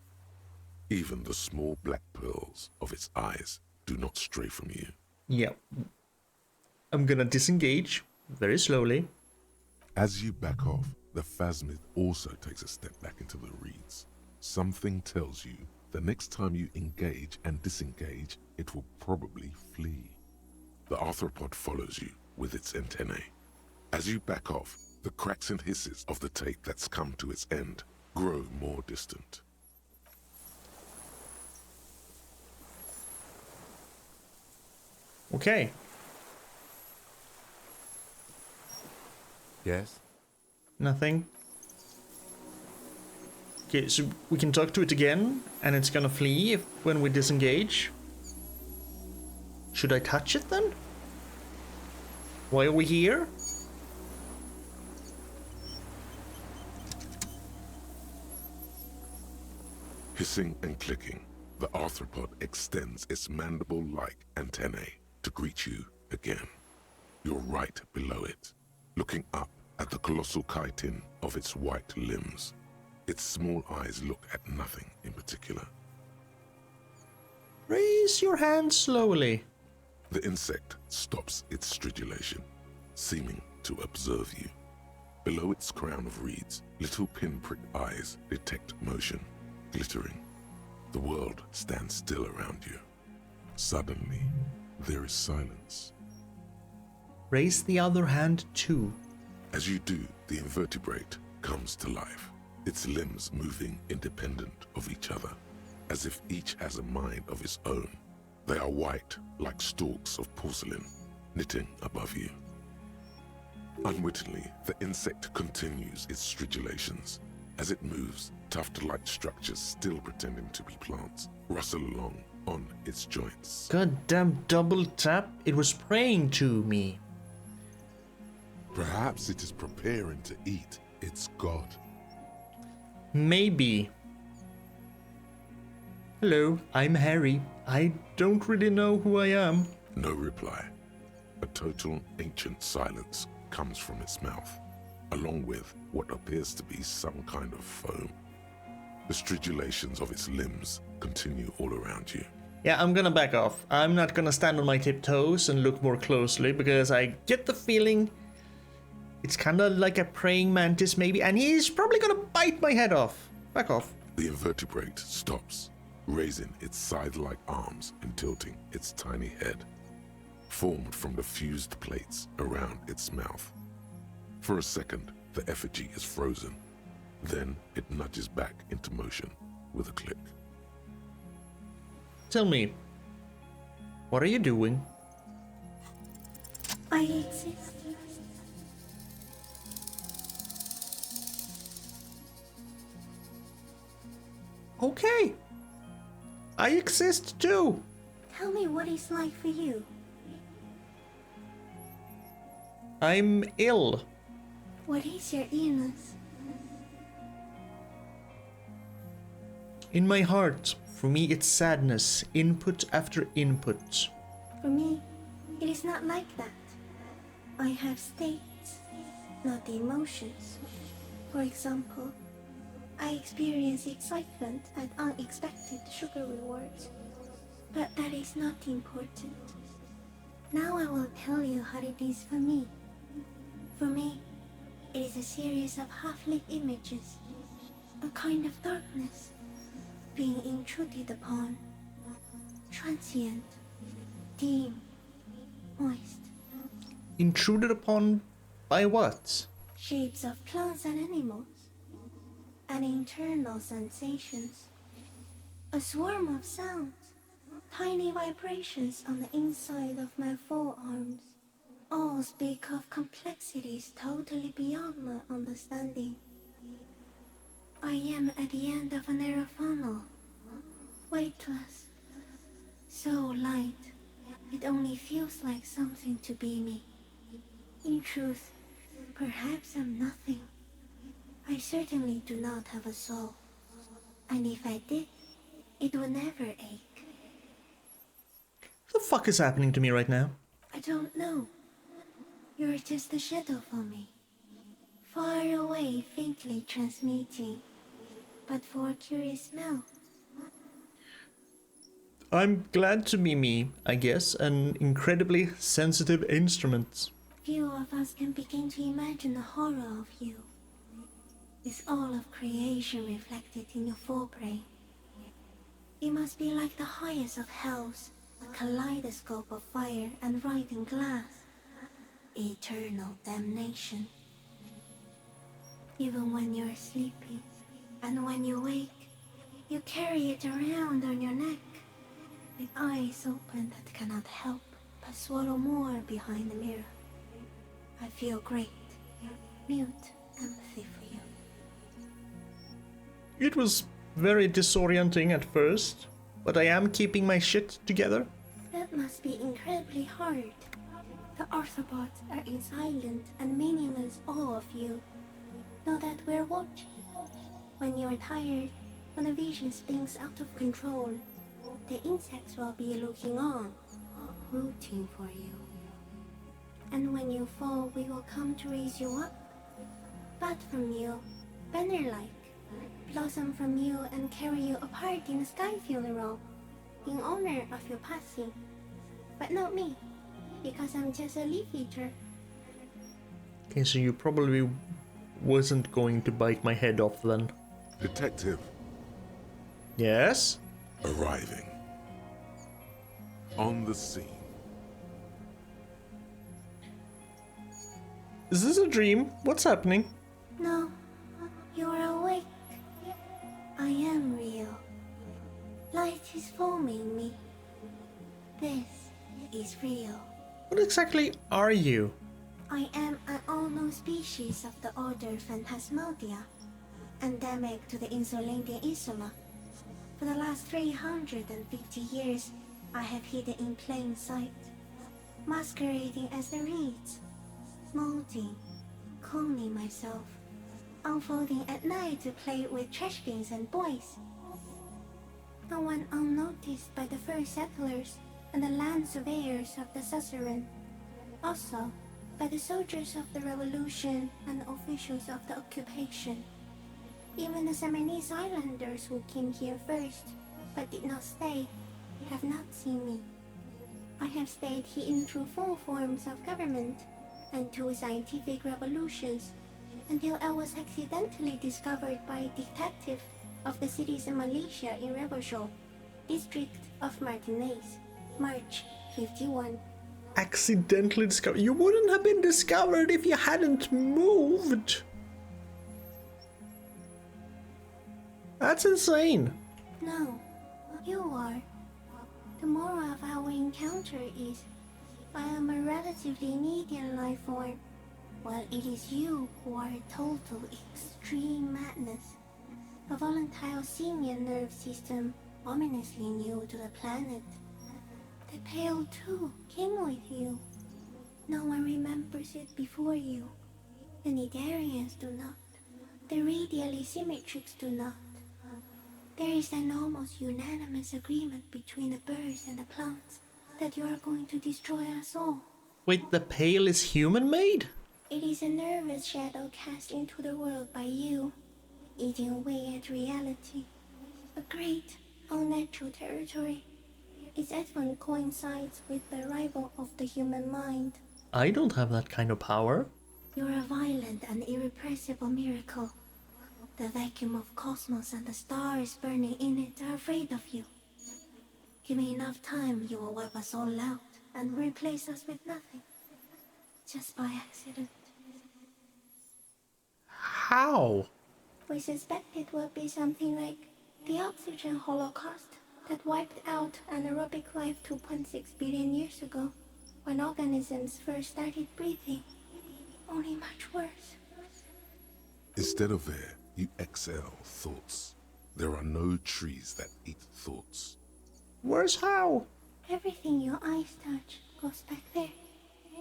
Even the small black pearls of its eyes do not stray from you. Yeah. I'm gonna disengage very slowly. As you back off, the phasmid also takes a step back into the reeds. Something tells you the next time you engage and disengage, it will probably flee. The arthropod follows you with its antennae. As you back off, the cracks and hisses of the tape that's come to its end grow more distant. Okay. Yes? Nothing. Okay, so we can talk to it again, and it's gonna flee when we disengage. Should I touch it then? Why are we here? Hissing and clicking, the arthropod extends its mandible-like antennae to greet you again. You're right below it, looking up at the colossal chitin of its white limbs. Its small eyes look at nothing in particular. Raise your hand slowly. The insect stops its stridulation, seeming to observe you. Below its crown of reeds, little pinprick eyes detect motion, glittering. The world stands still around you. Suddenly, there is silence. Raise the other hand too. As you do, the invertebrate comes to life, its limbs moving independent of each other, as if each has a mind of its own. They are white, like stalks of porcelain, knitting above you. Unwittingly, the insect continues its stridulations. As it moves, tuft-like structures, still pretending to be plants, rustle along on its joints. Goddamn double tap. It was praying to me. Perhaps it is preparing to eat its god. Maybe. Hello, I'm Harry. I don't really know who I am. No reply. A total ancient silence comes from its mouth, along with what appears to be some kind of foam. The stridulations of its limbs continue all around you. Yeah, I'm gonna back off. I'm not gonna stand on my tiptoes and look more closely because I get the feeling it's kinda like a praying mantis maybe, and he's probably gonna bite my head off. Back off. The invertebrate stops, raising its scythe-like arms and tilting its tiny head, formed from the fused plates around its mouth. For a second, the effigy is frozen. Then it nudges back into motion with a click. Tell me, what are you doing? I exist. Okay. I exist too. Tell me what it's like for you. I'm ill. What is your illness? In my heart, for me it's sadness, input after input. For me, it is not like that. I have states, not the emotions. For example, I experience excitement at unexpected sugar rewards. But that is not important. Now I will tell you how it is for me. For me, it is a series of half-lit images, a kind of darkness, being intruded upon, transient, dim, moist. Intruded upon by what? Shapes of plants and animals, and internal sensations, a swarm of sounds, tiny vibrations on the inside of my forearms. All speak of complexities totally beyond my understanding. I am at the end of a narrow funnel, weightless, so light, it only feels like something to be me. In truth, perhaps I'm nothing. I certainly do not have a soul, and if I did, it would never ache. What the fuck is happening to me right now? I don't know. You're just a shadow for me. Far away, faintly transmitting, but for a curious smell. I'm glad to be me, I guess, an incredibly sensitive instrument. Few of us can begin to imagine the horror of you, with all of creation reflected in your forebrain. It must be like the highest of hells, a kaleidoscope of fire and writhing glass. Eternal damnation. Even when you're sleeping, and when you wake, you carry it around on your neck, with eyes open that cannot help but swallow more behind the mirror. I feel great, mute empathy for you. It was very disorienting at first, but I am keeping my shit together. That must be incredibly hard. The Arthropods are in silent and meaningless awe of you. Know that we're watching. When you're tired, when the vision spins out of control, the insects will be looking on, rooting for you. And when you fall, we will come to raise you up. Bud from you, banner-like, blossom from you and carry you apart in a sky funeral, in honor of your passing. But not me, because I'm just a leaf eater. Okay, so you probably wasn't going to bite my head off then. Detective Yes? arriving. On the scene. Is this a dream? What's happening? No, you're awake. I am real. Light is forming me. This is real. What exactly are you? I am an well-known species of the order Phantasmadia, endemic to the Insulandian Insula. For the last 350 years, I have hidden in plain sight, masquerading as the reeds, molding, cloning myself, unfolding at night to play with trash bins and boys. I went unnoticed by the first settlers and the land surveyors of the suzerain, also by the soldiers of the revolution and officials of the occupation. Even the Semernese islanders who came here first, but did not stay, have not seen me. I have stayed hidden through 4 forms of government and 2 scientific revolutions, until I was accidentally discovered by a detective of the citizen militia in Revershaw, district of Martinez, March 51. Accidentally discovered? You wouldn't have been discovered if you hadn't moved. That's insane. No, you are. The moral of our encounter is, I am a relatively median life form, while it is you who are a total extreme madness. A volatile senior nerve system ominously new to the planet. The Pale too came with you. No one remembers it before you. The Nidarians do not. The radially symmetrics do not. There is an almost unanimous agreement between the birds and the plants that you are going to destroy us all. Wait, the Pale is human-made? It is a nervous shadow cast into the world by you, eating away at reality. A great, unnatural territory. Its advent coincides with the arrival of the human mind. I don't have that kind of power. You're a violent and irrepressible miracle. The vacuum of cosmos and the stars burning in it are afraid of you. Give me enough time, you will wipe us all out and replace us with nothing. Just by accident. How? We suspect it will be something like the oxygen holocaust that wiped out anaerobic life 2.6 billion years ago, when organisms first started breathing. Only much worse. Instead of air, you exhale thoughts. There are no trees that eat thoughts. Where's how? Everything your eyes touch goes back there,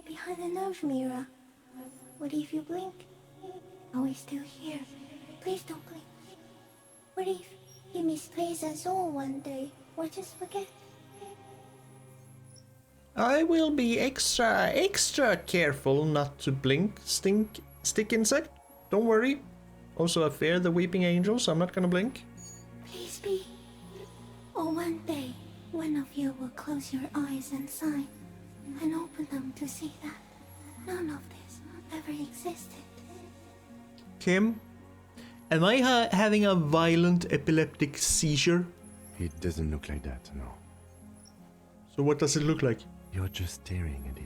behind the nose mirror. What if you blink? Are we still here? Please don't blink. What if he misplaces us all one day, or just forget? I will be extra careful not to blink, stick insect. Don't worry. Also, I fear the weeping angel, so I'm not gonna blink. Please be. Or one day, one of you will close your eyes and sigh, and open them to see that none of this ever existed. Kim, am I having a violent epileptic seizure? It doesn't look like that, no. So what does it look like? You're just staring at it.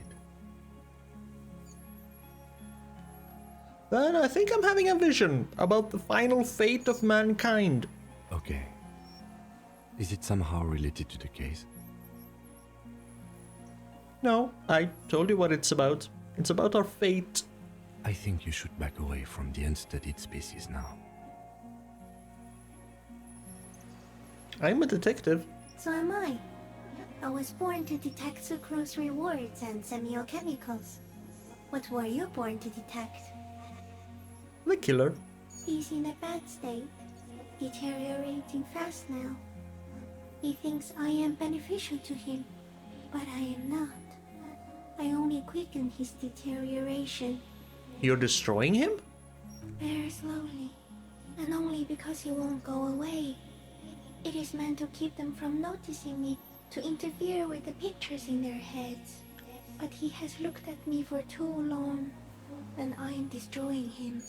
Then I think I'm having a vision about the final fate of mankind. Okay. Is it somehow related to the case? No, I told you what it's about. It's about our fate. I think you should back away from the unstudied species now. I'm a detective. So am I. I was born to detect sucrose rewards and semiochemicals. What were you born to detect? The killer. He's in a bad state, deteriorating fast now. He thinks I am beneficial to him, but I am not. I only quicken his deterioration. You're destroying him? Very slowly, and only because he won't go away. It is meant to keep them from noticing me, to interfere with the pictures in their heads. But he has looked at me for too long, and I am destroying him.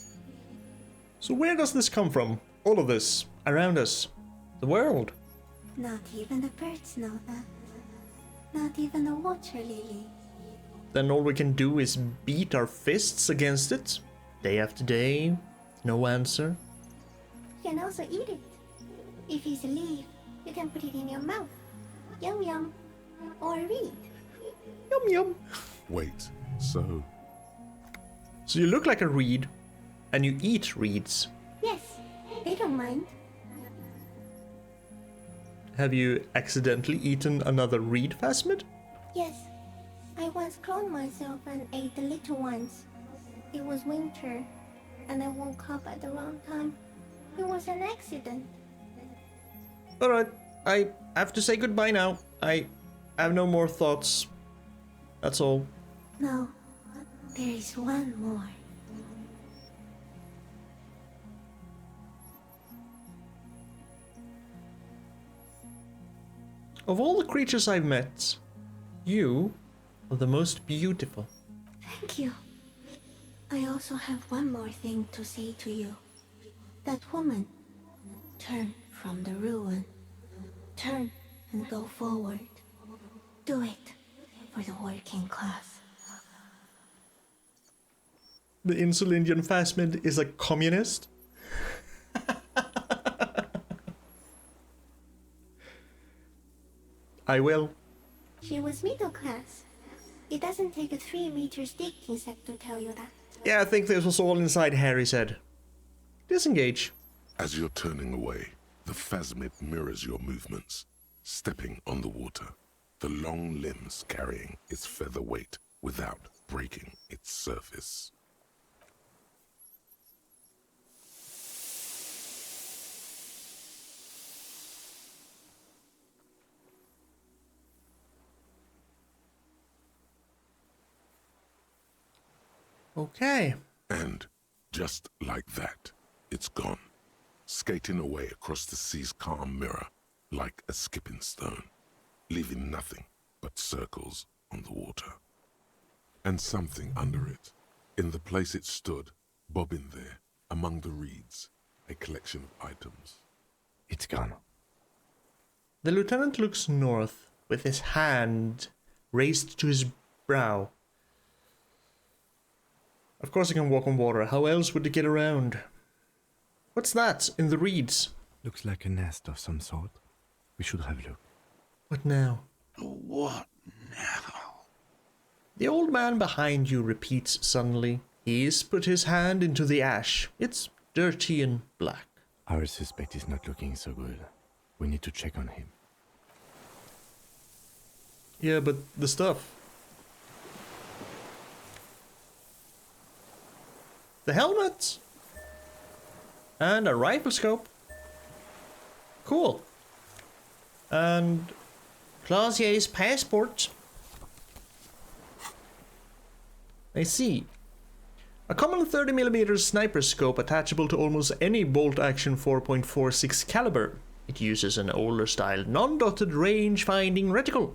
So where does this come from? All of this, around us, the world. Not even the birds know that. Not even the water lily. Then all we can do is beat our fists against it, day after day, no answer. You can also eat it. If it's a leaf, you can put it in your mouth. Yum yum. Or read. Yum yum. Wait, so So you look like a reed, and you eat reeds. Yes, they don't mind. Have you accidentally eaten another reed phasmid? Yes, I once cloned myself and ate the little ones. It was winter, and I woke up at the wrong time. It was an accident. Alright, I have to say goodbye now. I have no more thoughts. That's all. No, there is one more. Of all the creatures I've met, you are the most beautiful. Thank you. I also have one more thing to say to you. That woman, turn from the ruin. Turn and go forward. Do it for the working class. The Insulindian phasmid is a communist? I will. She was middle class. It doesn't take a 3 meters dick insect to tell you that. Yeah, I think this was all inside Harry's head. Disengage. As you're turning away, the phasmid mirrors your movements, stepping on the water, the long limbs carrying its feather weight without breaking its surface. Okay. And just like that, it's gone, skating away across the sea's calm mirror like a skipping stone, leaving nothing but circles on the water. And something under it, in the place it stood, bobbing there, among the reeds, a collection of items. It's gone. The lieutenant looks north, with his hand raised to his brow. Of course I can walk on water. How else would it get around? What's that in the reeds? Looks like a nest of some sort. We should have a look. What now? What now? The old man behind you repeats suddenly. He's put his hand into the ash. It's dirty and black. Our suspect is not looking so good. We need to check on him. Yeah, but the stuff. The helmet! And a rifle scope. Cool. And Clausier's passport. I see. A common 30mm sniper scope attachable to almost any bolt-action 4.46 caliber. It uses an older style non-dotted range-finding reticle.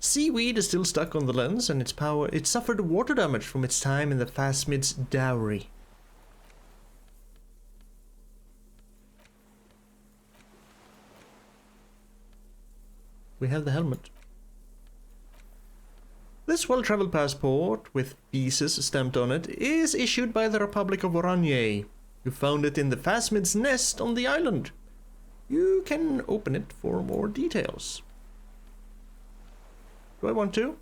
Seaweed is still stuck on the lens, and it suffered water damage from its time in the phasmid's dowry. We have the helmet. This well-traveled passport, with pieces stamped on it, is issued by the Republic of Oranje. You found it in the phasmid's nest on the island. You can open it for more details. Do I want to?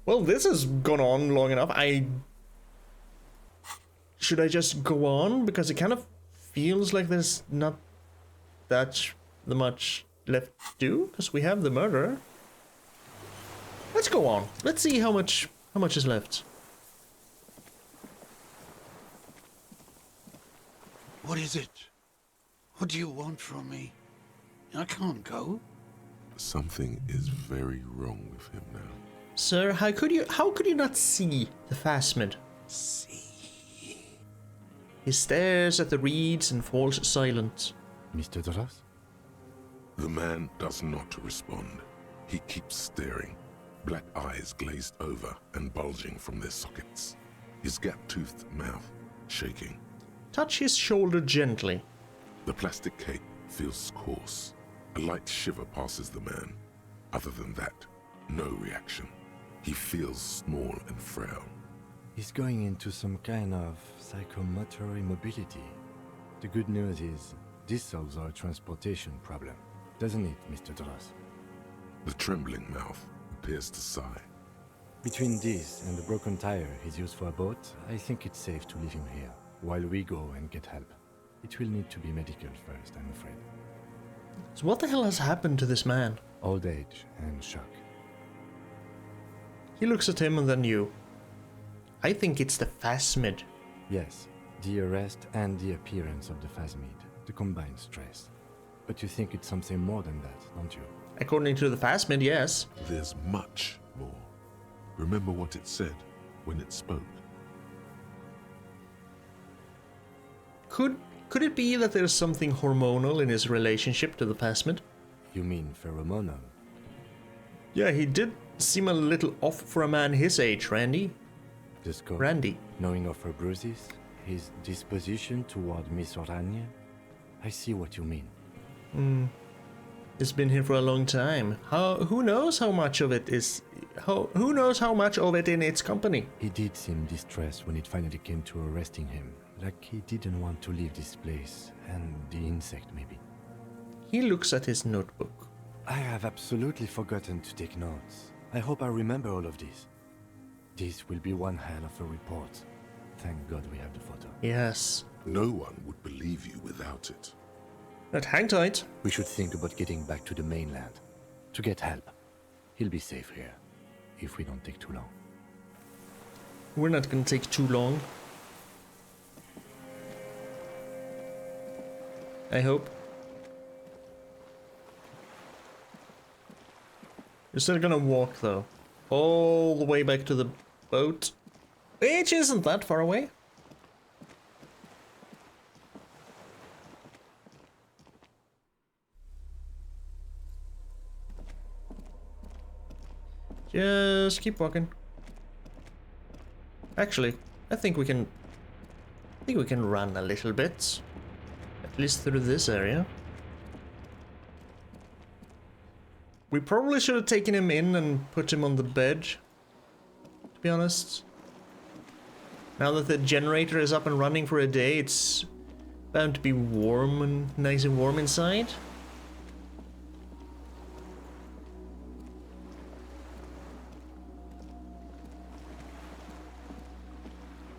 Well, this has gone on long enough. Should I just go on? Because it kind of feels like there's not that much left to do. Because we have the murderer. Let's go on. Let's see how much is left. What is it? What do you want from me? I can't go. Something is very wrong with him now. Sir, how could you not see the phasmid? See. He stares at the reeds and falls silent. Mr. Doras? The man does not respond. He keeps staring, black eyes glazed over and bulging from their sockets, his gap-toothed mouth shaking. Touch his shoulder gently. The plastic cape feels coarse. A light shiver passes the man. Other than that, no reaction. He feels small and frail. He's going into some kind of psychomotor immobility. The good news is, this solves our transportation problem. Doesn't it, Mr. Doras? The trembling mouth, the appears to sigh. Between this and the broken tire he's used for a boat, I think it's safe to leave him here, while we go and get help. It will need to be medical first, I'm afraid. So what the hell has happened to this man? Old age and shock. He looks at him and then you. I think it's the phasmid. Yes, the arrest and the appearance of the phasmid, the combined stress. But you think it's something more than that, don't you? According to the phasmid, yes. There's much more. Remember what it said when it spoke. Could it be that there's something hormonal in his relationship to the phasmid? You mean pheromonal? Yeah, he did seem a little off for a man his age, Randy. Disco, Randy. knowing of her bruises, his disposition toward Miss Oranje, I see what you mean. He's been here for a long time. Who knows how much of it is... who knows how much of it in its company? He did seem distressed when it finally came to arresting him, like he didn't want to leave this place, and the insect maybe. He looks at his notebook. I have absolutely forgotten to take notes. I hope I remember all of this. This will be one hell of a report. Thank God we have the photo. Yes. No one would believe you without it. But hang tight. We should think about getting back to the mainland. To get help. He'll be safe here. If we don't take too long. We're not gonna take too long. I hope. You're still gonna walk though. All the way back to the boat. Which isn't that far away. Just keep walking. Actually, I think we can run a little bit. At least through this area. We probably should have taken him in and put him on the bed, to be honest. Now that the generator is up and running for a day, it's bound to be warm and nice and warm inside.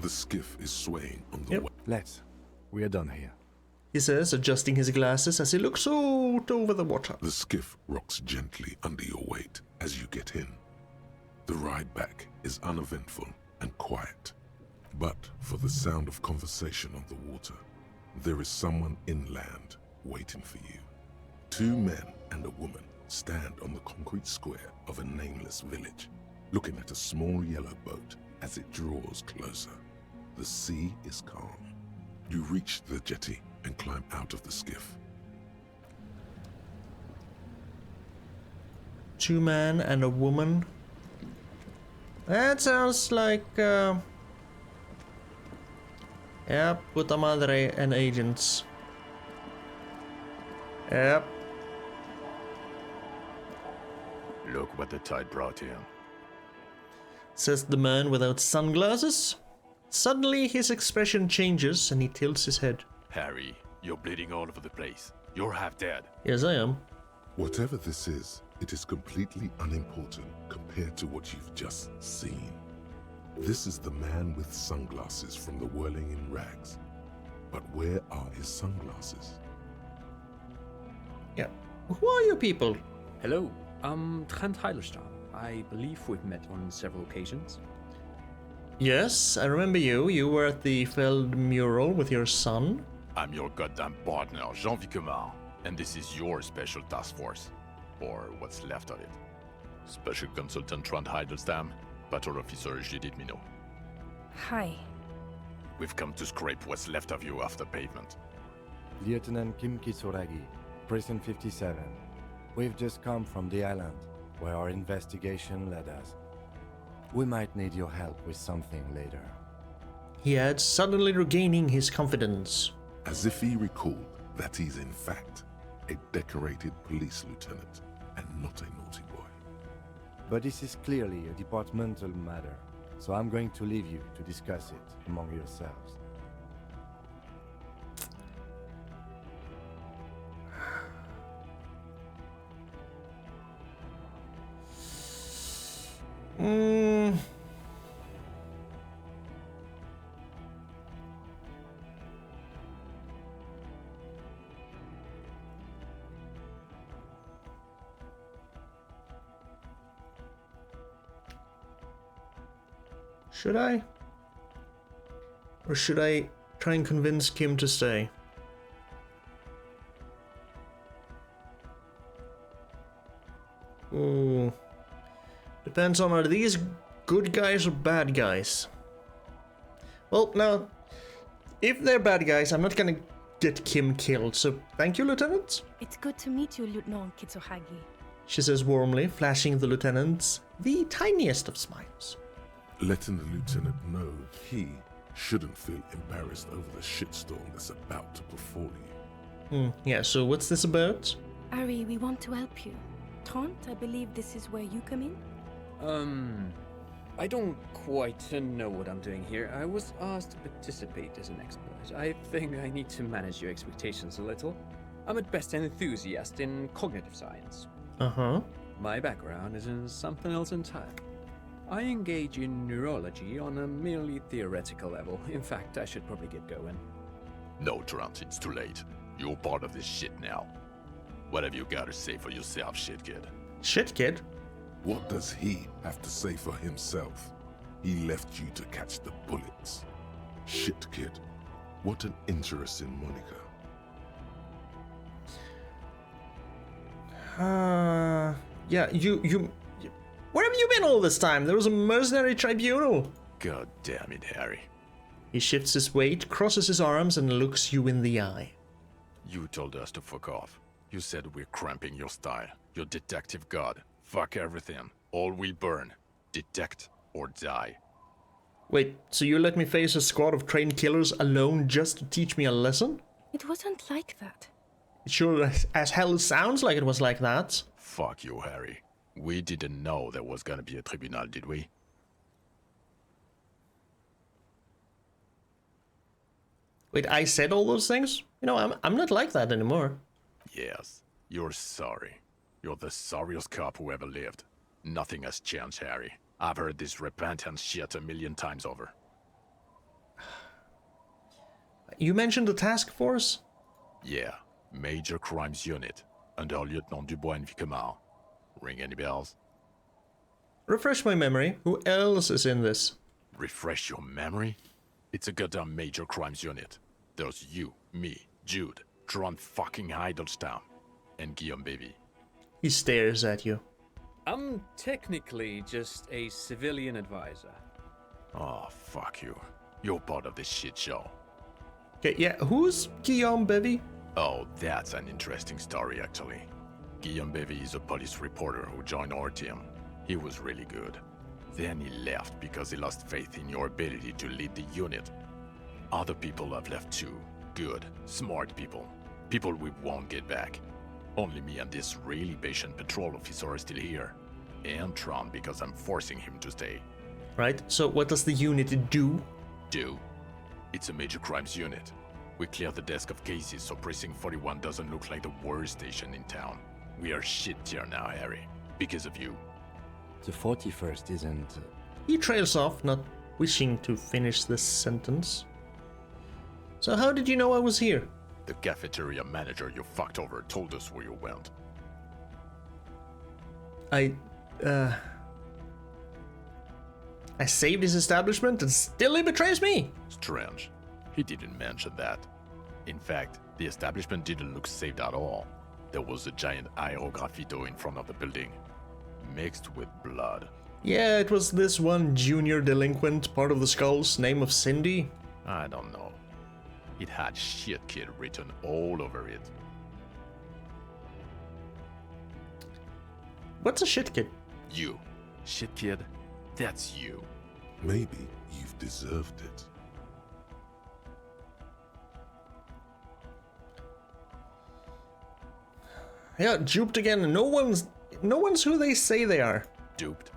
The skiff is swaying on the Yep. way. Let's. We are done here. He says, adjusting his glasses as he looks out over the water. The skiff rocks gently under your weight as you get in. The ride back is uneventful and quiet. But for the sound of conversation on the water, there is someone inland waiting for you. 2 men and a woman stand on the concrete square of a nameless village, looking at a small yellow boat as it draws closer. The sea is calm. You reach the jetty and climb out of the skiff. 2 men and a woman. That sounds like, yeah, puta madre and agents. Yep. Look what the tide brought in. Says the man without sunglasses. Suddenly his expression changes and he tilts his head. Harry, you're bleeding all over the place. You're half dead. Yes, I am. Whatever this is, it is completely unimportant compared to what you've just seen. This is the man with sunglasses from the Whirling in Rags. But where are his sunglasses? Yeah. Who are you people? Hello, I'm Trent Heidelstein. I believe we've met on several occasions. Yes, I remember you. You were at the Feld mural with your son. I'm your goddamn partner, Jean-Vic Comar, and this is your special task force. Or what's left of it. Special Consultant Trent Heidelstam, Battle Officer Judith Minot. Hi. We've come to scrape what's left of you off the pavement. Lieutenant Kim Kitsuragi, Prison 57. We've just come from the island, where our investigation led us. We might need your help with something later. He adds, suddenly regaining his confidence. As if he recalled that he's in fact a decorated police lieutenant and not a naughty boy. But this is clearly a departmental matter, so I'm going to leave you to discuss it among yourselves. Hmm. Should I? Or should I try and convince Kim to stay? Ooh. Depends on, are these good guys or bad guys? Well, now, if they're bad guys, I'm not gonna get Kim killed, so thank you, Lieutenant. It's good to meet you, Lieutenant Kitsuhagi. She says warmly, flashing the lieutenant the tiniest of smiles. Letting the lieutenant know he shouldn't feel embarrassed over the shitstorm that's about to befall you. Yeah, so what's this about? Ari, we want to help you. Trant, I believe this is where you come in? I don't quite know what I'm doing here. I was asked to participate as an expert. I think I need to manage your expectations a little. I'm at best an enthusiast in cognitive science. Uh-huh. My background is in something else entirely. I engage in neurology on a merely theoretical level. In fact, I should probably get going. No, Trant, it's too late. You're part of this shit now. What have you got to say for yourself, shit kid? Shit, kid. What does he have to say for himself? He left you to catch the bullets. Shit, kid. What an interesting moniker. Yeah, you... Where have you been all this time? There was a mercenary tribunal. God damn it, Harry. He shifts his weight, crosses his arms, and looks you in the eye. You told us to fuck off. You said we're cramping your style. Your detective god. Fuck everything. All will burn. Detect or die. Wait, so you let me face a squad of trained killers alone just to teach me a lesson? It wasn't like that. It sure as hell sounds like it was like that. Fuck you, Harry. We didn't know there was gonna be a tribunal, did we? Wait, I said all those things? You know, I'm not like that anymore. Yes. You're sorry. You're the sorriest cop who ever lived. Nothing has changed, Harry. I've heard this repentance shit a million times over. You mentioned the task force? Yeah. Major Crimes Unit. Under Lieutenant Dubois and Vicomar. Ring any bells? Refresh my memory. Who else is in this? Refresh your memory? It's a goddamn Major Crimes Unit. There's you, me, Jude, Trant fucking Heidelstein, and Guillaume Baby. He stares at you. I'm technically just a civilian advisor. Oh, fuck you. You're part of this shit show. Okay, yeah, who's Guillaume Bevy? Oh, that's an interesting story, actually. Guillaume Bevy is a police reporter who joined our team. He was really good. Then he left because he lost faith in your ability to lead the unit. Other people have left too. Good, smart people. People we won't get back. Only me and this really patient patrol officer are still here. And Tron because I'm forcing him to stay. Right, so what does the unit do? It's a major crimes unit. We clear the desk of cases so Precinct 41 doesn't look like the worst station in town. We are shit tier now, Harry. Because of you. The 41st isn't... He trails off, not wishing to finish this sentence. So how did you know I was here? The cafeteria manager you fucked over told us where you went. I saved his establishment and still he betrays me! Strange. He didn't mention that. In fact, the establishment didn't look saved at all. There was a giant aerograffito in front of the building. Mixed with blood. Yeah, it was this one junior delinquent, part of the Skull's, name of Cindy. I don't know. It had shit kid written all over it. What's a shit kid? You. Shit kid, that's you. Maybe you've deserved it. Yeah, duped again. No one's who they say they are. Duped?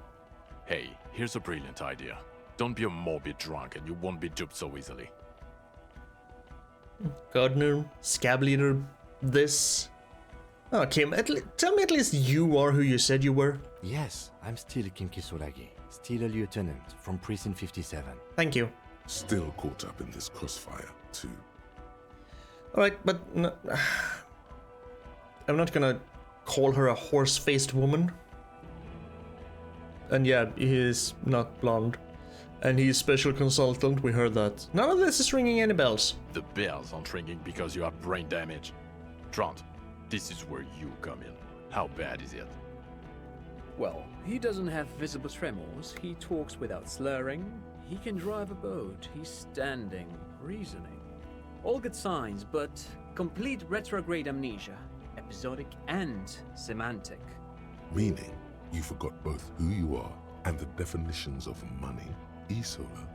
Hey, here's a brilliant idea. Don't be a morbid drunk and you won't be duped so easily. Gardner, scab leader, this. Oh, Kim, tell me at least you are who you said you were. Yes, I'm still Kim Kisuragi, Still a lieutenant from Precinct 57. Thank you. Still caught up in this crossfire, too. Alright, but I'm not gonna call her a horse-faced woman. And yeah, he is not blonde. And he's special consultant, we heard that. None of this is ringing any bells. The bells aren't ringing because you have brain damage. Trant, this is where you come in. How bad is it? Well, he doesn't have visible tremors, he talks without slurring, he can drive a boat, he's standing, reasoning. All good signs, but complete retrograde amnesia, episodic and semantic. Meaning, you forgot both who you are and the definitions of money, Isola,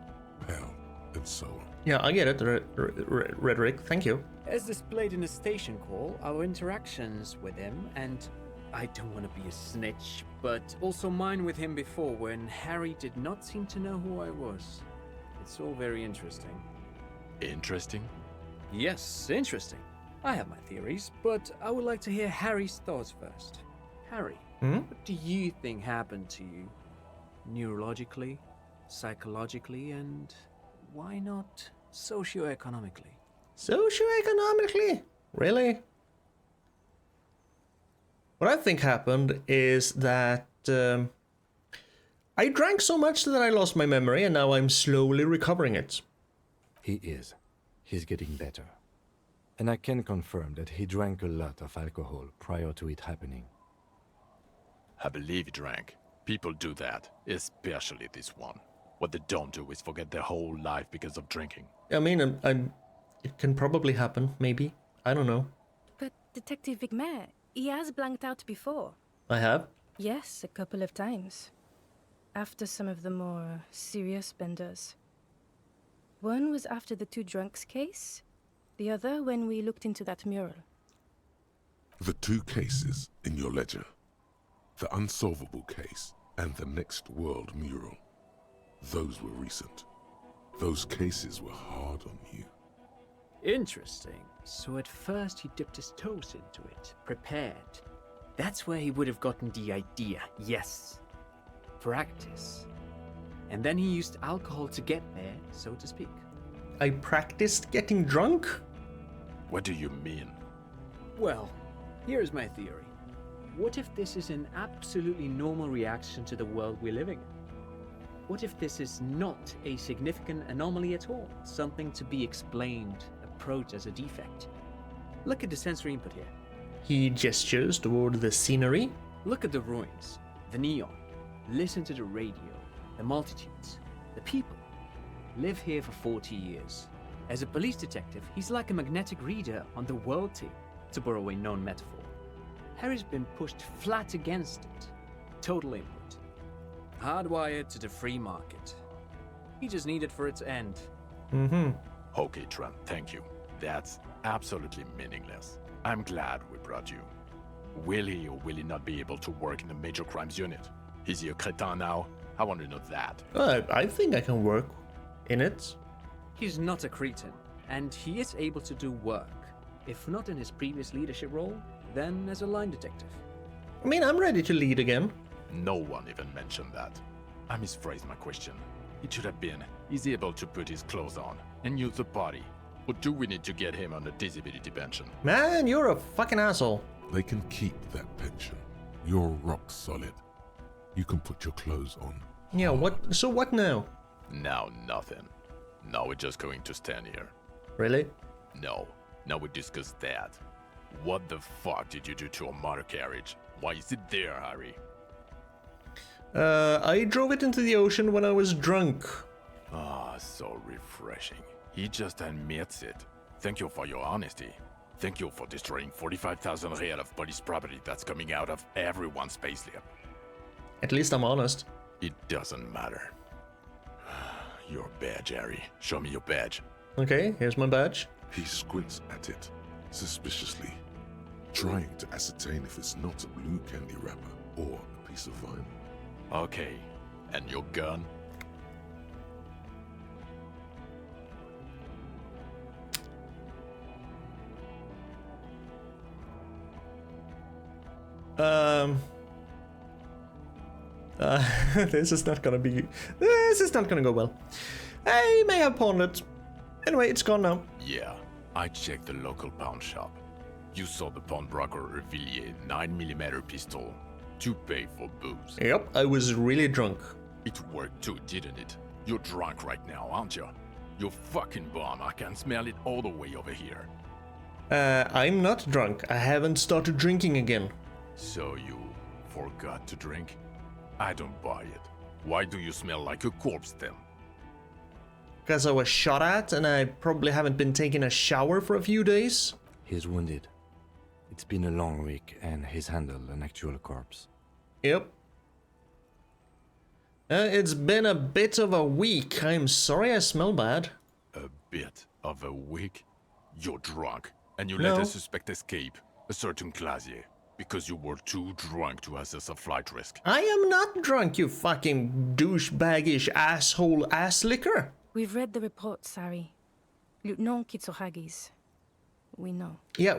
pound, and so on. Yeah, I get it, Rhetoric, thank you. As displayed in the station call, our interactions with him, and I don't want to be a snitch, but also mine with him before when Harry did not seem to know who I was. It's all very interesting. Interesting? Yes, interesting. I have my theories, but I would like to hear Harry's thoughts first. Harry, what do you think happened to you? Neurologically, psychologically, and why not socioeconomically? Socioeconomically? Really? What I think happened is that I drank so much that I lost my memory and now I'm slowly recovering it. He is. He's getting better. And I can confirm that he drank a lot of alcohol prior to it happening. I believe he drank. People do that, especially this one. What they don't do is forget their whole life because of drinking. I mean, it can probably happen, maybe. I don't know. But Detective Vigmer, he has blanked out before. I have? Yes, a couple of times. After some of the more serious benders. One was after the two drunks case, the other when we looked into that mural. The two cases in your ledger, the unsolvable case and the Next World mural, those were recent. Those cases were hard on you. Interesting. So at first he dipped his toes into it, prepared. That's where he would have gotten the idea, yes. Practice. And then he used alcohol to get there, so to speak. I practiced getting drunk? What do you mean? Well, here's my theory. What if this is an absolutely normal reaction to the world we're living in? What if this is not a significant anomaly at all? Something to be explained, approached as a defect? Look at the sensory input here. He gestures toward the scenery. Look at the ruins, the neon. Listen to the radio, the multitudes, the people. Live here for 40 years. As a police detective, he's like a magnetic reader on the world tape, to borrow a known metaphor. Harry's been pushed flat against it. Total input. Hardwired to the free market. He just needed for it to end. Okay, Trent, thank you. That's absolutely meaningless. I'm glad we brought you. Will he or will he not be able to work in the major crimes unit? Is he a cretin now? I want to know that. I think I can work in it. He's not a cretin, and he is able to do work. If not in his previous leadership role, then as a line detective. I mean, I'm ready to lead again. No one even mentioned that. I misphrased my question. It should have been, is he able to put his clothes on and use the body? Or do we need to get him on a disability pension? Man, you're a fucking asshole. They can keep that pension. You're rock solid. You can put your clothes on. Yeah, what? So what now? Now nothing. Now we're just going to stand here. Really? No. Now we discuss that. What the fuck did you do to a motor carriage? Why is it there, Harry? I drove it into the ocean when I was drunk. Ah, so refreshing. He just admits it. Thank you for your honesty. Thank you for destroying 45,000 real of police property that's coming out of everyone's payslip. At least I'm honest. It doesn't matter. Your badge, Harry. Show me your badge. Okay, here's my badge. He squints at it, suspiciously, trying to ascertain if it's not a blue candy wrapper or a piece of vinyl. Okay. And your gun? This is not gonna go well. I may have pawned it. Anyway, it's gone now. Yeah, I checked the local pawn shop. You saw the pawnbroker reveal a 9mm pistol to pay for booze. Yep, I was really drunk. It worked too, didn't it? You're drunk right now, aren't you? You fucking bomb, I can smell it all the way over here. I'm not drunk. I haven't started drinking again. So you forgot to drink? I don't buy it. Why do you smell like a corpse then? Because I was shot at and I probably haven't been taking a shower for a few days. He's wounded. It's been a long week, and he's handled an actual corpse. Yep. It's been a bit of a week. I'm sorry I smell bad. A bit of a week? You're drunk, and you No. let a suspect escape, a certain Clasier, because you were too drunk to assess a flight risk. I am not drunk, you fucking douchebaggish asshole ass licker. We've read the report, Sari. Lieutenant Kitsuhagi's. We know. Yeah,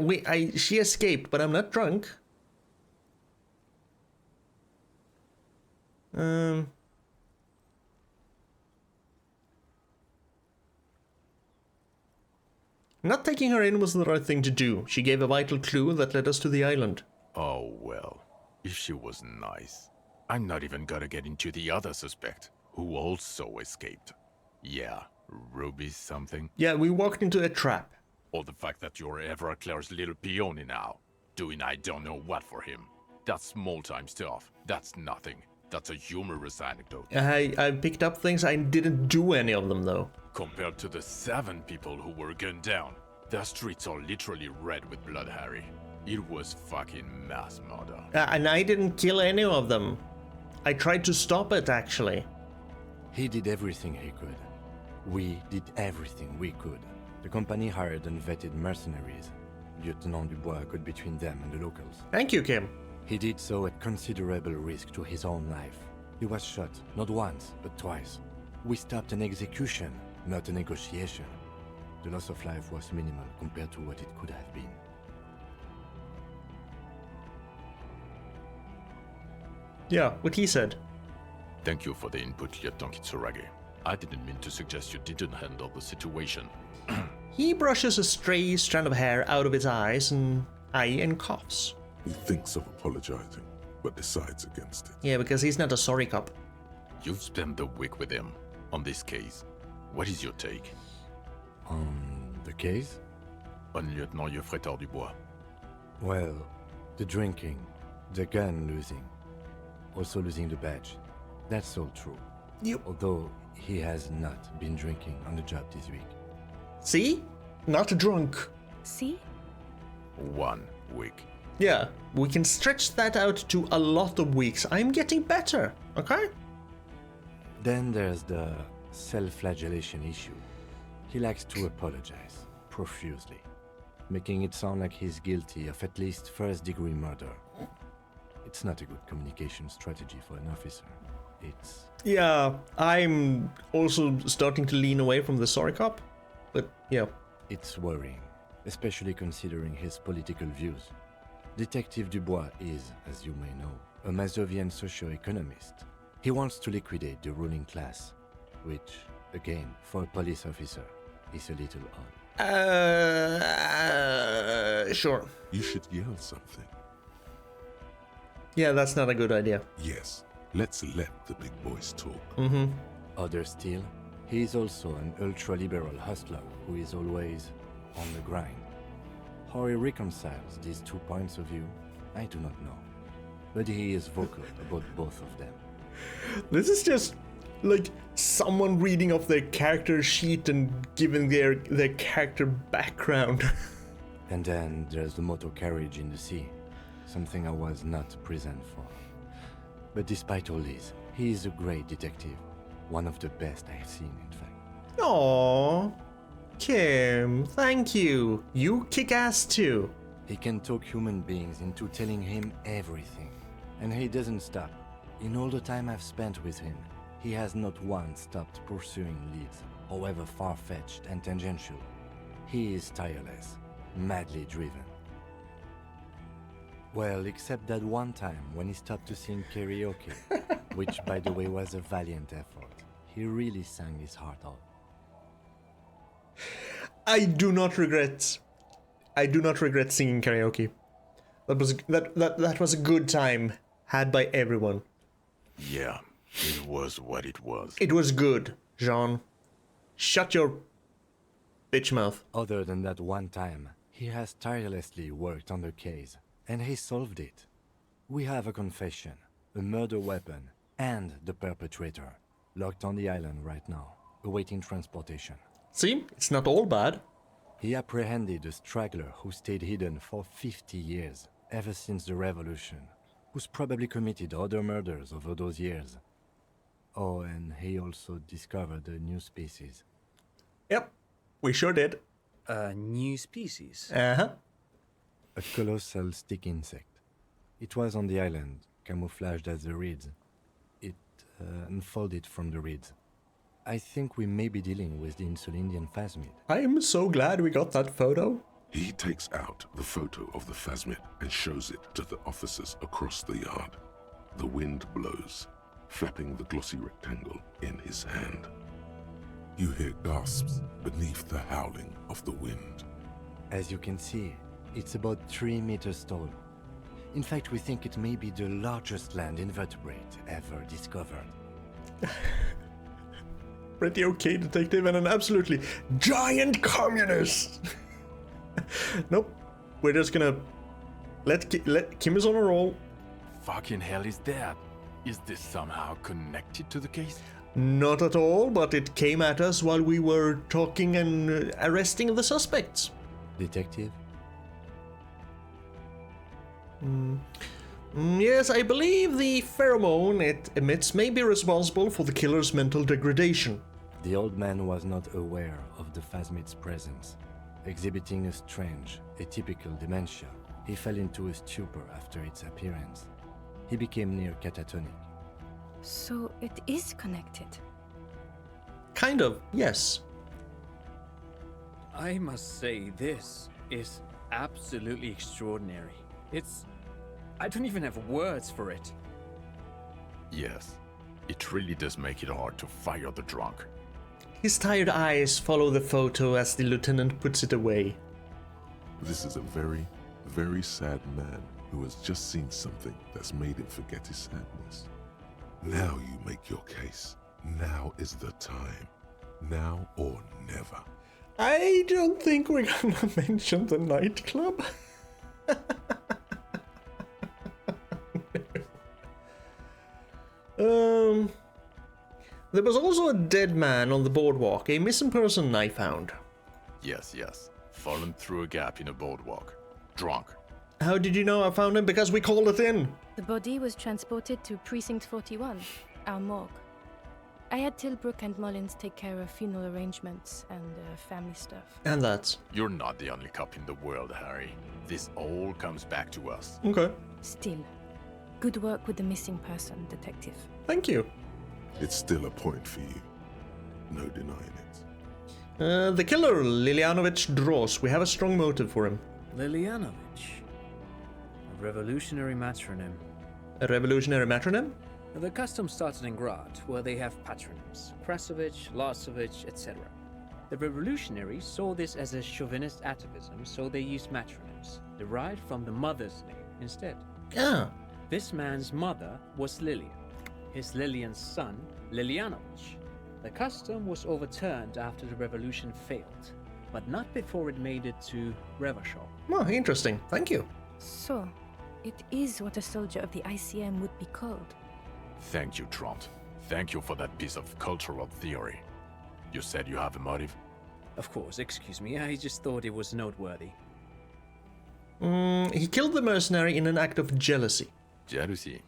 she escaped, but I'm not drunk. Not taking her in was the right thing to do. She gave a vital clue that led us to the island. Oh well, if she was nice. I'm not even gonna get into the other suspect, who also escaped. Yeah, Ruby something. Yeah, we walked into a trap. Or the fact that you're Everclear's little peony now, doing I don't know what for him. That's small-time stuff. That's nothing. That's a humorous anecdote. I picked up things, I didn't do any of them though. Compared to the 7 people who were gunned down, the streets are literally red with blood, Harry. It was fucking mass murder. And I didn't kill any of them. I tried to stop it, actually. He did everything he could. We did everything we could. The company hired and vetted mercenaries. Lieutenant Dubois got between them and the locals. Thank you, Kim. He did so at considerable risk to his own life. He was shot, not once, but twice. We stopped an execution, not a negotiation. The loss of life was minimal compared to what it could have been. Yeah, what he said. Thank you for the input, Lieutenant Kitsuragi. I didn't mean to suggest you didn't handle the situation. He brushes a stray strand of hair out of his eyes and coughs. He thinks of apologizing, but decides against it. Yeah, because he's not a sorry cop. You've spent the week with him on this case. What is your take? On the case? On Lieutenant Geoffrey Dubois. Well, the drinking, the gun losing, also losing the badge. That's all true. Although he has not been drinking on the job this week. See? Not drunk. See? 1 week. Yeah, we can stretch that out to a lot of weeks. I'm getting better, okay? Then there's the self-flagellation issue. He likes to apologize, profusely, making it sound like he's guilty of at least first-degree murder. It's not a good communication strategy for an officer. It's... Yeah, I'm also starting to lean away from the sorry cop, but yeah. It's worrying, especially considering his political views. Detective Dubois is, as you may know, a Mazovian socio-economist. He wants to liquidate the ruling class, which, again, for a police officer, is a little odd. Sure. You should yell something. Yeah, that's not a good idea. Yes, let's let the big boys talk. Other still, he is also an ultra-liberal hustler who is always on the grind. How he reconciles these 2 points of view, I do not know. But he is vocal about both of them. This is just like someone reading off their character sheet and giving their character background. And then there's the motor carriage in the sea, something I was not present for. But despite all this, he is a great detective, one of the best I've seen, in fact. Aww. Kim, thank you. You kick ass too. He can talk human beings into telling him everything, and he doesn't stop. In all the time I've spent with him, he has not once stopped pursuing leads, however far-fetched and tangential. He is tireless, madly driven. Well, except that one time when he stopped to sing karaoke, Which, by the way, was a valiant effort. He really sang his heart out. I do not regret singing karaoke. That was a good time had by everyone. Yeah, it was what it was. It was good, Jean. Shut your bitch mouth. Other than that one time, he has tirelessly worked on the case, and he solved it. We have a confession, a murder weapon, and the perpetrator, locked on the island right now, awaiting transportation. See, it's not all bad. He apprehended a straggler who stayed hidden for 50 years, ever since the revolution, who's probably committed other murders over those years. Oh, and he also discovered a new species. Yep, we sure did. A new species? Uh-huh. A colossal stick insect. It was on the island, camouflaged as the reeds. It unfolded from the reeds. I think we may be dealing with the Insulindian phasmid. I am so glad we got that photo. He takes out the photo of the phasmid and shows it to the officers across the yard. The wind blows, flapping the glossy rectangle in his hand. You hear gasps beneath the howling of the wind. As you can see, it's about 3 meters tall. In fact, we think it may be the largest land invertebrate ever discovered. Pretty okay, detective, and an absolutely giant communist. Nope, we're just gonna let Kim is on a roll. Fucking hell is that? Is this somehow connected to the case? Not at all, but it came at us while we were talking and arresting the suspects. Detective? Yes, I believe the pheromone it emits may be responsible for the killer's mental degradation. The old man was not aware of the phasmid's presence. Exhibiting a strange, atypical dementia, he fell into a stupor after its appearance. He became near catatonic. So it is connected. Kind of, yes. I must say, this is absolutely extraordinary. I don't even have words for it. Yes, it really does make it hard to fire the drunk. His tired eyes follow the photo as the lieutenant puts it away. This is a very, very sad man who has just seen something that's made him forget his sadness. Now you make your case. Now is the time. Now or never. I don't think we're gonna mention the nightclub. There was also a dead man on the boardwalk, a missing person I found. Yes, fallen through a gap in a boardwalk. Drunk. How did you know I found him? Because we called it in. The body was transported to Precinct 41, our morgue. I had Tilbrook and Mullins take care of funeral arrangements and family stuff. And that's... You're not the only cop in the world, Harry. This all comes back to us. Okay. Still, good work with the missing person, detective. Thank you. It's still a point for you. No denying it. The killer, Lilianovich Dross. We have a strong motive for him. Lilianovich. A revolutionary matronym. A revolutionary matronym? The custom started in Grad, where they have patronyms. Prasovich, Lasovich, etc. The revolutionaries saw this as a chauvinist atavism, so they used matronyms, derived from the mother's name instead. Ah. This man's mother was Lilian. His Lilian's son, Lilianovich. The custom was overturned after the revolution failed, but not before it made it to Revachol. Oh, interesting. Thank you. So, it is what a soldier of the ICM would be called. Thank you, Trant. Thank you for that piece of cultural theory. You said you have a motive? Of course, excuse me, I just thought it was noteworthy. He killed the mercenary in an act of jealousy. Jealousy?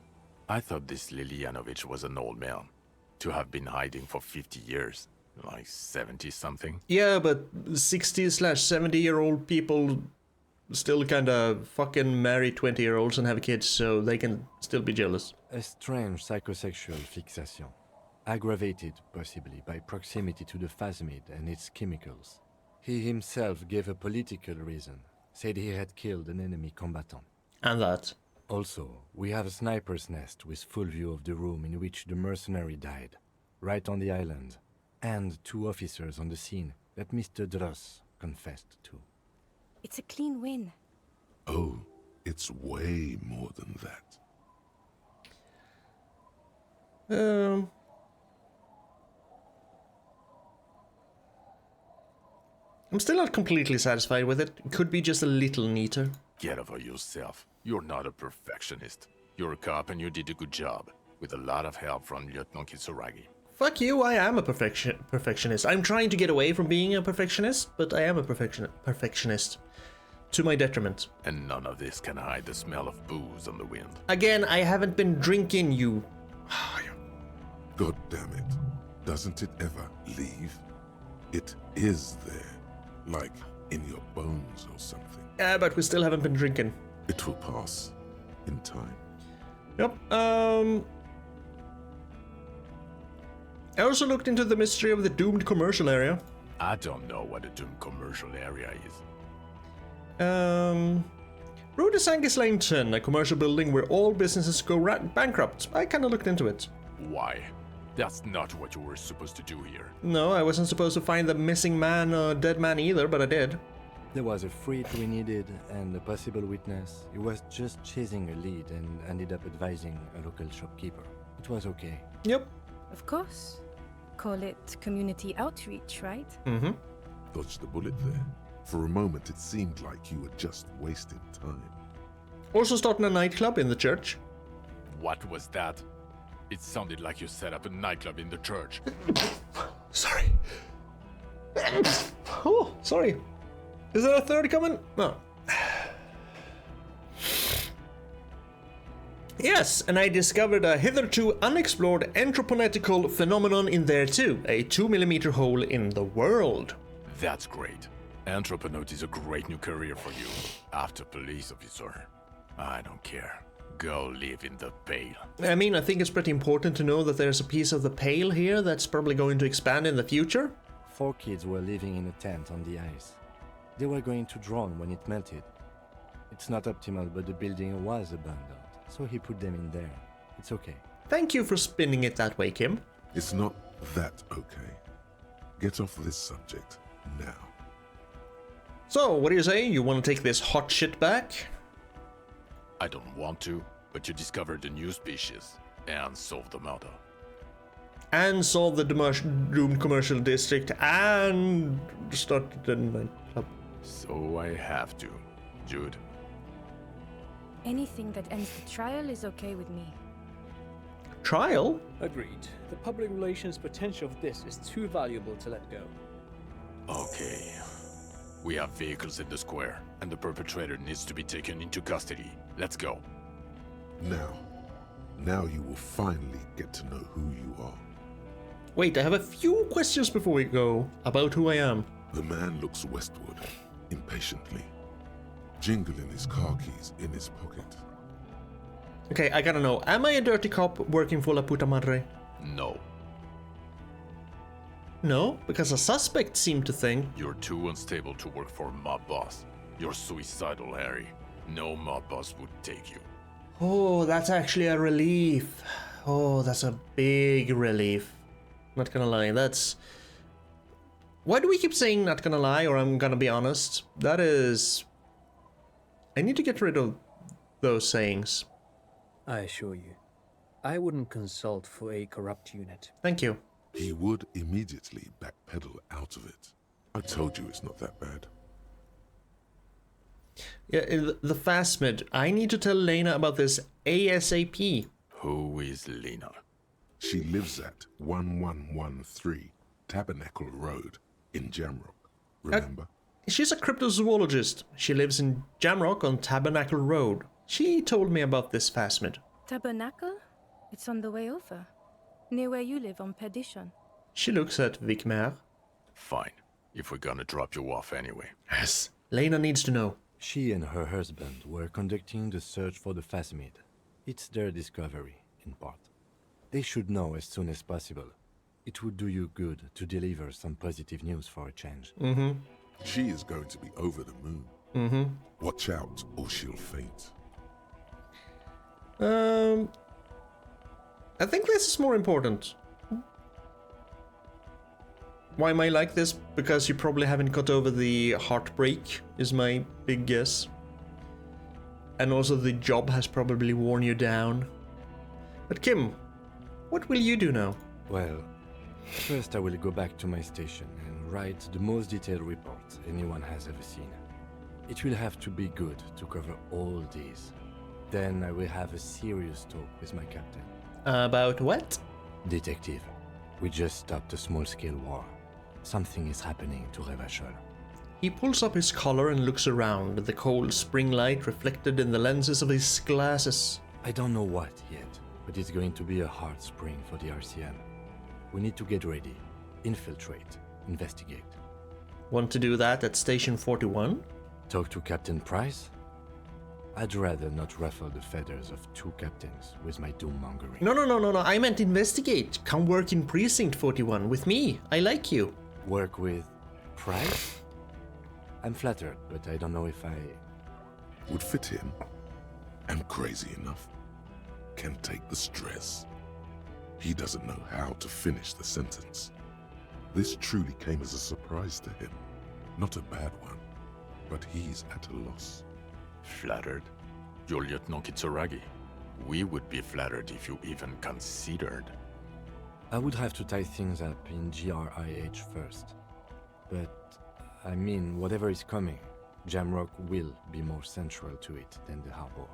I thought this Lilianovich was an old man. To have been hiding for 50 years. Like 70-something? Yeah, but 60/70-year-old people still kinda fucking marry 20-year-olds and have kids, so they can still be jealous. A strange psychosexual fixation, aggravated possibly by proximity to the phasmid and its chemicals. He himself gave a political reason, said he had killed an enemy combatant. And that? Also, we have a sniper's nest with full view of the room in which the mercenary died, right on the island, and 2 officers on the scene that Mr. Dross confessed to. It's a clean win. Oh, it's way more than that. I'm still not completely satisfied with it. It could be just a little neater. Get over yourself. You're not a perfectionist. You're a cop and you did a good job, with a lot of help from Lieutenant Kitsuragi. Fuck you, I am a perfectionist. I'm trying to get away from being a perfectionist, but I am a perfectionist. To my detriment. And none of this can hide the smell of booze on the wind. Again, I haven't been drinking, you... God damn it. Doesn't it ever leave? It is there. Like in your bones or something. Yeah, but we still haven't been drinking. It will pass. In time. Yep, I also looked into the mystery of the doomed commercial area. I don't know what a doomed commercial area is. Rue de Saint-Ghislain 10, a commercial building where all businesses go bankrupt. I kinda looked into it. Why? That's not what you were supposed to do here. No, I wasn't supposed to find the missing man or dead man either, but I did. There was a freight we needed and a possible witness. He was just chasing a lead and ended up advising a local shopkeeper. It was okay. Yep. Of course. Call it community outreach, right? Mm-hmm. Dodged the bullet there. For a moment it seemed like you were just wasting time. Also starting a nightclub in the church. What was that? It sounded like you set up a nightclub in the church. Sorry. Oh, sorry. Is there a third coming? No. Yes, and I discovered a hitherto unexplored anthropometical phenomenon in there too. A 2mm hole in the world. That's great. Anthroponaut is a great new career for you. After police officer. I don't care. Go live in the Pale. I mean, I think it's pretty important to know that there's a piece of the Pale here that's probably going to expand in the future. 4 kids were living in a tent on the ice. They were going to drown when it melted. It's not optimal, but the building was abandoned, so he put them in there. It's okay. Thank you for spinning it that way, Kim. It's not that okay. Get off this subject now. So, what do you say? You want to take this hot shit back? I don't want to, but you discovered a new species and solved the murder. And solve the doomed commercial district and start the nightclub. So I have to, Jude. Anything that ends the trial is okay with me. Trial? Agreed. The public relations potential of this is too valuable to let go. Okay. We have vehicles in the square, and the perpetrator needs to be taken into custody. Let's go. Now you will finally get to know who you are. Wait, I have a few questions before we go about who I am. The man looks westward, impatiently, jingling his car keys in his pocket. Okay, I gotta know, am I a dirty cop working for La Puta Madre? No. No, because a suspect seemed to think... You're too unstable to work for a mob boss. You're suicidal, Harry. No mob boss would take you. Oh, that's actually a relief. Oh, that's a big relief. Not gonna lie, that's... Why do we keep saying not gonna lie, or I'm gonna be honest? That is... I need to get rid of those sayings. I assure you, I wouldn't consult for a corrupt unit. Thank you. He would immediately backpedal out of it. I told you it's not that bad. Yeah, the Phasmid. I need to tell Lena about this ASAP. Who is Lena? She lives at 1113 Tabernacle Road in Jamrock. Remember? She's a cryptozoologist. She lives in Jamrock on Tabernacle Road. She told me about this Phasmid. Tabernacle? It's on the way over. Near where you live on Perdition. She looks at Vicmer. Fine, if we're gonna drop you off anyway. Yes. Lena needs to know. She and her husband were conducting the search for the Phasmid. It's their discovery, in part. They should know as soon as possible. It would do you good to deliver some positive news for a change. Mm-hmm. She is going to be over the moon. Mm-hmm. Watch out, or she'll faint. I think this is more important. Why am I like this? Because you probably haven't got over the heartbreak, is my big guess. And also the job has probably worn you down. But Kim, what will you do now? Well, first I will go back to my station and write the most detailed report anyone has ever seen. It will have to be good to cover all these. Then I will have a serious talk with my captain. About what? Detective, we just stopped a small-scale war. Something is happening to Revachol. He pulls up his collar and looks around, the cold spring light reflected in the lenses of his glasses. I don't know what yet, but it's going to be a hard spring for the RCM. We need to get ready, infiltrate, investigate. Want to do that at Station 41? Talk to Captain Price? I'd rather not ruffle the feathers of two captains with my doom-mongering. No, I meant investigate. Come work in Precinct 41 with me. I like you. Work with Price? I'm flattered, but I don't know if I... Would fit in. And crazy enough. Can take the stress. He doesn't know how to finish the sentence. This truly came as a surprise to him. Not a bad one, but he's at a loss. Flattered? Your Lieutenant Kitsuragi. We would be flattered if you even considered. I would have to tie things up in GRIH first. But, I mean, whatever is coming, Jamrock will be more central to it than the harbor.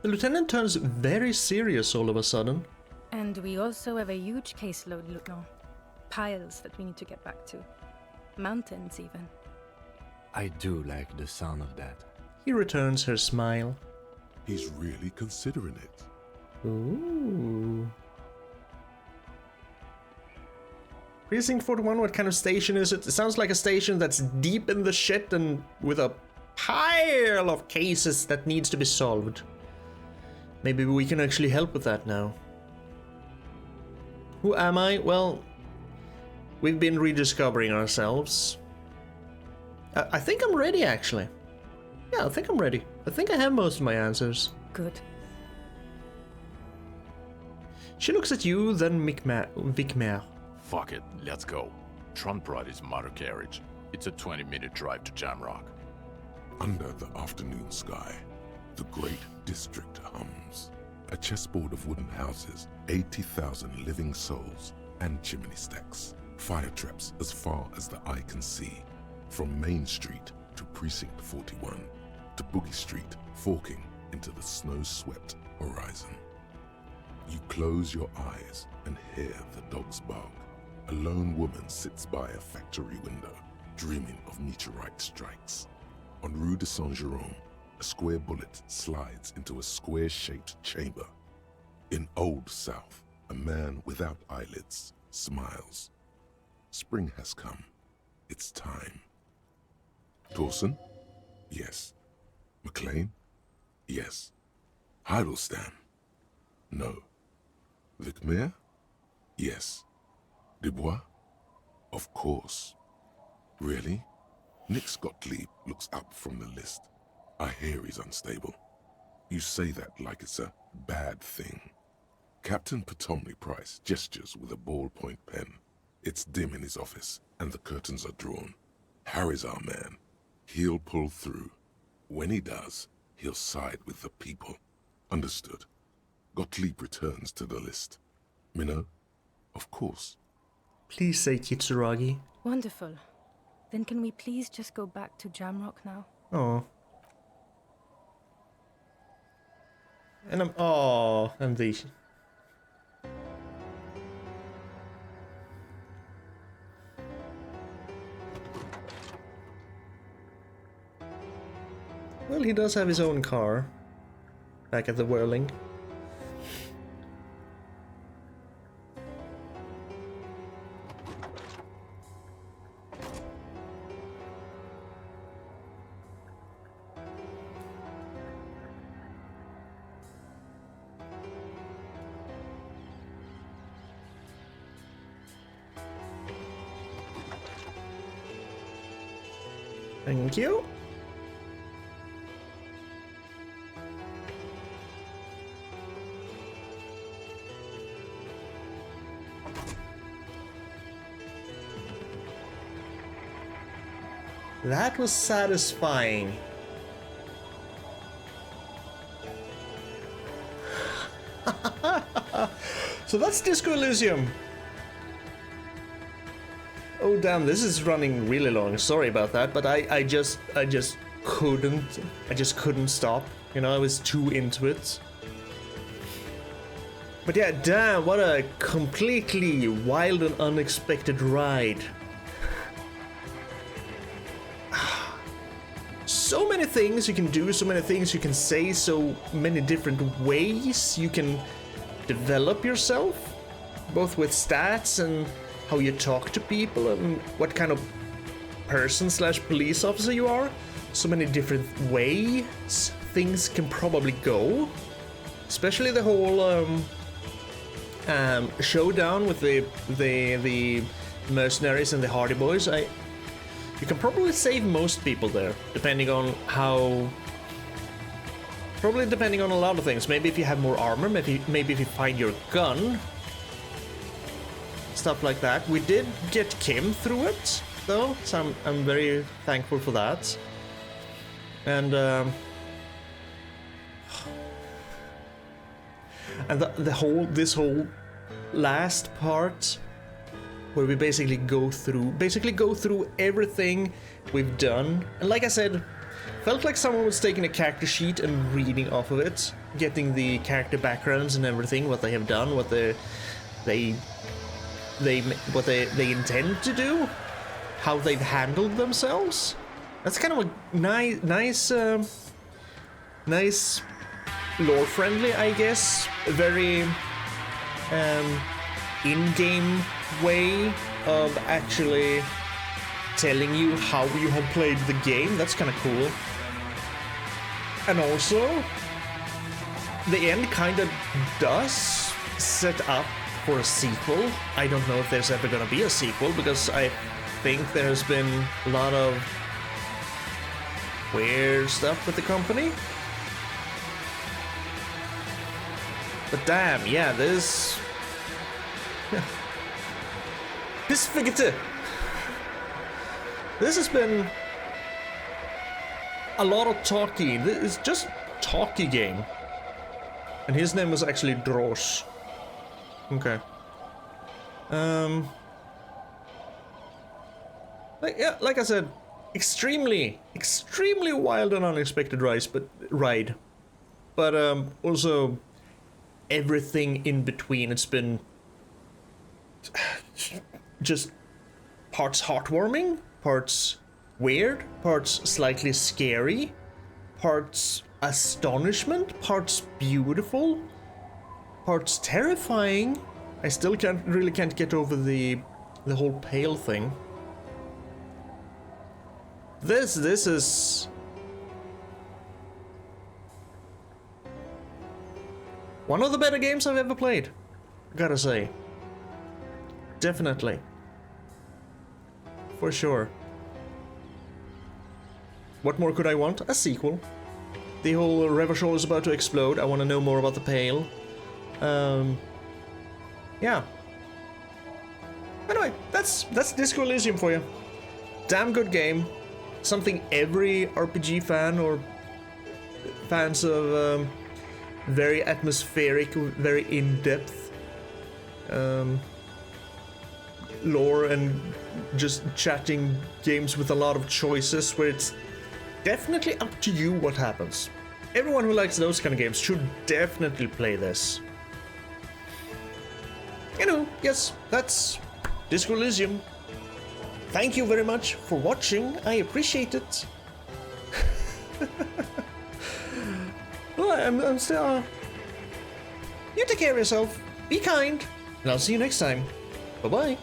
The lieutenant turns very serious all of a sudden. And we also have a huge caseload, Lieutenant. Piles that we need to get back to. Mountains, even. I do like the sound of that. He returns her smile. He's really considering it. Ooh. Precinct 41, what kind of station is it? It sounds like a station that's deep in the shit and with a pile of cases that needs to be solved. Maybe we can actually help with that now. Who am I? Well, we've been rediscovering ourselves. I think I'm ready, actually. Yeah, I think I'm ready. I think I have most of my answers. Good. She looks at you, then Vicmer. Fuck it, let's go. Trump brought his motor carriage. It's a 20-minute drive to Jamrock. Under the afternoon sky, the great district hums. A chessboard of wooden houses, 80,000 living souls, and chimney stacks. Fire traps as far as the eye can see. From Main Street to Precinct 41, to Boogie Street, forking into the snow-swept horizon. You close your eyes and hear the dogs bark. A lone woman sits by a factory window, dreaming of meteorite strikes. On Rue de Saint-Jérôme, a square bullet slides into a square-shaped chamber. In Old South, a man without eyelids smiles. Spring has come. It's time. Dawson? Yes. McLean? Yes. Heidelstein? No. Vicmer? Yes. Dubois? Of course. Really? Nick Gottlieb looks up from the list. I hear he's unstable. You say that like it's a bad thing. Captain Potomny Price gestures with a ballpoint pen. It's dim in his office, and the curtains are drawn. Harry's our man. He'll pull through. When he does, he'll side with the people. Understood. Gottlieb returns to the list. Minnow? Of course. Please say Kitsuragi. Wonderful. Then can we please just go back to Jamrock now? Oh. And I'm... Oh, and the... Well, he does have his own car. Back at the Whirling. Thank you. That was satisfying. So that's Disco Elysium. Oh damn, this is running really long. Sorry about that, but I just couldn't stop. You know, I was too into it. But yeah, damn, what a completely wild and unexpected ride. So many things you can do, so many things you can say, so many different ways you can develop yourself, both with stats and how you talk to people and what kind of person slash police officer you are. So many different ways things can probably go, especially the whole showdown with the mercenaries and the Hardy Boys. You can probably save most people there, depending on how. Probably depending on a lot of things. Maybe if you have more armor, maybe if you find your gun. Stuff like that. We did get Kim through it, though, so I'm very thankful for that. And this whole last part, where we basically go through everything we've done, and like I said, felt like someone was taking a character sheet and reading off of it, getting the character backgrounds and everything, what they have done, what they intend to do, how they've handled themselves. That's kind of a nice lore friendly, I guess. A very in-game way of actually telling you how you have played the game. That's kind of cool. And also, the end kind of does set up for a sequel. I don't know if there's ever gonna be a sequel, because I think there's been a lot of weird stuff with the company. But damn, yeah, this figure. This has been a lot of talky. It's just talky game. And his name was actually Drosh. Okay. Like I said, extremely wild and unexpected ride. But also everything in between. It's been just parts heartwarming, parts weird, parts slightly scary, parts astonishment, parts beautiful, parts terrifying. I still can't get over the whole pale thing. This is one of the better games I've ever played, gotta say. Definitely. For sure. What more could I want? A sequel. The whole Revachol is about to explode. I want to know more about the Pale. Yeah. Anyway, that's Disco Elysium for you. Damn good game. Something every RPG fan or fans of very atmospheric, very in-depth lore and just chatting games with a lot of choices, where it's definitely up to you what happens. Everyone who likes those kind of games should definitely play this. You know, yes, that's Disco Elysium. Thank you very much for watching. I appreciate it. Well, I'm still. You take care of yourself. Be kind, and I'll see you next time. Bye bye.